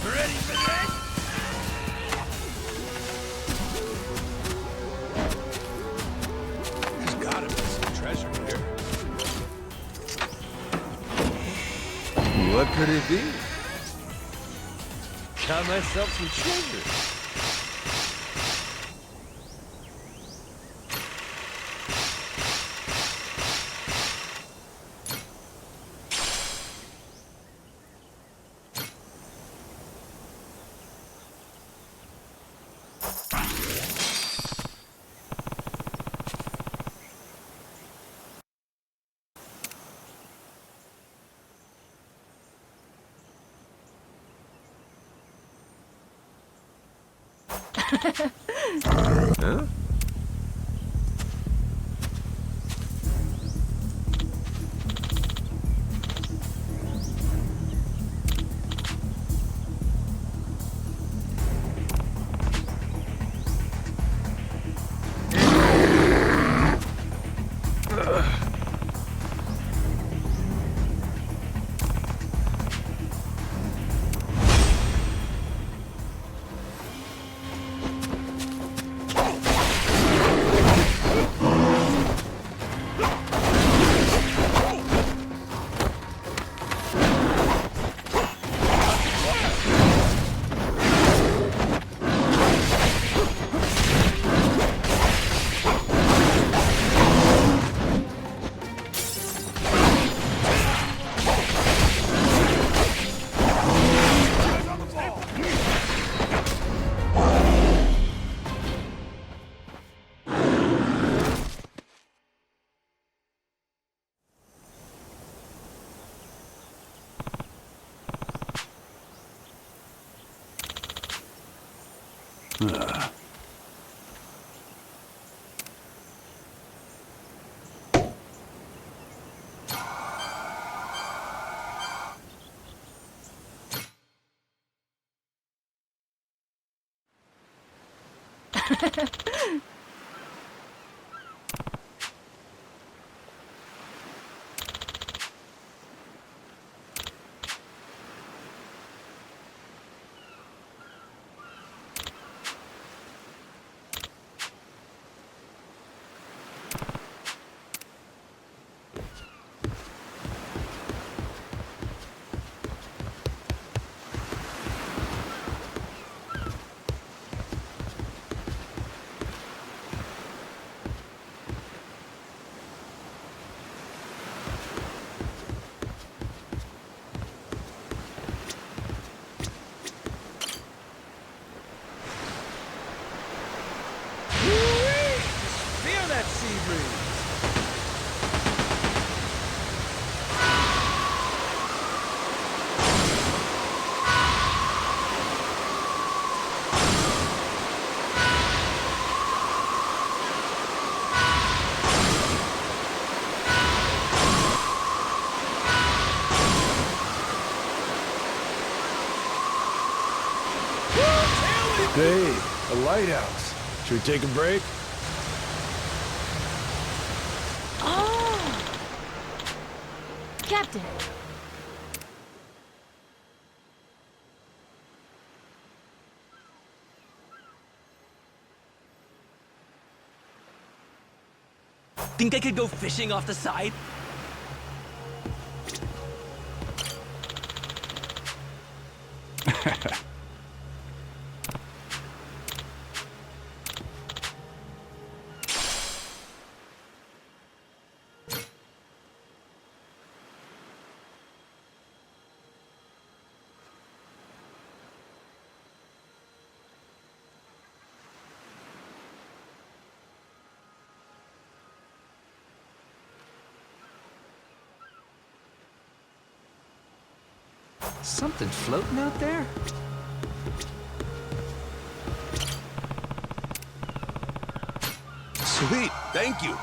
Ready for this? There's gotta be some treasure here. What could it be? Got myself some treasure. Huh? Hey, a lighthouse. Should we take a break? Oh! Captain. Think I could go fishing off the side? Something floating out there? Sweet, thank you.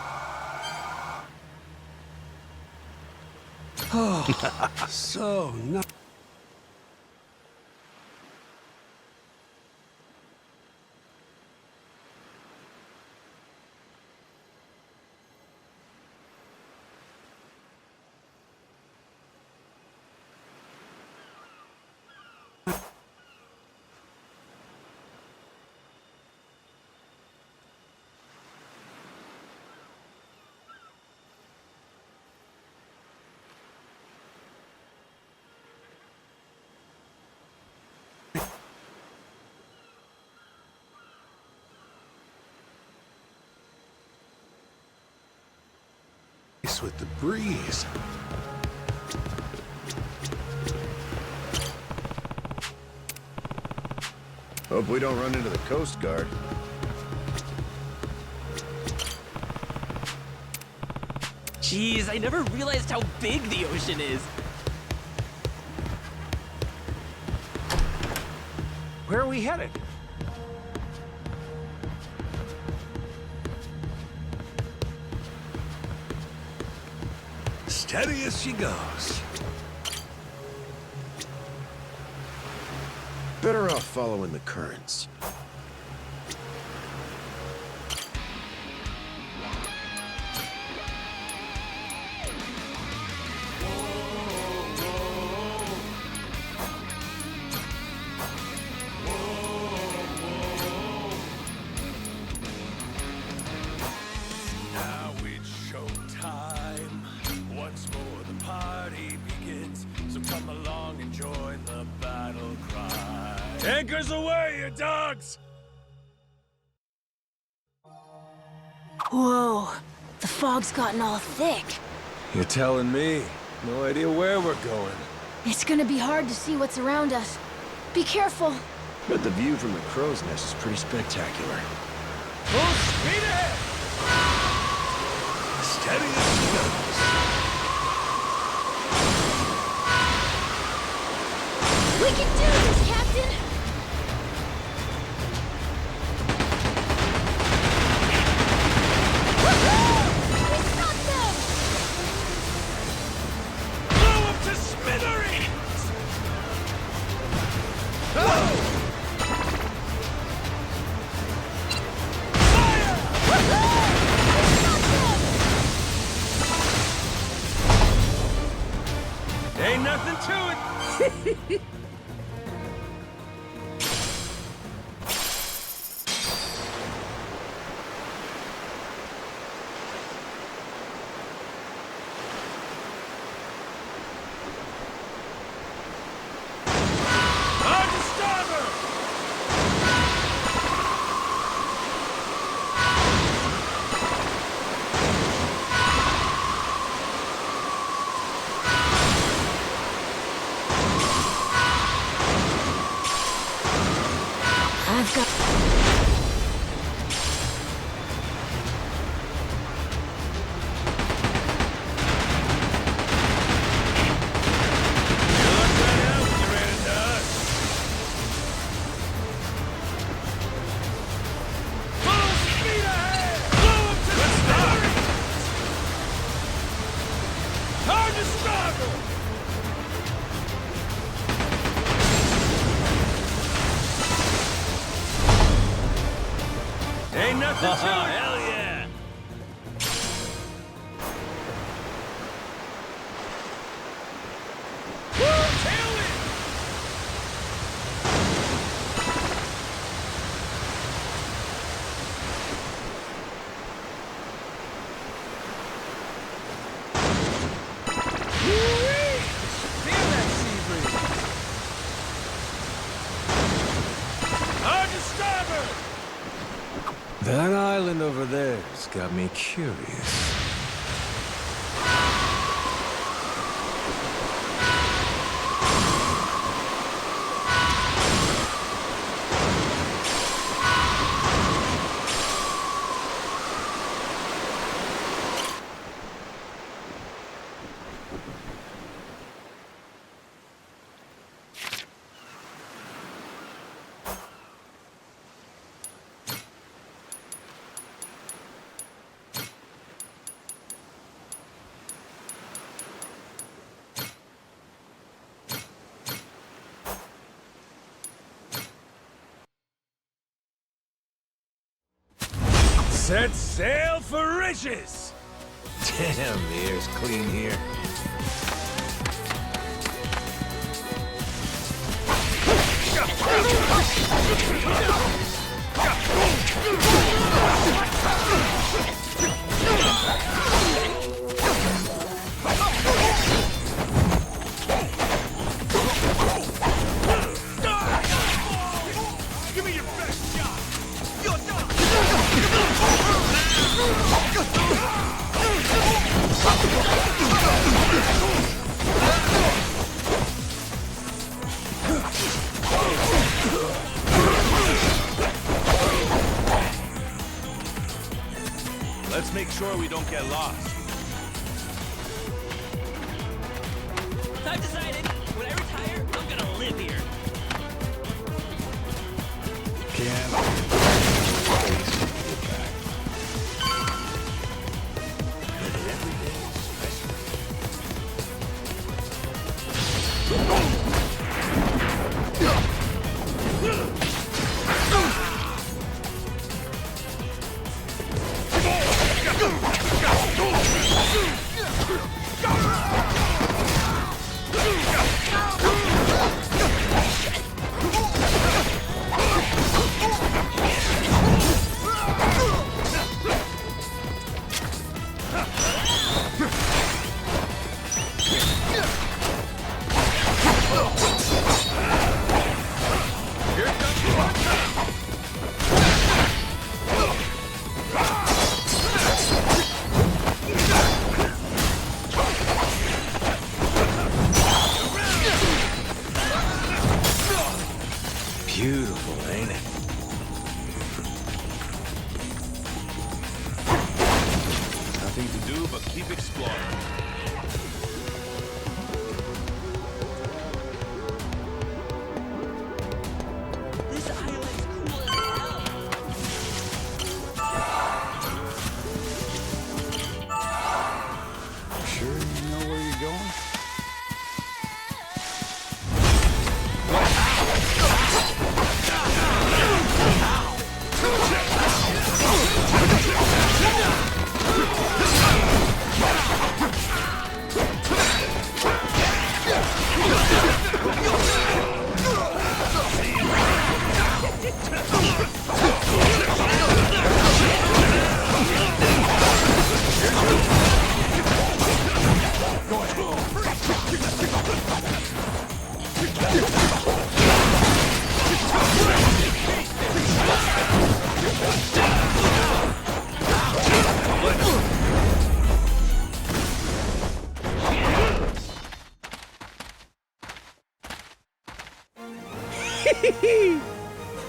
So nice. With the breeze. Hope we don't run into the Coast Guard. Jeez, I never realized how big the ocean is. Where are we headed? Steady as she goes. Better off following the currents. Now it's showtime. Once more the party begins. So come along and join the battle cry. Anchors away, you dogs! Whoa, the fog's gotten all thick. You're telling me. No idea where we're going. It's gonna be hard to see what's around us. Be careful. But the view from the crow's nest is pretty spectacular. Full speed ahead! Steady as she goes. We can do this, Captain! Woohoo! We stopped them! Blow up to smithereens! Woohoo! We stopped them! Ain't nothing to it! On to starboard! I've got... Hell yeah! That island over there's got me curious. Set sail for riches! Damn, the air's clean here. Give me your best shot! You're done! Let's make sure we don't get lost. I've decided, when I retire, I'm gonna live here. Beautiful, ain't it? Nothing to do but keep exploring. This island's cool as hell. Sure you know where you're going?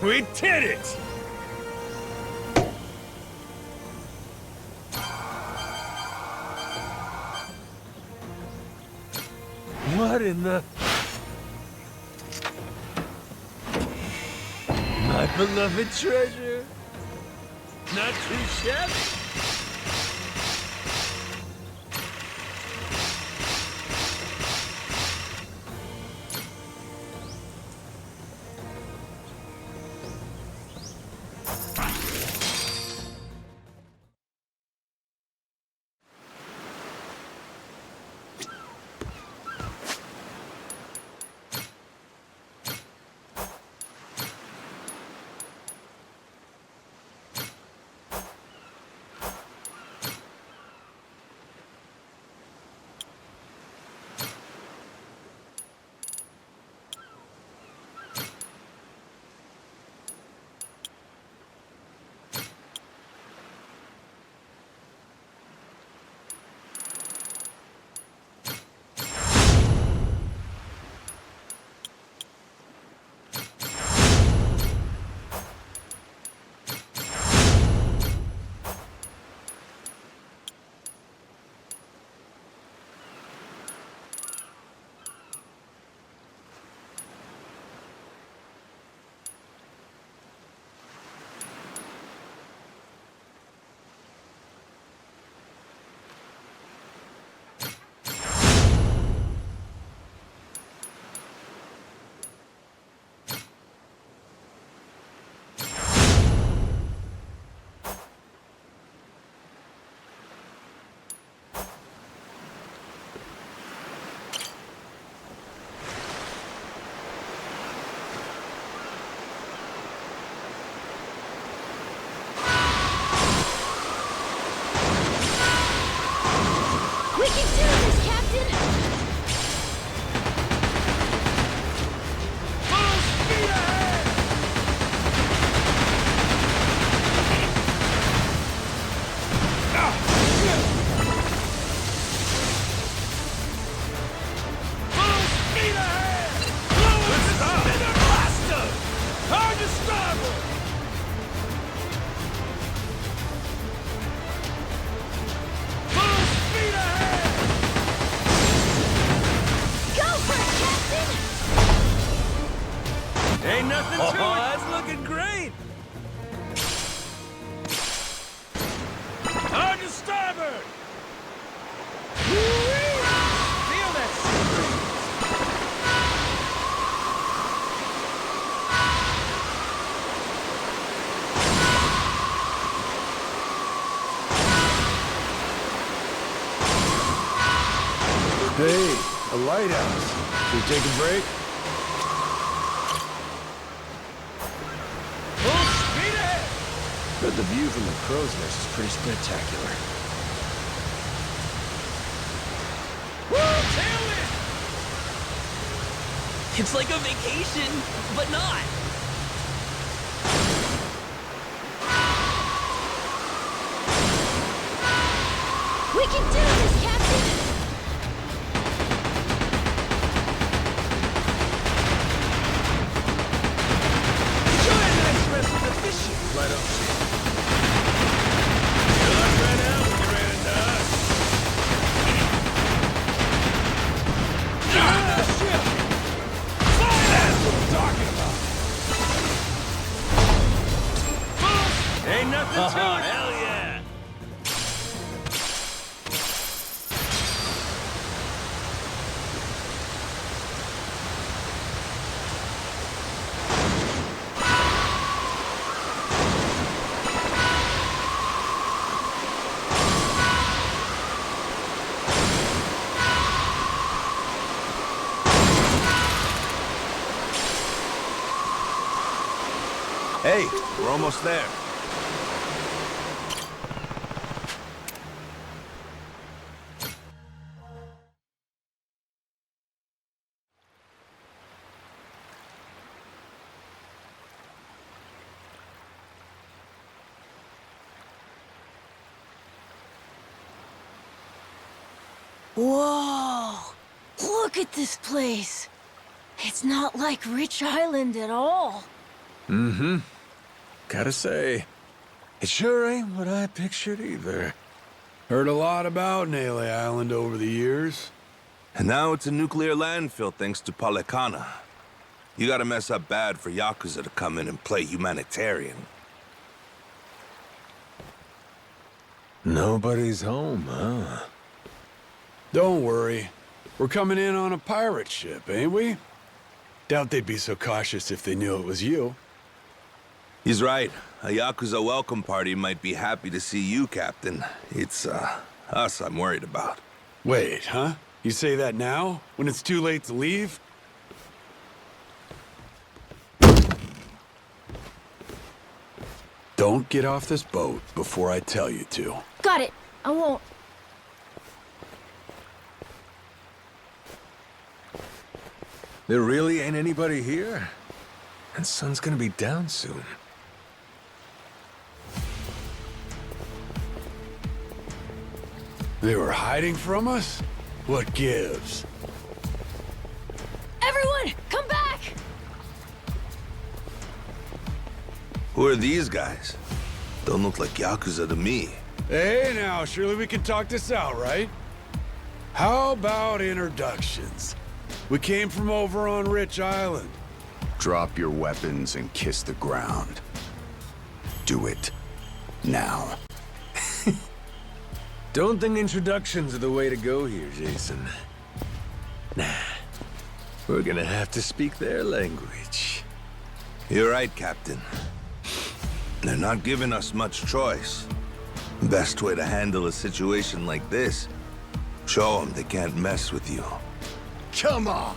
We did it! What in the... My beloved treasure? Not too shabby. Ain't nothing to it. that's looking great. On to starboard! Feel that sea breeze. Hey, a lighthouse. Should we take a break? Full speed ahead! But the view from the crow's nest is pretty spectacular. Woo, tailwind! It's like a vacation, but not. We can do this, Captain! Enjoy a nice rest of the fishing, why don't you? Good luck right now when you're ready to die. Get in the ship! That's what I'm talking about! Ain't nothing to it! Hell yeah! Hey, we're almost there. Whoa! Look at this place! It's not like Rich Island at all. Mm-hmm. Gotta say, it sure ain't what I pictured either. Heard a lot about Nele Island over the years. And now it's a nuclear landfill thanks to Policana. You gotta mess up bad for Yakuza to come in and play humanitarian. Nobody's home, huh? Don't worry. We're coming in on a pirate ship, ain't we? Doubt they'd be so cautious if they knew it was you. He's right. A Yakuza welcome party might be happy to see you, Captain. It's, us I'm worried about. Wait, huh? You say that now? When it's too late to leave? Don't get off this boat before I tell you to. Got it. I won't. There really ain't anybody here? And sun's gonna be down soon. They were hiding from us? What gives? Everyone, come back! Who are these guys? Don't look like Yakuza to me. Hey now, surely we can talk this out, right? How about introductions? We came from over on Rich Island. Drop your weapons and kiss the ground. Do it. Now. Don't think introductions are the way to go here, Jason. Nah. We're gonna have to speak their language. You're right, Captain. They're not giving us much choice. Best way to handle a situation like this, show them they can't mess with you. Come on!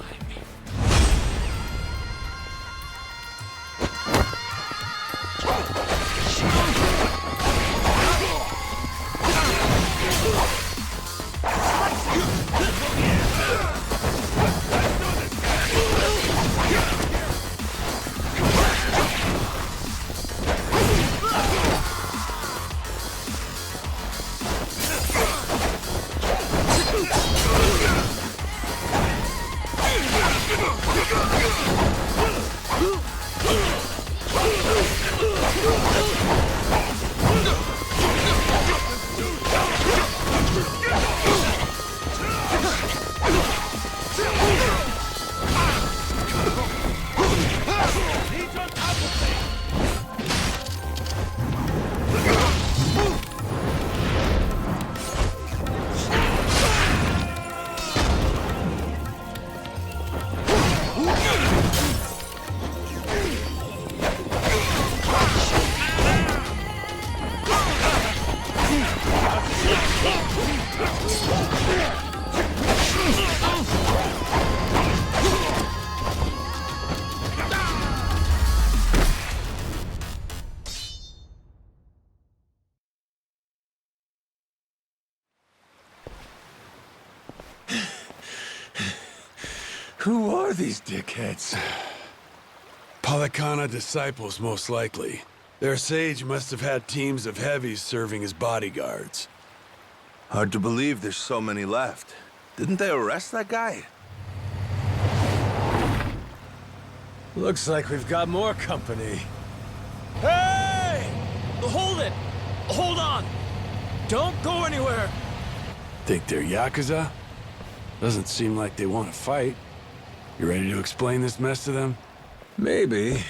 Who are these dickheads? Palikana disciples, most likely. Their sage must have had teams of heavies serving as bodyguards. Hard to believe there's so many left. Didn't they arrest that guy? Looks like we've got more company. Hey! Hold it! Hold on! Don't go anywhere! Think they're Yakuza? Doesn't seem like they want to fight. You ready to explain this mess to them? Maybe.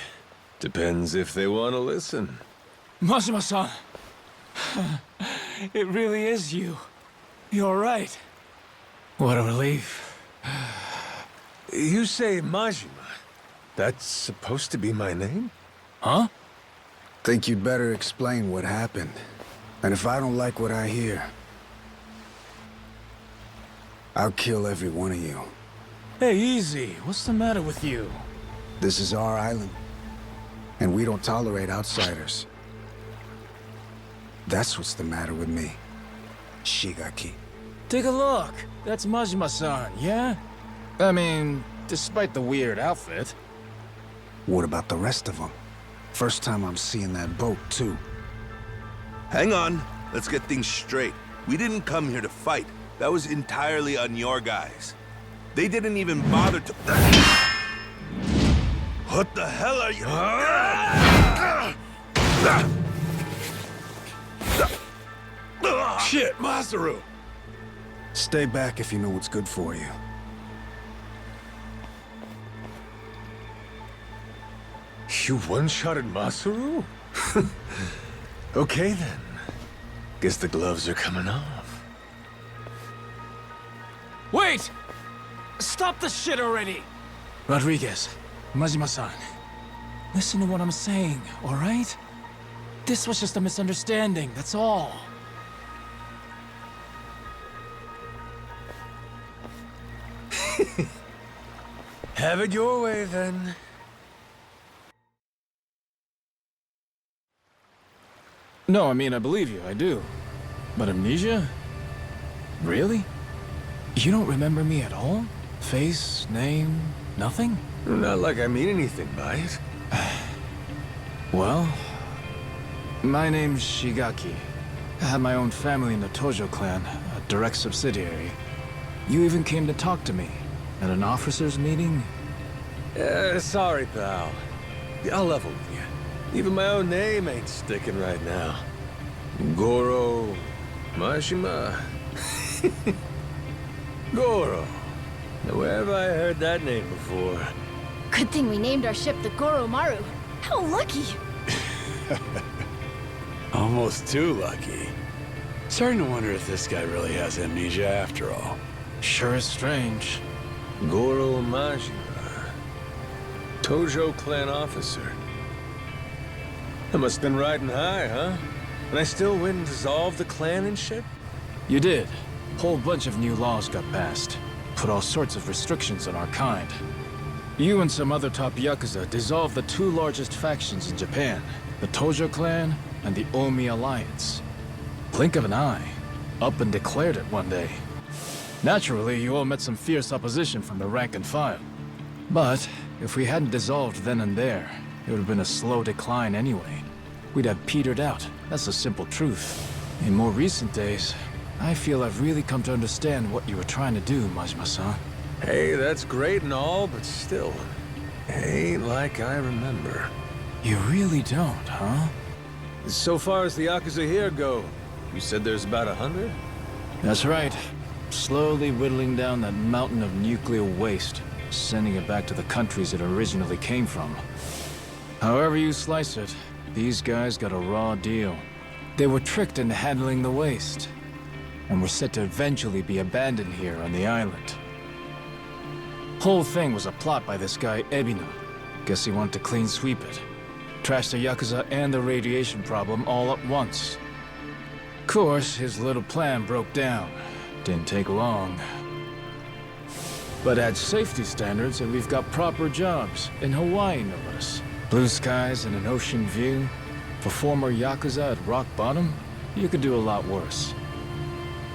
Depends if they want to listen. Majima-san! It really is you. You're right. What a relief. You say Majima. That's supposed to be my name? Huh? Think you'd better explain what happened. And if I don't like what I hear, I'll kill every one of you. Hey, easy. What's the matter with you? This is our island, and we don't tolerate outsiders. That's what's the matter with me, Shigaki. Take a look. That's Majima-san, yeah? I mean, despite the weird outfit. What about the rest of them? First time I'm seeing that boat, too. Hang on. Let's get things straight. We didn't come here to fight. That was entirely on your guys. They didn't even bother to... What the hell are you... Shit, Masaru! Stay back if you know what's good for you. You one-shotted Masaru? Okay then. Guess the gloves are coming off. Wait! Stop the shit already! Rodriguez, Majima-san, listen to what I'm saying, all right? This was just a misunderstanding, that's all. Have it your way then. No, I mean, I believe you, I do. But amnesia? Really? You don't remember me at all? Face, name, nothing? Not like I mean anything by it. Well, my name's Shigaki. I had my own family in the Tojo clan, a direct subsidiary. You even came to talk to me at an officers' meeting? Sorry, pal. I'll level with you. Even my own name ain't sticking right now. Goro Majima. Goro. Now, where have I heard that name before? Good thing we named our ship the Goromaru. How lucky! Almost too lucky. Starting to wonder if this guy really has amnesia after all. Sure is strange. Goro Majima. Tojo clan officer. I must have been riding high, huh? And I still win and dissolve the clan and shit? You did. Whole bunch of new laws got passed. Put all sorts of restrictions on our kind. You and some other top Yakuza dissolved the two largest factions in Japan, the Tojo clan and the Omi Alliance. Blink of an eye. Up and declared it one day. Naturally, you all met some fierce opposition from the rank and file. But if we hadn't dissolved then and there, it would have been a slow decline anyway. We'd have petered out. That's the simple truth. In more recent days, I feel I've really come to understand what you were trying to do, Majima-san. Hey, that's great and all, but still, ain't like I remember. You really don't, huh? So far as the Yakuza here go, you said there's about 100? That's right. Slowly whittling down that mountain of nuclear waste, sending it back to the countries it originally came from. However you slice it, these guys got a raw deal. They were tricked into handling the waste, and were set to eventually be abandoned here on the island. Whole thing was a plot by this guy, Ebina. Guess he wanted to clean sweep it. Trash the Yakuza and the radiation problem all at once. Of course, his little plan broke down. Didn't take long. But add safety standards and we've got proper jobs, in Hawaii no less. Blue skies and an ocean view. For former Yakuza at rock bottom, you could do a lot worse.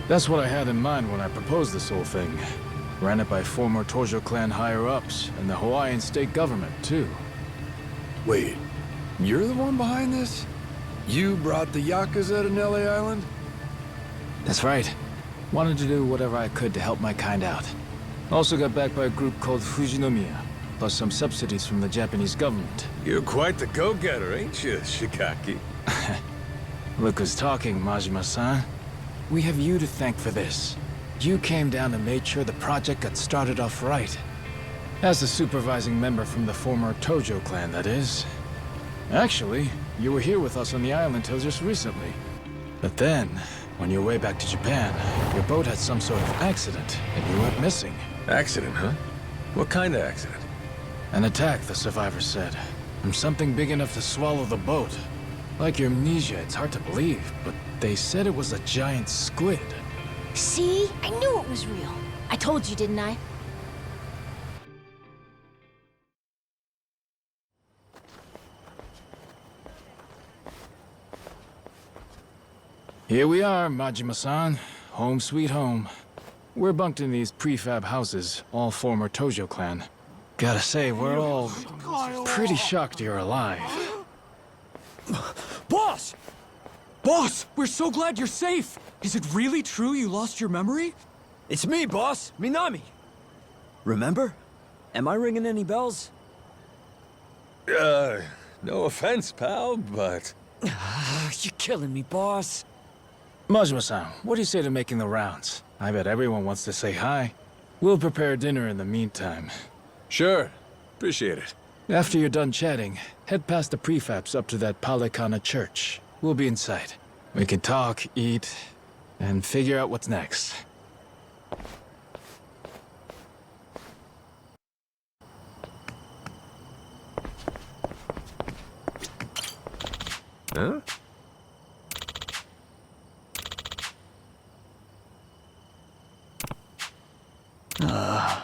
That's what I had in mind when I proposed this whole thing. Ran it by former Tojo clan higher-ups, and the Hawaiian state government, too. Wait, you're the one behind this? You brought the Yakuza to Nele Island? That's right. Wanted to do whatever I could to help my kind out. Also got backed by a group called Fujinomiya, plus some subsidies from the Japanese government. You're quite the go-getter, ain't you, Shikaki? Look who's talking, Majima-san. We have you to thank for this. You came down and made sure the project got started off right. As a supervising member from the former Tojo clan, that is. Actually, you were here with us on the island till just recently. But then, on your way back to Japan, your boat had some sort of accident, and you went missing. Accident, huh? What kind of accident? An attack, the survivors said. From something big enough to swallow the boat. Like your amnesia, it's hard to believe, but they said it was a giant squid. See? I knew it was real. I told you, didn't I? Here we are, Majima-san. Home sweet home. We're bunked in these prefab houses, all former Tojo clan. Gotta say, we're all pretty shocked you're alive. Boss! Boss, we're so glad you're safe! Is it really true you lost your memory? It's me, boss! Minami! Remember? Am I ringing any bells? No offense, pal, but... You're killing me, boss. Majima-san, what do you say to making the rounds? I bet everyone wants to say hi. We'll prepare dinner in the meantime. Sure. Appreciate it. After you're done chatting, head past the prefabs up to that Palekana church. We'll be inside. We can talk, eat, and figure out what's next. Huh? Huh?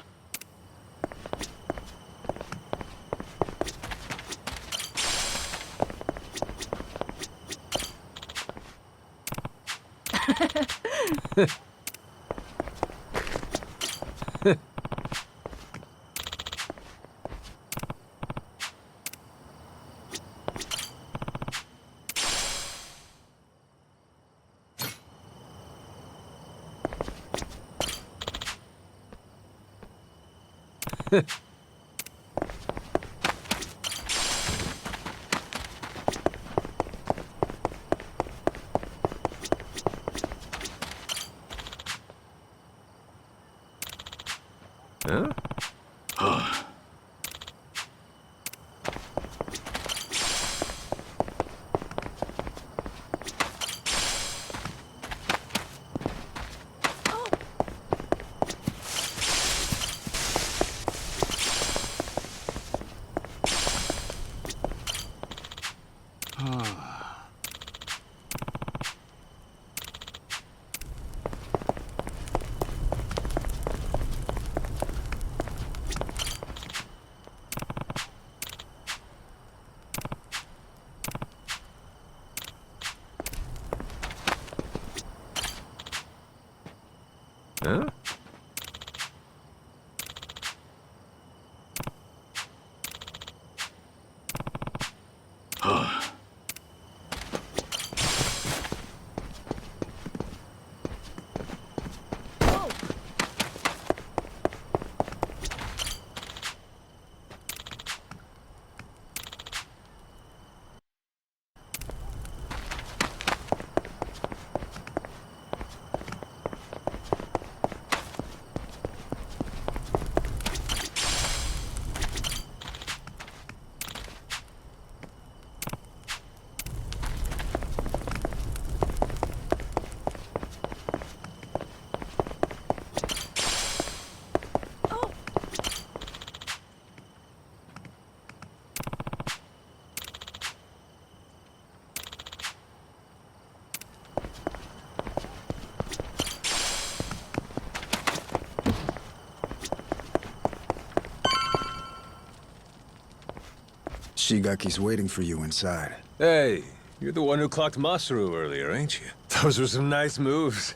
Shigaki's waiting for you inside. Hey, you're the one who clocked Masaru earlier, ain't you? Those were some nice moves.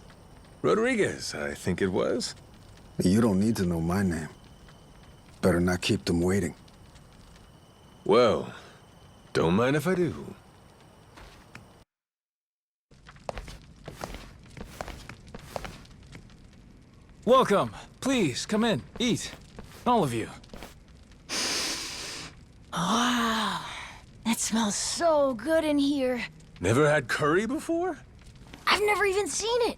Rodriguez, I think it was. You don't need to know my name. Better not keep them waiting. Well, don't mind if I do. Welcome. Please, come in. Eat. All of you. Wow. It smells so good in here. Never had curry before? I've never even seen it.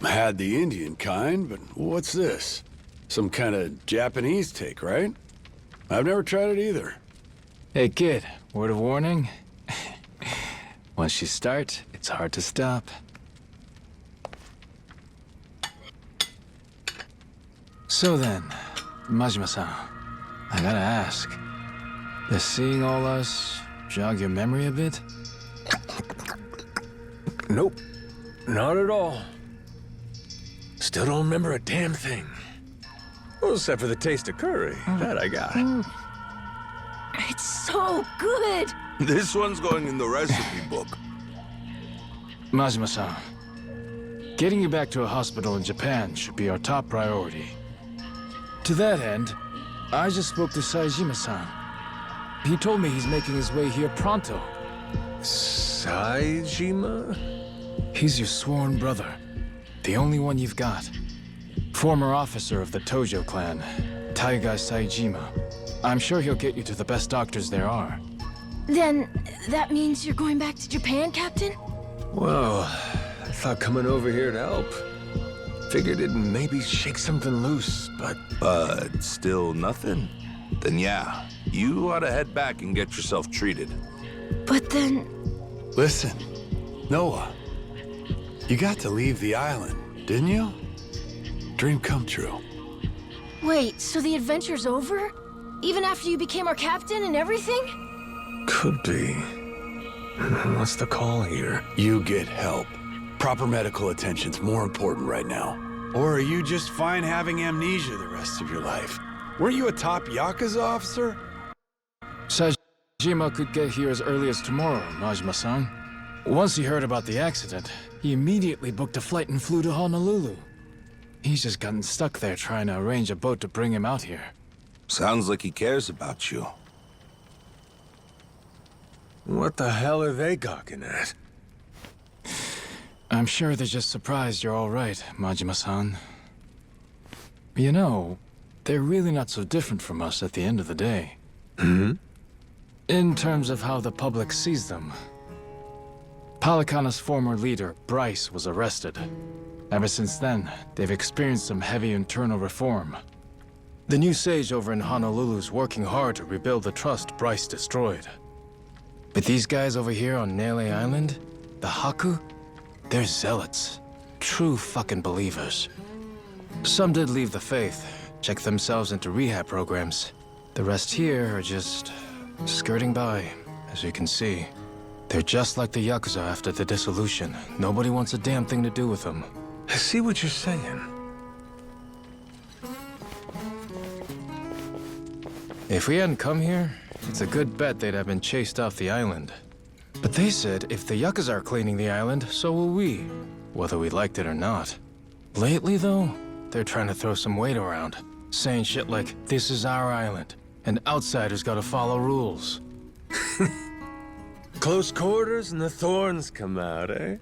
I had the Indian kind, but what's this? Some kind of Japanese take, right? I've never tried it either. Hey, kid. Word of warning. Once you start, it's hard to stop. So then, Majima-san, I gotta ask, does seeing all us jog your memory a bit? Nope. Not at all. Still don't remember a damn thing. Well, except for the taste of curry. That I got. It's so good. This one's going in the recipe book. Majima-san, getting you back to a hospital in Japan should be our top priority. To that end, I just spoke to Saejima-san. He told me he's making his way here pronto. Saejima? He's your sworn brother. The only one you've got. Former officer of the Tojo clan, Taiga Saejima. I'm sure he'll get you to the best doctors there are. Then, that means you're going back to Japan, Captain? Well, I thought coming over here to help. Figured it'd maybe shake something loose, but still nothing? Then yeah, you ought to head back and get yourself treated. But then... Listen, Noah, you got to leave the island, didn't you? Dream come true. Wait, so the adventure's over? Even after you became our captain and everything? Could be. What's the call here? You get help. Proper medical attention's more important right now. Or are you just fine having amnesia the rest of your life? Weren't you a top Yakuza officer? Saejima could get here as early as tomorrow, Majima-san. Once he heard about the accident, he immediately booked a flight and flew to Honolulu. He's just gotten stuck there trying to arrange a boat to bring him out here. Sounds like he cares about you. What the hell are they gawking at? I'm sure they're just surprised you're all right, Majima-san. You know, they're really not so different from us at the end of the day. Hmm? In terms of how the public sees them. Palikana's former leader, Bryce, was arrested. Ever since then, they've experienced some heavy internal reform. The new sage over in Honolulu's working hard to rebuild the trust Bryce destroyed. But these guys over here on Nele Island, the Haku, they're zealots. True fucking believers. Some did leave the faith, check themselves into rehab programs. The rest here are just skirting by, as you can see. They're just like the Yakuza after the dissolution. Nobody wants a damn thing to do with them. I see what you're saying. If we hadn't come here, it's a good bet they'd have been chased off the island. But they said if the Yakuza are cleaning the island, so will we, whether we liked it or not. Lately, though, they're trying to throw some weight around, saying shit like, this is our island, and outsiders gotta follow rules. Close quarters and the thorns come out, eh?